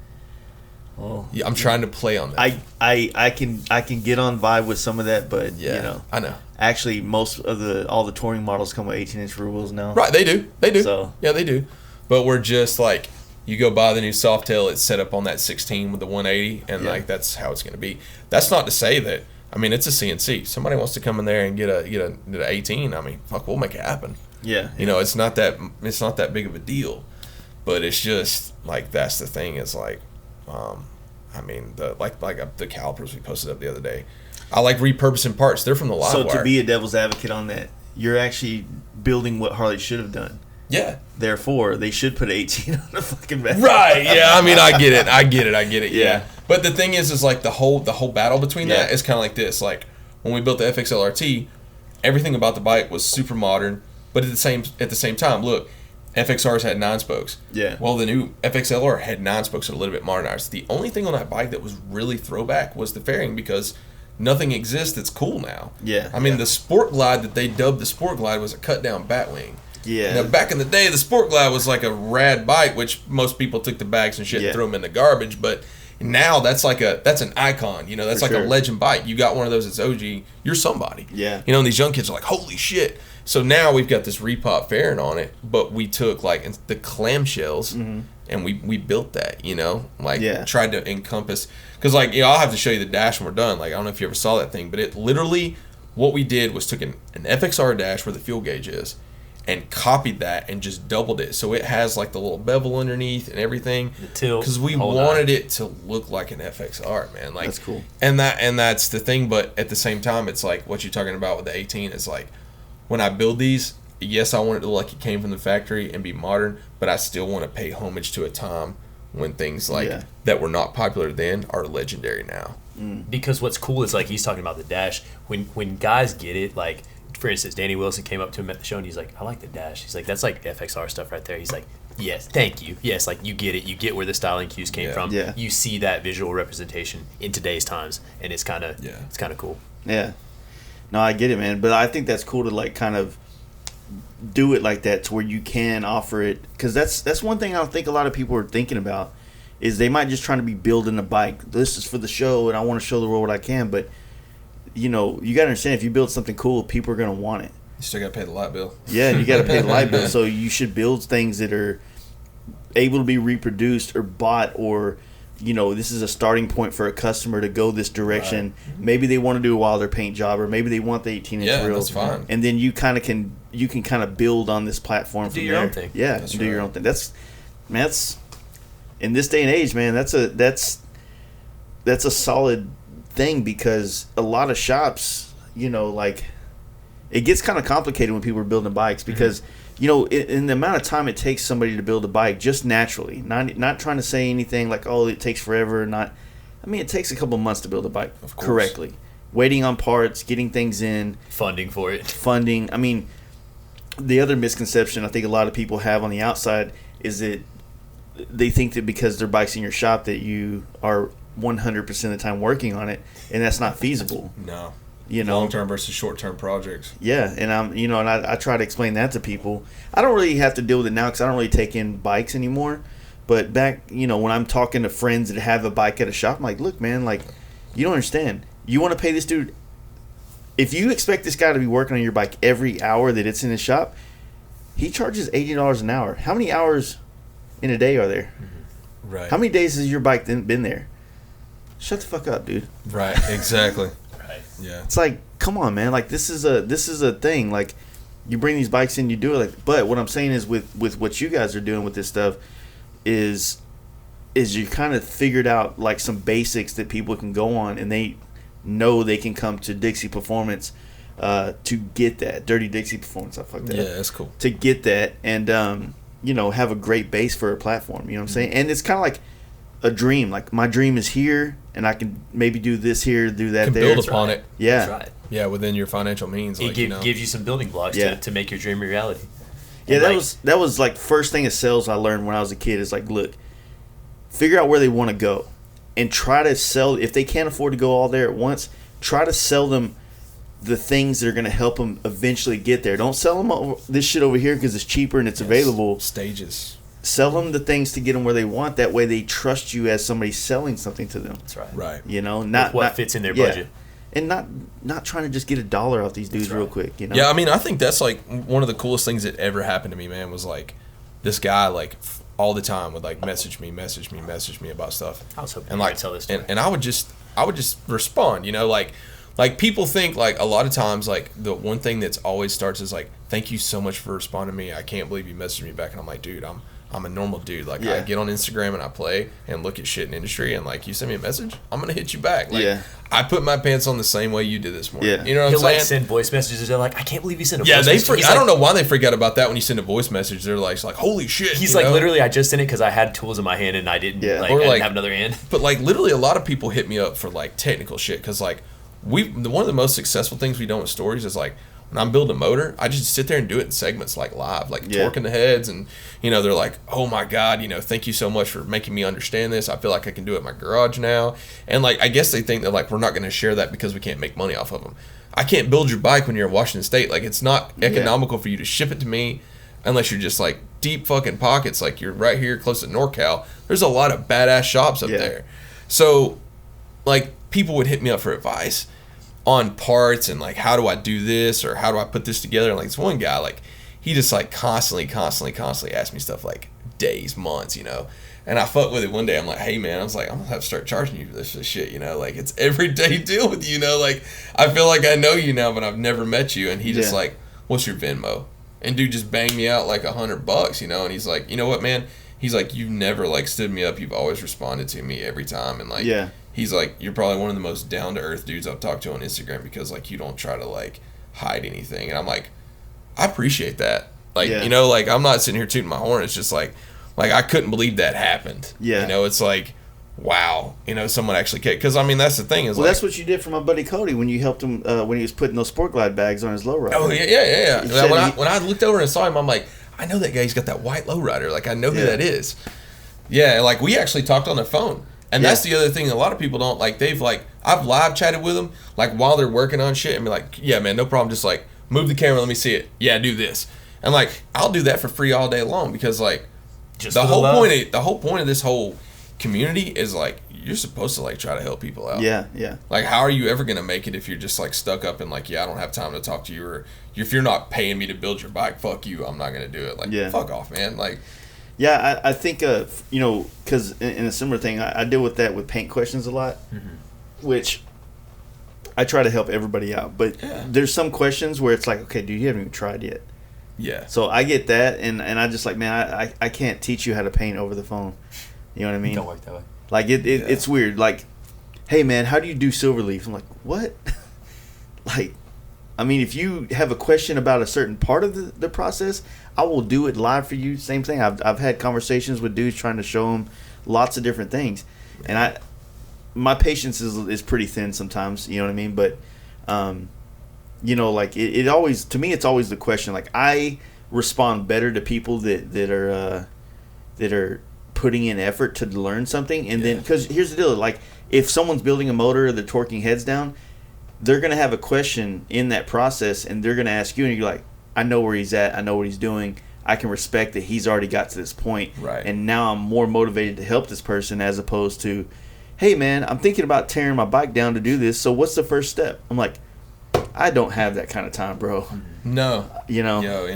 Oh, yeah, I'm trying to play on that. I can get on vibe with some of that, but I know. Actually, most of all the touring models come with 18-inch rear wheels now. Right, they do. So yeah, they do. But we're just like, you go buy the new Softail, it's set up on that 16 with the 180, and like that's how it's going to be. That's not to say that. I mean, it's a CNC. Somebody wants to come in there and get an 18. I mean, fuck, we'll make it happen. Yeah. It's not that big of a deal, but it's just like, that's the thing. Is like, I mean, the calipers we posted up the other day. I like repurposing parts. They're from the live wire. So to be a devil's advocate on that, you're actually building what Harley should have done. Yeah. Therefore, they should put 18 on the fucking back. Right. Yeah. I mean, I get it. Yeah. But the thing is like the whole battle between that is kind of like this. Like, when we built the FXLRT, everything about the bike was super modern, but at the same time, look, FXRs had 9 spokes. Yeah. Well, the new FXLR had 9 spokes, a little bit modernized. The only thing on that bike that was really throwback was the fairing, because nothing exists that's cool now. Yeah. I mean, the Sport Glide that they dubbed the Sport Glide was a cut down Batwing. Yeah. Now, back in the day, the Sport Glide was like a rad bike, which most people took the bags and shit and threw them in the garbage. But now that's an icon. That's a legend bike. You got one of those that's OG, you're somebody. Yeah. And these young kids are like, holy shit. So now we've got this repop fairing on it, but we took like the clamshells and we built that. Tried to encompass, because I'll have to show you the dash when we're done. Like, I don't know if you ever saw that thing, but it literally, what we did was took an FXR dash where the fuel gauge is, and copied that and just doubled it, so it has like the little bevel underneath and everything. The tilt. Because we wanted it to look like an FXR, man. Like, that's cool. And that's the thing. But at the same time, it's like what you're talking about with the 18. It's like, when I build these, yes, I want it to look like it came from the factory and be modern, but I still want to pay homage to a time when things like that were not popular then are legendary now. Because what's cool is, like, he's talking about the dash. When guys get it, like, for instance, Danny Wilson came up to him at the show and he's like, I like the dash. He's like, that's like FXR stuff right there. He's like, Yes, thank you. Yes, like you get it. You get where the styling cues came from. Yeah. You see that visual representation in today's times, and it's kind of cool. Yeah. No, I get it, man. But I think that's cool to like kind of do it like that to where you can offer it, because that's one thing I don't think a lot of people are thinking about is they might just trying to be building a bike. This is for the show, and I want to show the world what I can. But you know, you gotta understand, if you build something cool, people are gonna want it. You still got to pay the light bill. Yeah, you got to pay the light bill. So you should build things that are able to be reproduced or bought, or, you know, this is a starting point for a customer to go this direction. Right. Maybe they want to do a Wilder paint job, or maybe they want the 18-inch reel. That's fine. And then you can kind of build on this platform from there. Do your own thing. Yeah, do your own thing. That's in this day and age, man. That's a solid thing, because a lot of shops, you know, like, it gets kind of complicated when people are building bikes, because you know, in the amount of time it takes somebody to build a bike, just naturally, not trying to say anything like, oh, it takes forever. It takes a couple months to build a bike correctly. Waiting on parts, getting things in, funding for it. I mean, the other misconception I think a lot of people have on the outside is that they think that because their bike's in your shop that you are 100% of the time working on it, and that's not feasible. No. You know, long-term versus short-term projects. Yeah, and I try to explain that to people. I don't really have to deal with it now because I don't really take in bikes anymore. But back, you know, when I'm talking to friends that have a bike at a shop, I'm like, look, man, like, you don't understand. You want to pay this dude. If you expect this guy to be working on your bike every hour that it's in his shop, he charges $80 an hour. How many hours in a day are there? Right. How many days has your bike been there? Shut the fuck up, dude. Right. Exactly. Yeah. It's like, come on, man. Like, this is a thing. Like, you bring these bikes in, you do it. Like, but what I'm saying is, with what you guys are doing with this stuff, is you kind of figured out like some basics that people can go on, and they know they can come to Dixie Performance to get that Dirty Dixie Performance. I fucked that. Yeah, that's cool. To get that, and you know, have a great base for a platform. You know what I'm saying? And it's kind of like a dream. Like, my dream is here, and I can maybe do this here, do that there. Build upon it. Yeah. That's right. Yeah, within your financial means. It gives you some building blocks to make your dream a reality. Yeah, that was like first thing of sales I learned when I was a kid, is like, look, figure out where they want to go, and try to sell. If they can't afford to go all there at once, try to sell them the things that are going to help them eventually get there. Don't sell them this shit over here because it's cheaper and it's available. Stages. Sell them the things to get them where they want. That way they trust you as somebody selling something to them. That's right. Right. You know, not fits in their budget. And not trying to just get $1 off these dudes real quick, you know? Yeah, I mean, I think that's like one of the coolest things that ever happened to me, man, was like this guy like all the time would like message me about stuff. I was hoping and you like would tell this story. and I would just respond, you know, like people think like a lot of times like the one thing that's always starts is like, thank you so much for responding to me. I can't believe you messaged me back. And I'm like, dude, I'm a normal dude. Like, I get on Instagram and I play and look at shit in industry, and like, you send me a message, I'm gonna hit you back. Like, I put my pants on the same way you did this morning. Yeah. You know what He'll I'm saying? like send voice messages. They're like, I can't believe you sent a voice message. I don't know why they freak out about that when you send a voice message. They're like holy shit. He's like, literally, I just sent it because I had tools in my hand and I didn't I didn't have another hand. But like, literally, a lot of people hit me up for like technical shit, because like one of the most successful things we do with stories is like, when I'm building a motor, I just sit there and do it in segments, like live, like torquing the heads, and you know, they're like, oh my god, you know, thank you so much for making me understand this. I feel like I can do it in my garage now. And like, I guess they think that like, we're not going to share that because we can't make money off of them. I can't build your bike when you're in Washington State. Like, it's not economical for you to ship it to me unless you're just like deep fucking pockets. Like, you're right here close to NorCal. There's a lot of badass shops up there. So like, people would hit me up for advice on parts and like, how do I do this, or how do I put this together? And like, this one guy, like, he just like constantly asked me stuff like days, months, you know. And I fucked with it one day. I'm like, hey man, I was like, I'm gonna have to start charging you for this shit, you know. Like, it's everyday deal with you, you know. Like, I feel like I know you now, but I've never met you. And he just like, what's your Venmo? And dude just banged me out like $100, you know. And he's like, you know what, man? He's like, you've never like stood me up. You've always responded to me every time. And like, he's like, you're probably one of the most down to earth dudes I've talked to on Instagram, because like, you don't try to like hide anything. And I'm like, I appreciate that. Like, you know, like, I'm not sitting here tooting my horn. It's just like I couldn't believe that happened. Yeah. You know, it's like, wow, you know, someone actually cared. Because I mean, that's the thing is, that's what you did for my buddy Cody when you helped him when he was putting those Sport Glide bags on his lowrider. Oh yeah. When I looked over and saw him, I'm like, I know that guy. He's got that white lowrider. Like, I know who that is. Yeah, like, we actually talked on the phone. And that's the other thing a lot of people don't, like, I've live chatted with them, like, while they're working on shit, and be like, yeah, man, no problem, just, like, move the camera, let me see it. Yeah, do this. And, like, I'll do that for free all day long because, like, the whole point of this whole community is, like, you're supposed to, like, try to help people out. Yeah. Like, how are you ever going to make it if you're just, like, stuck up and, like, I don't have time to talk to you, or if you're not paying me to build your bike, fuck you, I'm not going to do it. Like, fuck off, man. Like, yeah, I think, because in a similar thing, I deal with that with paint questions a lot, which I try to help everybody out. But there's some questions where it's like, okay, dude, you haven't even tried yet. Yeah. So I get that, and I just like, man, I can't teach you how to paint over the phone. You know what I mean? Don't work that way. Like, it's weird. Like, hey, man, how do you do silver leaf? I'm like, what? Like, I mean, if you have a question about a certain part of the process, I will do it live for you. Same thing. I've had conversations with dudes trying to show them lots of different things, and my patience is pretty thin sometimes. You know what I mean? But, like it always, to me, it's always the question. Like, I respond better to people that are putting in effort to learn something, and then because here's the deal, like if someone's building a motor or they're torquing heads down, they're gonna have a question in that process, and they're gonna ask you, and you're like, I know where he's at, I know what he's doing, I can respect that he's already got to this point, right? And now I'm more motivated to help this person as opposed to, hey man, I'm thinking about tearing my bike down to do this, so what's the first step? I'm like, I don't have that kind of time, bro. No, and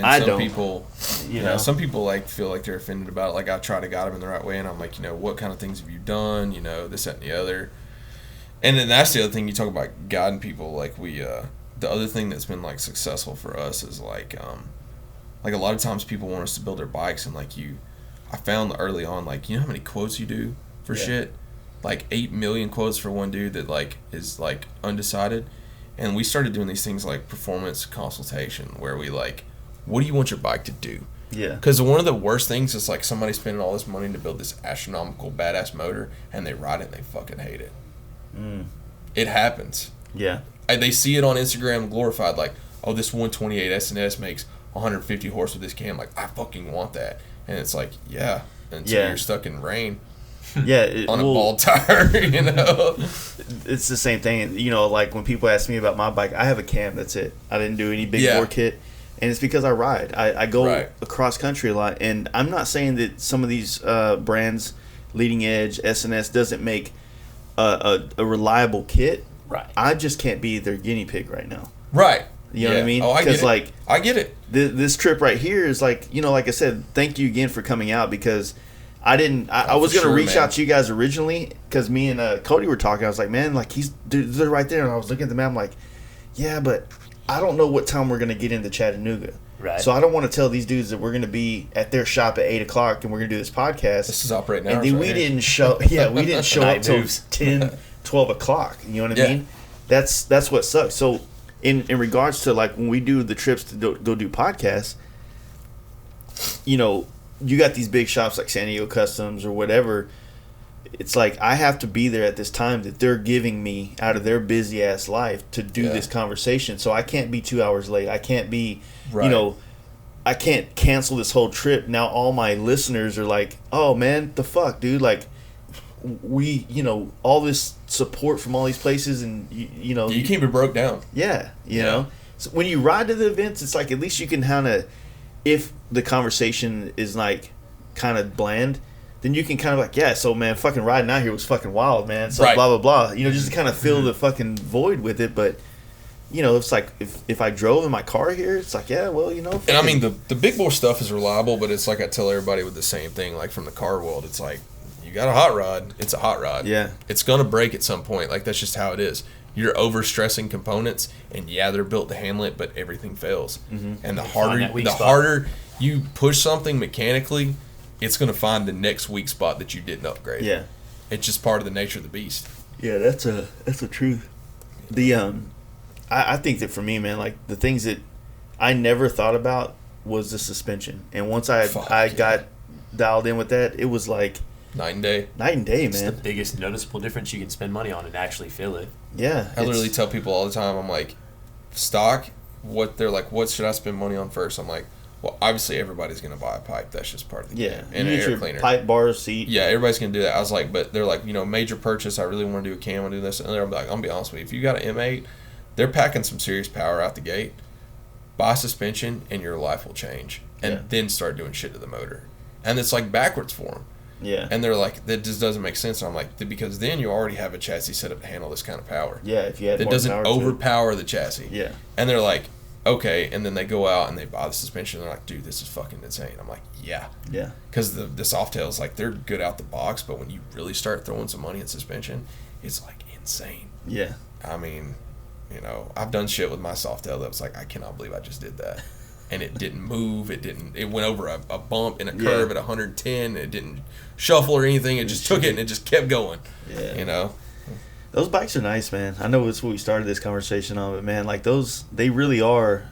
I some don't. people, some people like feel like they're offended about it. Like, I try to guide them in the right way, and I'm like, what kind of things have you done? This, that, and the other. And then that's the other thing, you talk about guiding people. Like, the other thing that's been like successful for us is like a lot of times people want us to build their bikes, and like I found early on, like, how many quotes you do for shit? Like 8 million quotes for one dude that like is like undecided. And we started doing these things like performance consultation, where we like, what do you want your bike to do? Yeah. Because one of the worst things is like somebody spending all this money to build this astronomical badass motor, and they ride it and they fucking hate it. It happens. Yeah. They see it on Instagram glorified, like, oh, this 128 S&S makes 150 horse with this cam. Like, I fucking want that. And it's like, until you're stuck in rain. Yeah, on a bald tire, It's the same thing. Like when people ask me about my bike, I have a cam. That's it. I didn't do any big bore kit, and it's because I ride. I go across country a lot, and I'm not saying that some of these brands, leading edge, S&S, doesn't make a reliable kit. Right. I just can't be their guinea pig right now. Right. You know what I mean? Oh, I get it. Like, I get it. This trip right here is like, like I said, thank you again for coming out, because I was going to reach out to you guys originally, because me and Cody were talking. I was like, man, like, they're right there. And I was looking at the map. I'm like, yeah, but I don't know what time we're going to get into Chattanooga. Right. So I don't want to tell these dudes that we're going to be at their shop at 8 o'clock and we're going to do this podcast. This is operating hours. And then we didn't show up till 10, 12 o'clock. You know what I mean? That's what sucks. So in regards to like when we do the trips to go do podcasts, you got these big shops like San Diego Customs or whatever. It's like I have to be there at this time that they're giving me out of their busy ass life to do this conversation. So I can't be 2 hours late. I can't be, I can't cancel this whole trip. Now all my listeners are like, oh man, the fuck, dude? Like, we, all this support from all these places, and you can't be broke down. Yeah, you know. So when you ride to the events, it's like at least you can kind of, if the conversation is like kind of bland, then you can kind of like, yeah, so man, fucking riding out here was fucking wild, man. So blah blah blah. Just to kind of fill the fucking void with it. But it's like if I drove in my car here, it's like, yeah, well, And I mean the big bore stuff is reliable, but it's like I tell everybody with the same thing, like from the car world, it's like, you got a hot rod, it's a hot rod. Yeah. It's gonna break at some point. Like, that's just how it is. You're overstressing components, and they're built to handle it, but everything fails. Mm-hmm. And the harder you push something mechanically, it's gonna find the next weak spot that you didn't upgrade. Yeah. It's just part of the nature of the beast. Yeah, that's a truth. The I think that for me, man, like the things that I never thought about was the suspension. And once I got dialed in with that, it was like night and day, man. It's the biggest noticeable difference you can spend money on and actually feel it. Yeah. I literally tell people all the time, I'm like, stock, they're like, what should I spend money on first? I'm like, Well, obviously everybody's gonna buy a pipe. That's just part of the game. And you an get air your cleaner. pipe, bar, seat. Yeah, everybody's gonna do that. I was like, but they're like, major purchase. I really want to do a cam. I want to do this, and they're like, I'm gonna be honest with you. If you got an M8, they're packing some serious power out the gate. Buy suspension, and your life will change. And then start doing shit to the motor. And it's like backwards for them. Yeah. And they're like, that just doesn't make sense. And I'm like, because then you already have a chassis set up to handle this kind of power. Yeah, if you had that more doesn't power overpower the chassis. Yeah. And they're like, okay. And then they go out and they buy the suspension. And they're like, dude, this is fucking insane. I'm like, yeah. Yeah. Because the Softails, like, they're good out the box, but when you really start throwing some money at suspension, it's like insane. Yeah. I mean, I've done shit with my Softail that was like, I cannot believe I just did that. And it didn't move. It went over a bump in a curve at 110. It didn't shuffle or anything. It just took it and it just kept going. Yeah. Those bikes are nice, man. I know it's what we started this conversation on, but man, like those, they really are.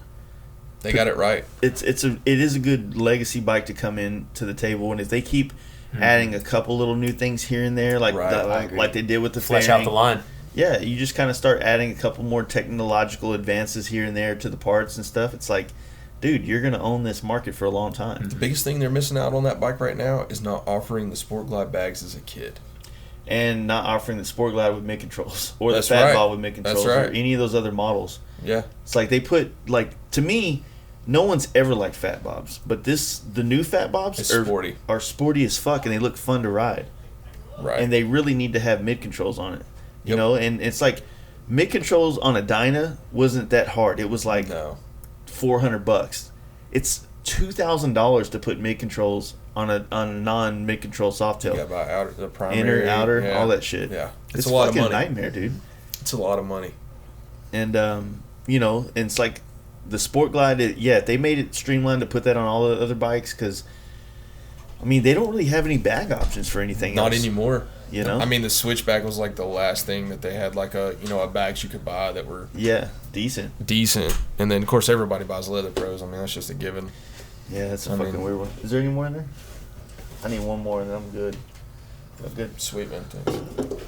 They got it right. It is a good legacy bike to come in to the table, and if they keep adding a couple little new things here and there, like like they did with the flesh fairing, out the line. Yeah, you just kind of start adding a couple more technological advances here and there to the parts and stuff. It's like, dude, you're going to own this market for a long time. The biggest thing they're missing out on that bike right now is not offering the Sport Glide bags as a kit. And not offering the Sport Glide with mid controls or That's the Fat right. Bob with mid controls That's right. or any of those other models. Yeah. It's like they put, like, to me, no one's ever liked Fat Bobs. But the new Fat Bobs are sporty as fuck and they look fun to ride. Right. And they really need to have mid controls on it. You Yep. know, and it's like mid controls on a Dyna wasn't that hard. It was like $400. It's $2,000 to put mid controls on a non mid control Softail. You got by the primary, inner, outer, all that shit. Yeah, it's a lot fucking of money. Nightmare, dude. It's a lot of money. And and it's like the Sport Glide. They made it streamlined to put that on all the other bikes because, I mean, they don't really have any bag options for anything Not else. anymore. You know, I mean, the Switchback was like the last thing that they had, like a bags you could buy that were decent. And then of course everybody buys Leather Pros. I mean, that's just a given. Yeah, that's a fucking weird one. Is there any more in there? I need one more and then I'm good. I'm good. Sweet, man. Thanks.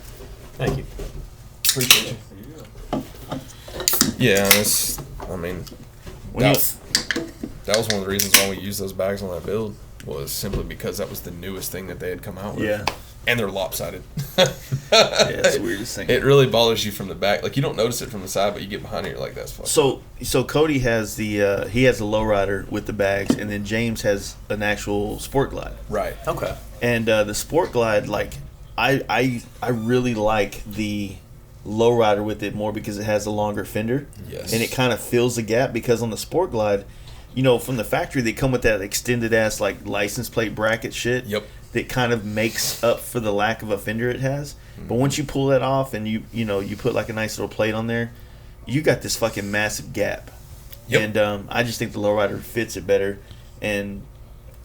Thank you. Appreciate you. Yeah, that's. I mean, that was one of the reasons why we used those bags on that build was simply because that was the newest thing that they had come out with. Yeah. And they're lopsided. It's the weirdest thing. It really bothers you from the back. Like, you don't notice it from the side, but you get behind it, you're like, that's fucking. So Cody has the lowrider with the bags, and then James has an actual Sport Glide. Right. Okay. And the Sport Glide, like, I really like the lowrider with it more because it has a longer fender. Yes. And it kind of fills the gap because on the Sport Glide, from the factory, they come with that extended ass like license plate bracket shit. Yep. That kind of makes up for the lack of a fender it has. But once you pull that off and you put like a nice little plate on there, you got this fucking massive gap. Yep. And I just think the lowrider fits it better. And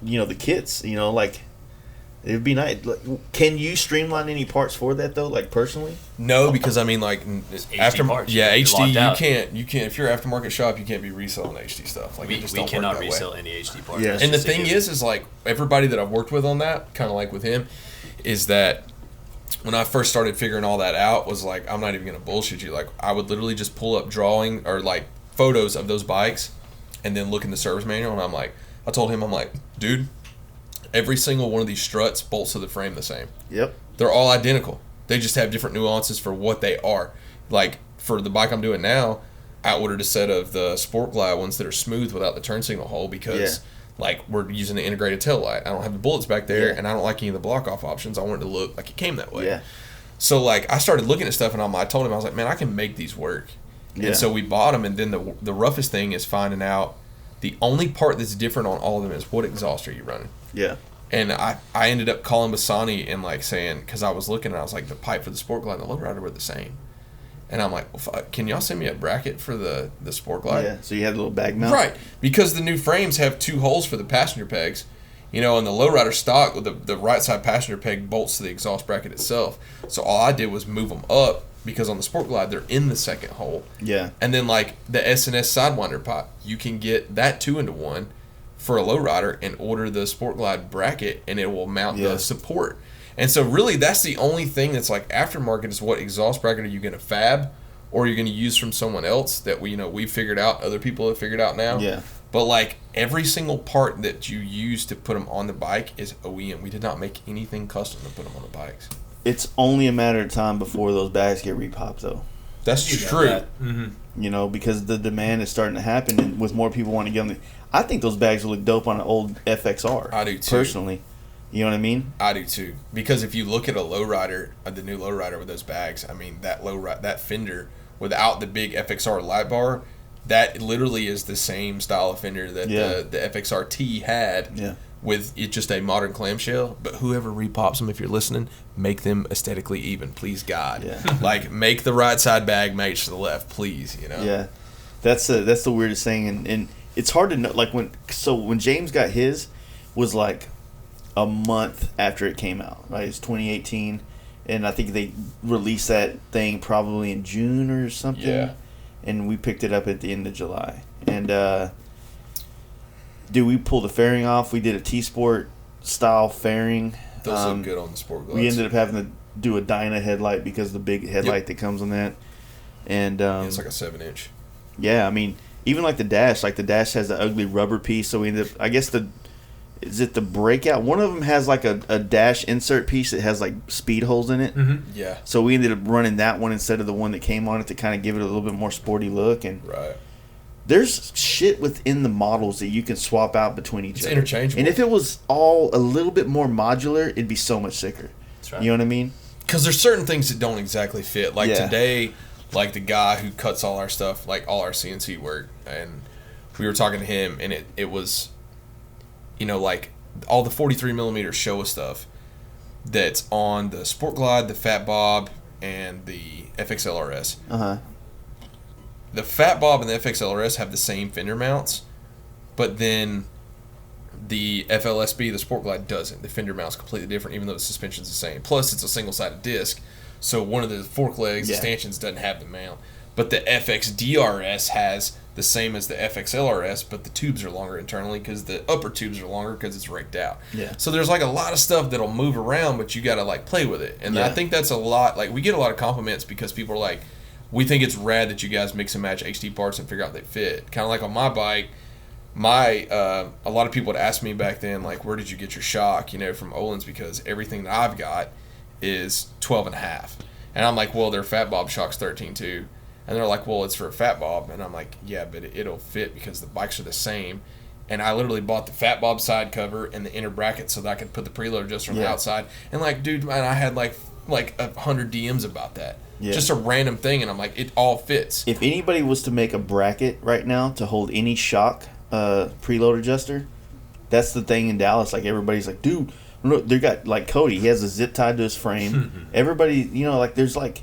the kits, like it'd be nice. Like, can you streamline any parts for that though? Like personally? No, because I mean, like HD parts. Yeah, You're HD. locked out. You can't. If you're an aftermarket shop, you can't be reselling HD stuff. Like We just cannot don't work that resell way. any HD parts. Yeah. That's And the just a thing given. is like everybody that I've worked with on that, kind of like with him, is that when I first started figuring all that out, was like, I'm not even gonna bullshit you. Like, I would literally just pull up drawing or like photos of those bikes, and then look in the service manual, and I told him, I'm like, dude, every single one of these struts bolts to the frame the same. Yep. They're all identical. They just have different nuances for what they are. Like, for the bike I'm doing now, I ordered a set of the Sport Glide ones that are smooth without the turn signal hole because, like, we're using the integrated tail light. I don't have the bullets back there, and I don't like any of the block-off options. I want it to look like it came that way. Yeah. So, like, I started looking at stuff, and I told him, I was like, man, I can make these work. Yeah. And so we bought them, and then the roughest thing is finding out the only part that's different on all of them is what exhaust are you running. Yeah. And I ended up calling Bassani and like saying, because I was looking and I was like, the pipe for the Sport Glide and the lowrider were the same. And I'm like, well, fuck, can y'all send me a bracket for the Sport Glide? Yeah. So you had a little bag mount. Right. Because the new frames have 2 holes for the passenger pegs, and the lowrider stock with the right side passenger peg bolts to the exhaust bracket itself. So all I did was move them up because on the Sport Glide they're in the second hole. Yeah. And then like the S&S Sidewinder pipe, you can get that 2-into-1 for a lowrider and order the Sport Glide bracket, and it will mount the support. And so really that's the only thing that's like aftermarket is what exhaust bracket are you going to fab or you're going to use from someone else that we figured out, other people have figured out now. Yeah. But like every single part that you use to put them on the bike is OEM. We did not make anything custom to put them on the bikes. It's only a matter of time before those bags get repopped, though. That's true. Mm-hmm. You know, because the demand is starting to happen, and with more people wanting to get them. I think those bags will look dope on an old FXR. I do too. Personally. You know what I mean? I do too. Because if you look at a lowrider, the new lowrider with those bags, I mean that fender without the big FXR light bar, that literally is the same style of fender that the FXR-T had. Yeah. With it just a modern clamshell, but whoever repops them, if you're listening, make them aesthetically even, please God. Yeah. Like make the right side bag match to the left, please. You know. Yeah, that's the weirdest thing, and it's hard to know. Like when James got his, was like a month after it came out. Right, it's 2018, and I think they released that thing probably in June or something. Yeah. And we picked it up at the end of July, and. Dude, we pulled the fairing off. We did a T-Sport style fairing. Those look good on the sport gloves. We ended up having to do a Dyna headlight because of the big headlight that comes on that. And it's like a 7-inch. Yeah, I mean, even like the dash has the ugly rubber piece. So we ended up, I guess is it the breakout? One of them has like a dash insert piece that has like speed holes in it. Mm-hmm. Yeah. So we ended up running that one instead of the one that came on it to kind of give it a little bit more sporty look. And Right. there's shit within the models that you can swap out between each other. It's interchangeable. And if it was all a little bit more modular, it'd be so much sicker. That's right. You know what I mean? Because there's certain things that don't exactly fit. Like Yeah. today, like the guy who cuts all our stuff, like all our CNC work, and we were talking to him, and it was, you know, like all the 43 millimeter Showa stuff that's on the Sport Glide, the Fat Bob, and the FXLRS. Uh-huh. The Fat Bob and the FXLRS have the same fender mounts, but then the FLSB, the Sport Glide, doesn't. The fender mount's completely different, even though the suspension's the same. Plus, it's a single-sided disc, so one of the fork legs, the stanchions, doesn't have the mount. But the FXDRS has the same as the FXLRS, but the tubes are longer internally because the upper tubes are longer because it's raked out. Yeah. So there's like a lot of stuff that'll move around, but you got to like play with it. And I think that's a lot. Like we get a lot of compliments because people are like, we think it's rad that you guys mix and match HD parts and figure out they fit. Kind of like on my bike, a lot of people would ask me back then, like, where did you get your shock, you know, from Olin's, because everything that I've got is 12.5. And I'm like, well, their Fat Bob shock's 13.2. And they're like, well, it's for a Fat Bob. And I'm like, yeah, but it'll fit because the bikes are the same. And I literally bought the Fat Bob side cover and the inner bracket so that I could put the preload adjuster on the outside. And like, dude, man, I had like 100 DMs about that. Yeah. Just a random thing, and I'm like, it all fits. If anybody was to make a bracket right now to hold any shock preload adjuster, that's the thing in Dallas. Like everybody's like, dude, look, they got like Cody. He has a zip tied to his frame. Everybody, you know, like there's like,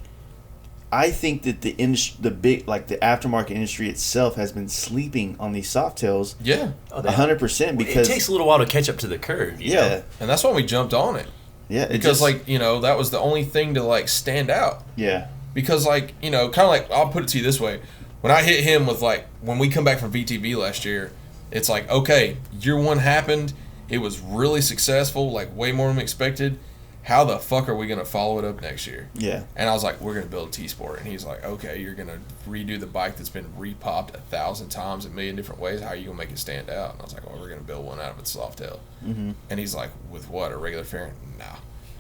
I think that the aftermarket industry itself has been sleeping on these Softails. Yeah, 100%. Because it takes a little while to catch up to the curve. You know? And that's why we jumped on it. Yeah, because like, you know, that was the only thing to like stand out. Yeah. Because like, you know, kind of like, I'll put it to you this way: when I hit him with like, when we come back from VTV last year, it's like, okay, year one happened, it was really successful, like way more than expected. How the fuck are we gonna follow it up next year? Yeah. And I was like, we're gonna build a T-Sport, and he's like, okay, you're gonna redo the bike that's been repopped 1,000 times a million different ways. How are you gonna make it stand out? And I was like, well, we're gonna build one out of its Softail. Mm-hmm. And he's like, with what, a regular fairing? Nah.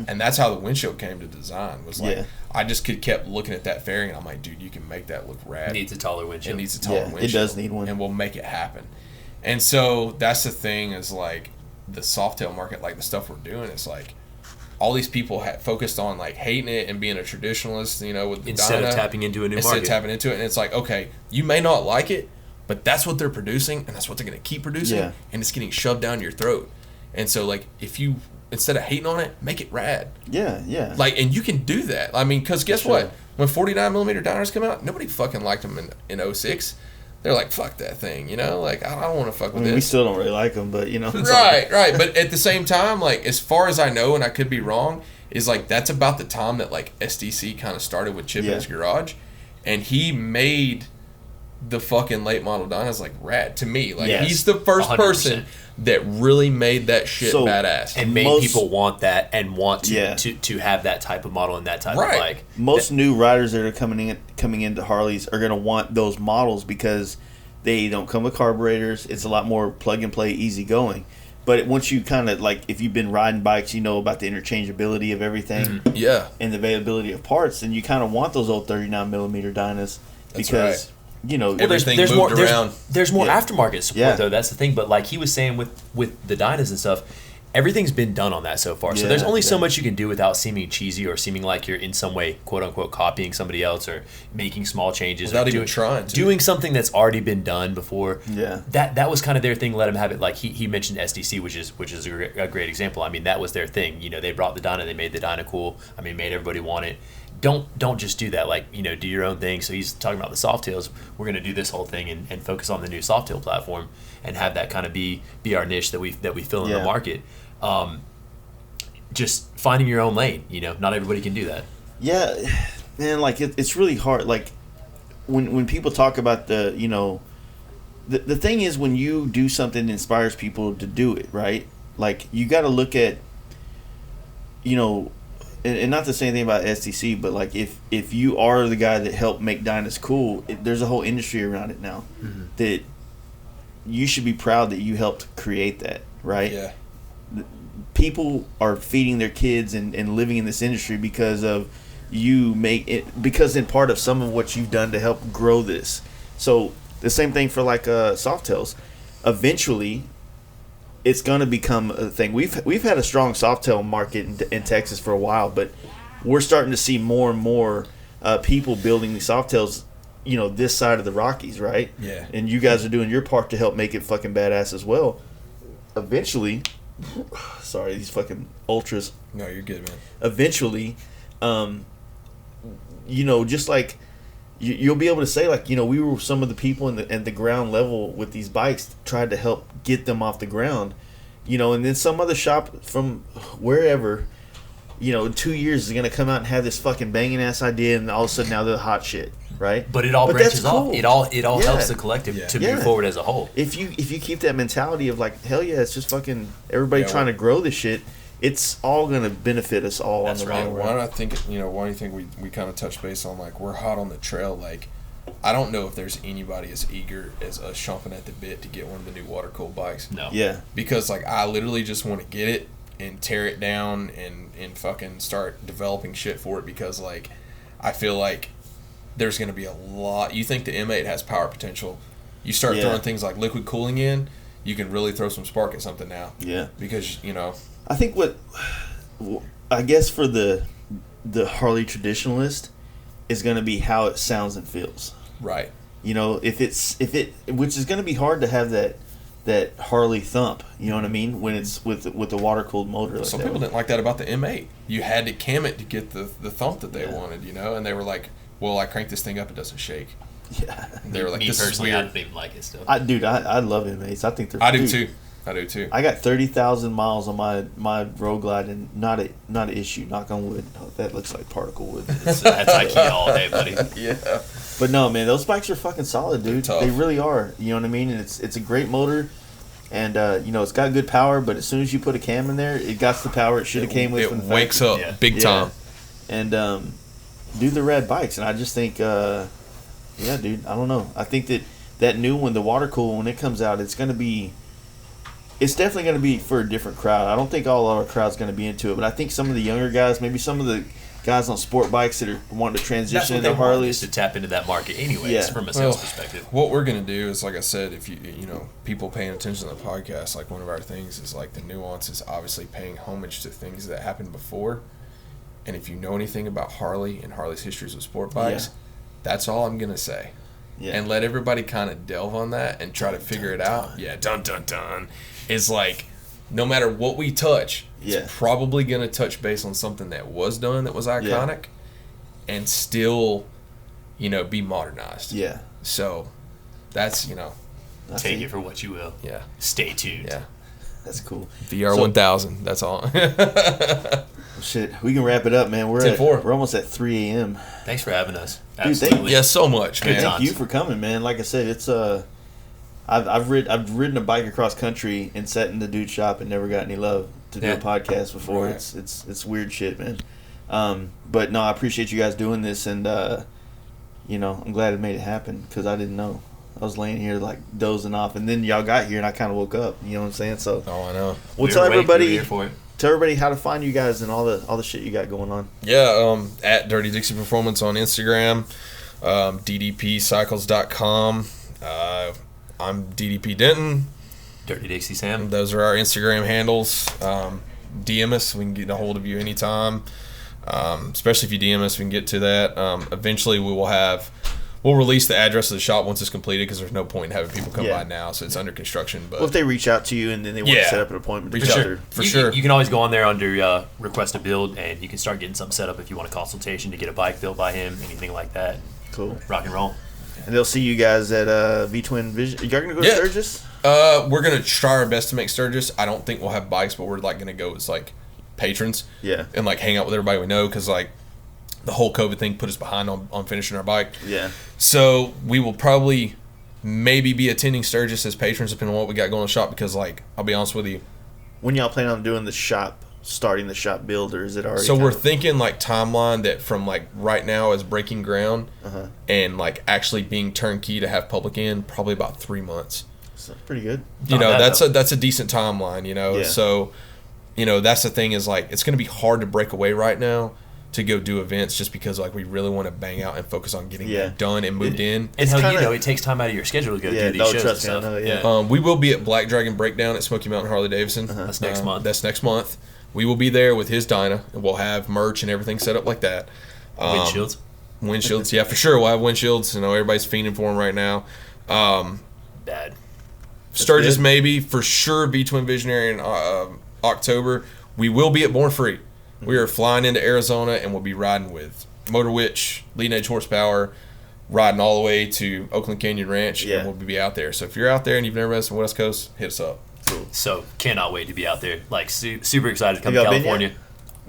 And that's how the windshield came to design. Was like, I just kept looking at that fairing, and I'm like, dude, you can make that look rad. It needs a taller windshield. It needs a taller windshield. It does need one, and we'll make it happen. And so that's the thing, is like the Softail market, like the stuff we're doing, is like, all these people focused on like hating it and being a traditionalist, you know, with the instead Dyna, of tapping into a new instead market. of tapping into it. And it's like, okay, you may not like it, but that's what they're producing, and that's what they're going to keep producing, and it's getting shoved down your throat. And so, like, if you, instead of hating on it, make it rad. Yeah. Like, and you can do that. I mean, because guess what? When 49mm Dyners come out, nobody fucking liked them in 06. They're like, fuck that thing, you know? Like, I don't want to fuck with this. We still don't really like them, but, you know. Right. But at the same time, like, as far as I know, and I could be wrong, is like, that's about the time that, like, SDC kind of started with Chip in his garage. And he made the fucking late model Dynas, like, rad to me. Like, he's the first 100%. Person that really made that shit badass. And made people want that and want to have that type of model and that type of bike. Most new riders that are coming into Harleys are going to want those models because They don't come with carburetors. It's a lot more plug and play, easy going. But once you kind of like, if you've been riding bikes, you know about the interchangeability of everything, and the availability of parts, then you kind of want those old 39mm Dynas because you know everything there's moved more around. There's more aftermarket support though. That's the thing. But like he was saying with the Dynas and stuff, everything's been done on that so far. So there's only so much you can do without seeming cheesy or seeming like you're in some way, quote unquote, copying somebody else or making small changes. Without or even trying to. Doing something that's already been done before. Yeah. That was kind of their thing. Let them have it. Like he mentioned SDC, which is a great example. I mean, that was their thing. You know, they brought the Dyna, they made the Dyna cool. I mean, made everybody want it. Don't just do that. Like, you know, do your own thing. So he's talking about the Softails. We're going to do this whole thing and focus on the new Softail platform and have that kind of be our niche that we fill in the market. Just finding your own lane, you know, not everybody can do that. Yeah, man, like it's really hard. Like when people talk about the, you know, the thing is when you do something that inspires people to do it, right? Like you got to look at, you know, and not to say anything about STC, but like if you are the guy that helped make Dynas cool, there's a whole industry around it now that you should be proud that you helped create that, right? Yeah. People are feeding their kids and living in this industry because of you make it, because in part of some of what you've done to help grow this. So the same thing for like Softails. Eventually, it's going to become a thing. We've had a strong Softail market in Texas for a while, but we're starting to see more and more people building these Softails, you know, this side of the Rockies, right? Yeah. And you guys are doing your part to help make it fucking badass as well. Eventually, sorry, these fucking ultras. No, you're good, man. Eventually, you know, just like you'll be able to say, like, you know, we were some of the people in the ground level with these bikes, tried to help get them off the ground, you know, and then some other shop from wherever, you know, in 2 years is gonna come out and have this fucking banging ass idea, and all of a sudden now they're the hot shit, right? But it all branches off. Cool. It all helps the collective to move forward as a whole. If you keep that mentality of like, hell yeah, it's just fucking everybody trying to grow this shit, it's all gonna benefit us all on the long run. Why do I think, you know, why do you think we kind of touch base on like we're hot on the trail? Like, I don't know if there's anybody as eager as us chomping at the bit to get one of the new water cooled bikes. No. Yeah. Because like I literally just want to get it and tear it down and fucking start developing shit for it, because like I feel like there's going to be a lot. You think the M8 has power potential, you start throwing things like liquid cooling in, you can really throw some spark at something now. Yeah. Because, you know, I think I guess for the Harley traditionalist is going to be how it sounds and feels. right. You know, if it which is going to be hard to have that Harley thump, you know what I mean, when it's with the water cooled motor. Like Some people didn't like that about the M8. You had to cam it to get the thump that they wanted, you know, and they were like, well, I cranked this thing up, it doesn't shake. Yeah. And they were like, Me this is personally, I weird. don't even like it still. I love M8s. I think they're. I do dude, too. I do too. I got 30,000 miles on my Road Glide, and not an issue. Knock on wood. Oh, that looks like particle wood. That's IKEA all day, buddy. Yeah. But no, man, those bikes are fucking solid, dude. Tough. They really are. You know what I mean? And it's a great motor, and you know, it's got good power. But as soon as you put a cam in there, it got the power it should have came with. It from the wakes factory. up big time. And do the rad bikes, and I just think, yeah, dude. I don't know. I think that new one, the water cool, when it comes out, it's definitely going to be for a different crowd. I don't think all our crowd's going to be into it, but I think some of the younger guys, maybe some of the guys on sport bikes that are wanting to transition into Harleys, to tap into that market anyways, from a sales perspective. What we're gonna do is, like I said, if you know, people paying attention to the podcast, like one of our things is like the nuances, obviously paying homage to things that happened before. And if you know anything about Harley and Harley's histories with sport bikes, that's all I'm gonna say. Yeah. And let everybody kind of delve on that and try to figure it out. Yeah, dun dun dun. Is like, no matter what we touch, it's probably going to touch base on something that was done that was iconic and still, you know, be modernized. Yeah. So that's, you know. Take it for what you will. Yeah. Stay tuned. Yeah. That's cool. VR 1000. That's all. Shit. We can wrap it up, man. We're almost at 3 a.m. Thanks for having us. Absolutely. Dude, so much, man. Thank you for coming, man. Like I said, it's I've ridden a bike across country and sat in the dude shop and never got any love to do a podcast before. Right. It's weird shit, man. But no, I appreciate you guys doing this, and you know, I'm glad it made it happen because I didn't know. was laying here like dozing off, and then y'all got here, and I kind of woke up. You know what I'm saying? So. Oh, I know. Well, tell everybody how to find you guys and all the shit you got going on. Yeah, at Dirty Dixie Performance on Instagram, ddpcycles.com. I'm DDP Denton. Dirty Dixie Sam. Those are our Instagram handles. DM us. We can get a hold of you anytime. Especially if you DM us, we can get to that. Eventually, we'll release the address of the shop once it's completed, because there's no point in having people come by now, so it's under construction. But if they reach out to you and then they want to set up an appointment, for sure. You can always go on there under request a build, and you can start getting something set up if you want a consultation to get a bike built by him, anything like that. Cool. Rock and roll. And they'll see you guys at V-Twin Vision. You're going to go to Sturgis? We're going to try our best to make Sturgis. I don't think we'll have bikes, but we're like going to go as like patrons. Yeah. And like hang out with everybody we know, because like the whole COVID thing put us behind on finishing our bike. Yeah. So we will probably maybe be attending Sturgis as patrons, depending on what we got going in the shop, because like I'll be honest with you. When y'all plan on doing starting the shop build, or is it already? So we're thinking like timeline that from like right now is breaking ground and like actually being turnkey to have public in probably about 3 months. So pretty good. You know, that's a decent timeline, you know. Yeah. So, you know, that's the thing is like it's going to be hard to break away right now to go do events, just because like we really want to bang out and focus on getting that done and moved in. And it takes time out of your schedule to go do these shows and stuff. We will be at Black Dragon Breakdown at Smoky Mountain Harley Davidson. That's next month. That's next month. We will be there with his Dyna, and we'll have merch and everything set up like that. Windshields, yeah, for sure. We'll have windshields. You know, everybody's fiending for them right now. Bad. Sturgis maybe, for sure, V-Twin Visionary in October. We will be at Born Free. We are flying into Arizona, and we'll be riding with Motor Witch, Leading Edge Horsepower, riding all the way to Oakland Canyon Ranch, and we'll be out there. So if you're out there and you've never been to the West Coast, hit us up. Cool. So cannot wait to be out there. Like super excited to come to California.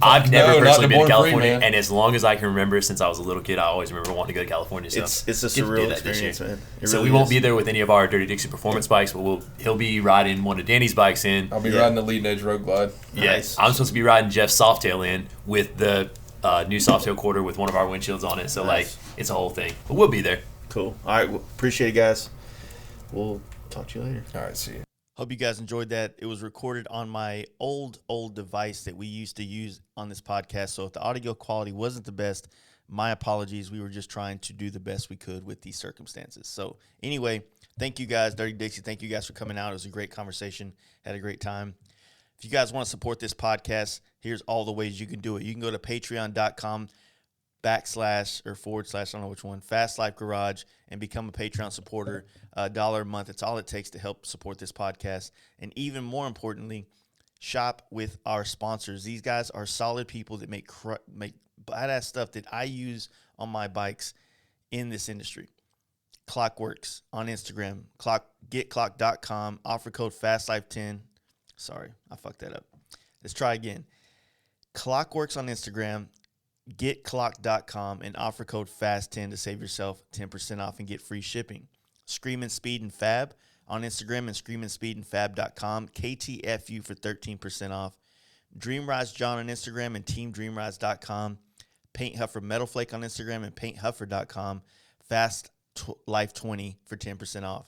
I've never personally been to California, and as long as I can remember, since I was a little kid, I always remember wanting to go to California. So it's a surreal experience, man. So we won't be there with any of our Dirty Dixie Performance bikes, but he'll be riding one of Danny's bikes in. I'll be riding the Leading Edge Road Glide. Yes, I'm supposed to be riding Jeff's Softail in with the new Softail quarter with one of our windshields on it. So like it's a whole thing, but we'll be there. Cool. All right, well, appreciate it, guys. We'll talk to you later. All right, see you. Hope you guys enjoyed that. It was recorded on my old device that we used to use on this podcast. So if the audio quality wasn't the best, my apologies. We were just trying to do the best we could with these circumstances. So anyway, thank you guys, Dirty Dixie. Thank you guys for coming out. It was a great conversation. Had a great time. If you guys want to support this podcast, here's all the ways you can do it. You can go to patreon.com/ I don't know which one, Fast Life Garage, and become a Patreon supporter. $1 a month. It's all it takes to help support this podcast. And even more importantly, shop with our sponsors. These guys are solid people that make badass stuff that I use on my bikes in this industry. Clockworks on Instagram, getclock.com, offer code FastLife10. Sorry, I fucked that up. Let's try again. Clockworks on Instagram, getclock.com, and offer code FAST10 to save yourself 10% off and get free shipping. Screamin' Speed and Fab on Instagram and screaminspeedandfab.com. KTFU for 13% off. Dreamrise John on Instagram and teamdreamrise.com. Paint Huffer Metal Flake on Instagram and painthuffer.com. Fast Life 20 for 10% off.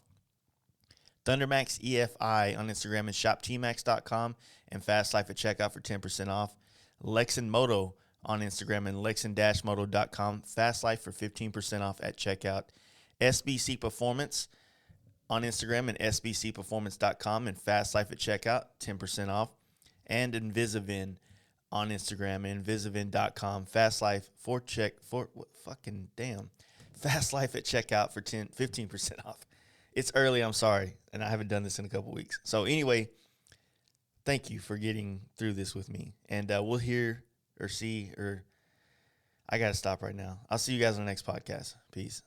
Thundermax EFI on Instagram and shoptmax.com and Fast Life at checkout for 10% off. Lexan Moto on Instagram and lexan-moto.com. Fast Life for 15% off at checkout. SBC Performance on Instagram and sbcperformance.com and Fast Life at checkout, 10% off. And Invisivin on Instagram and invisivin.com. Fast Life Fast Life at checkout for 15% off. It's early, I'm sorry, and I haven't done this in a couple weeks. So anyway, thank you for getting through this with me. And we'll hear or see, or I got to stop right now. I'll see you guys on the next podcast. Peace.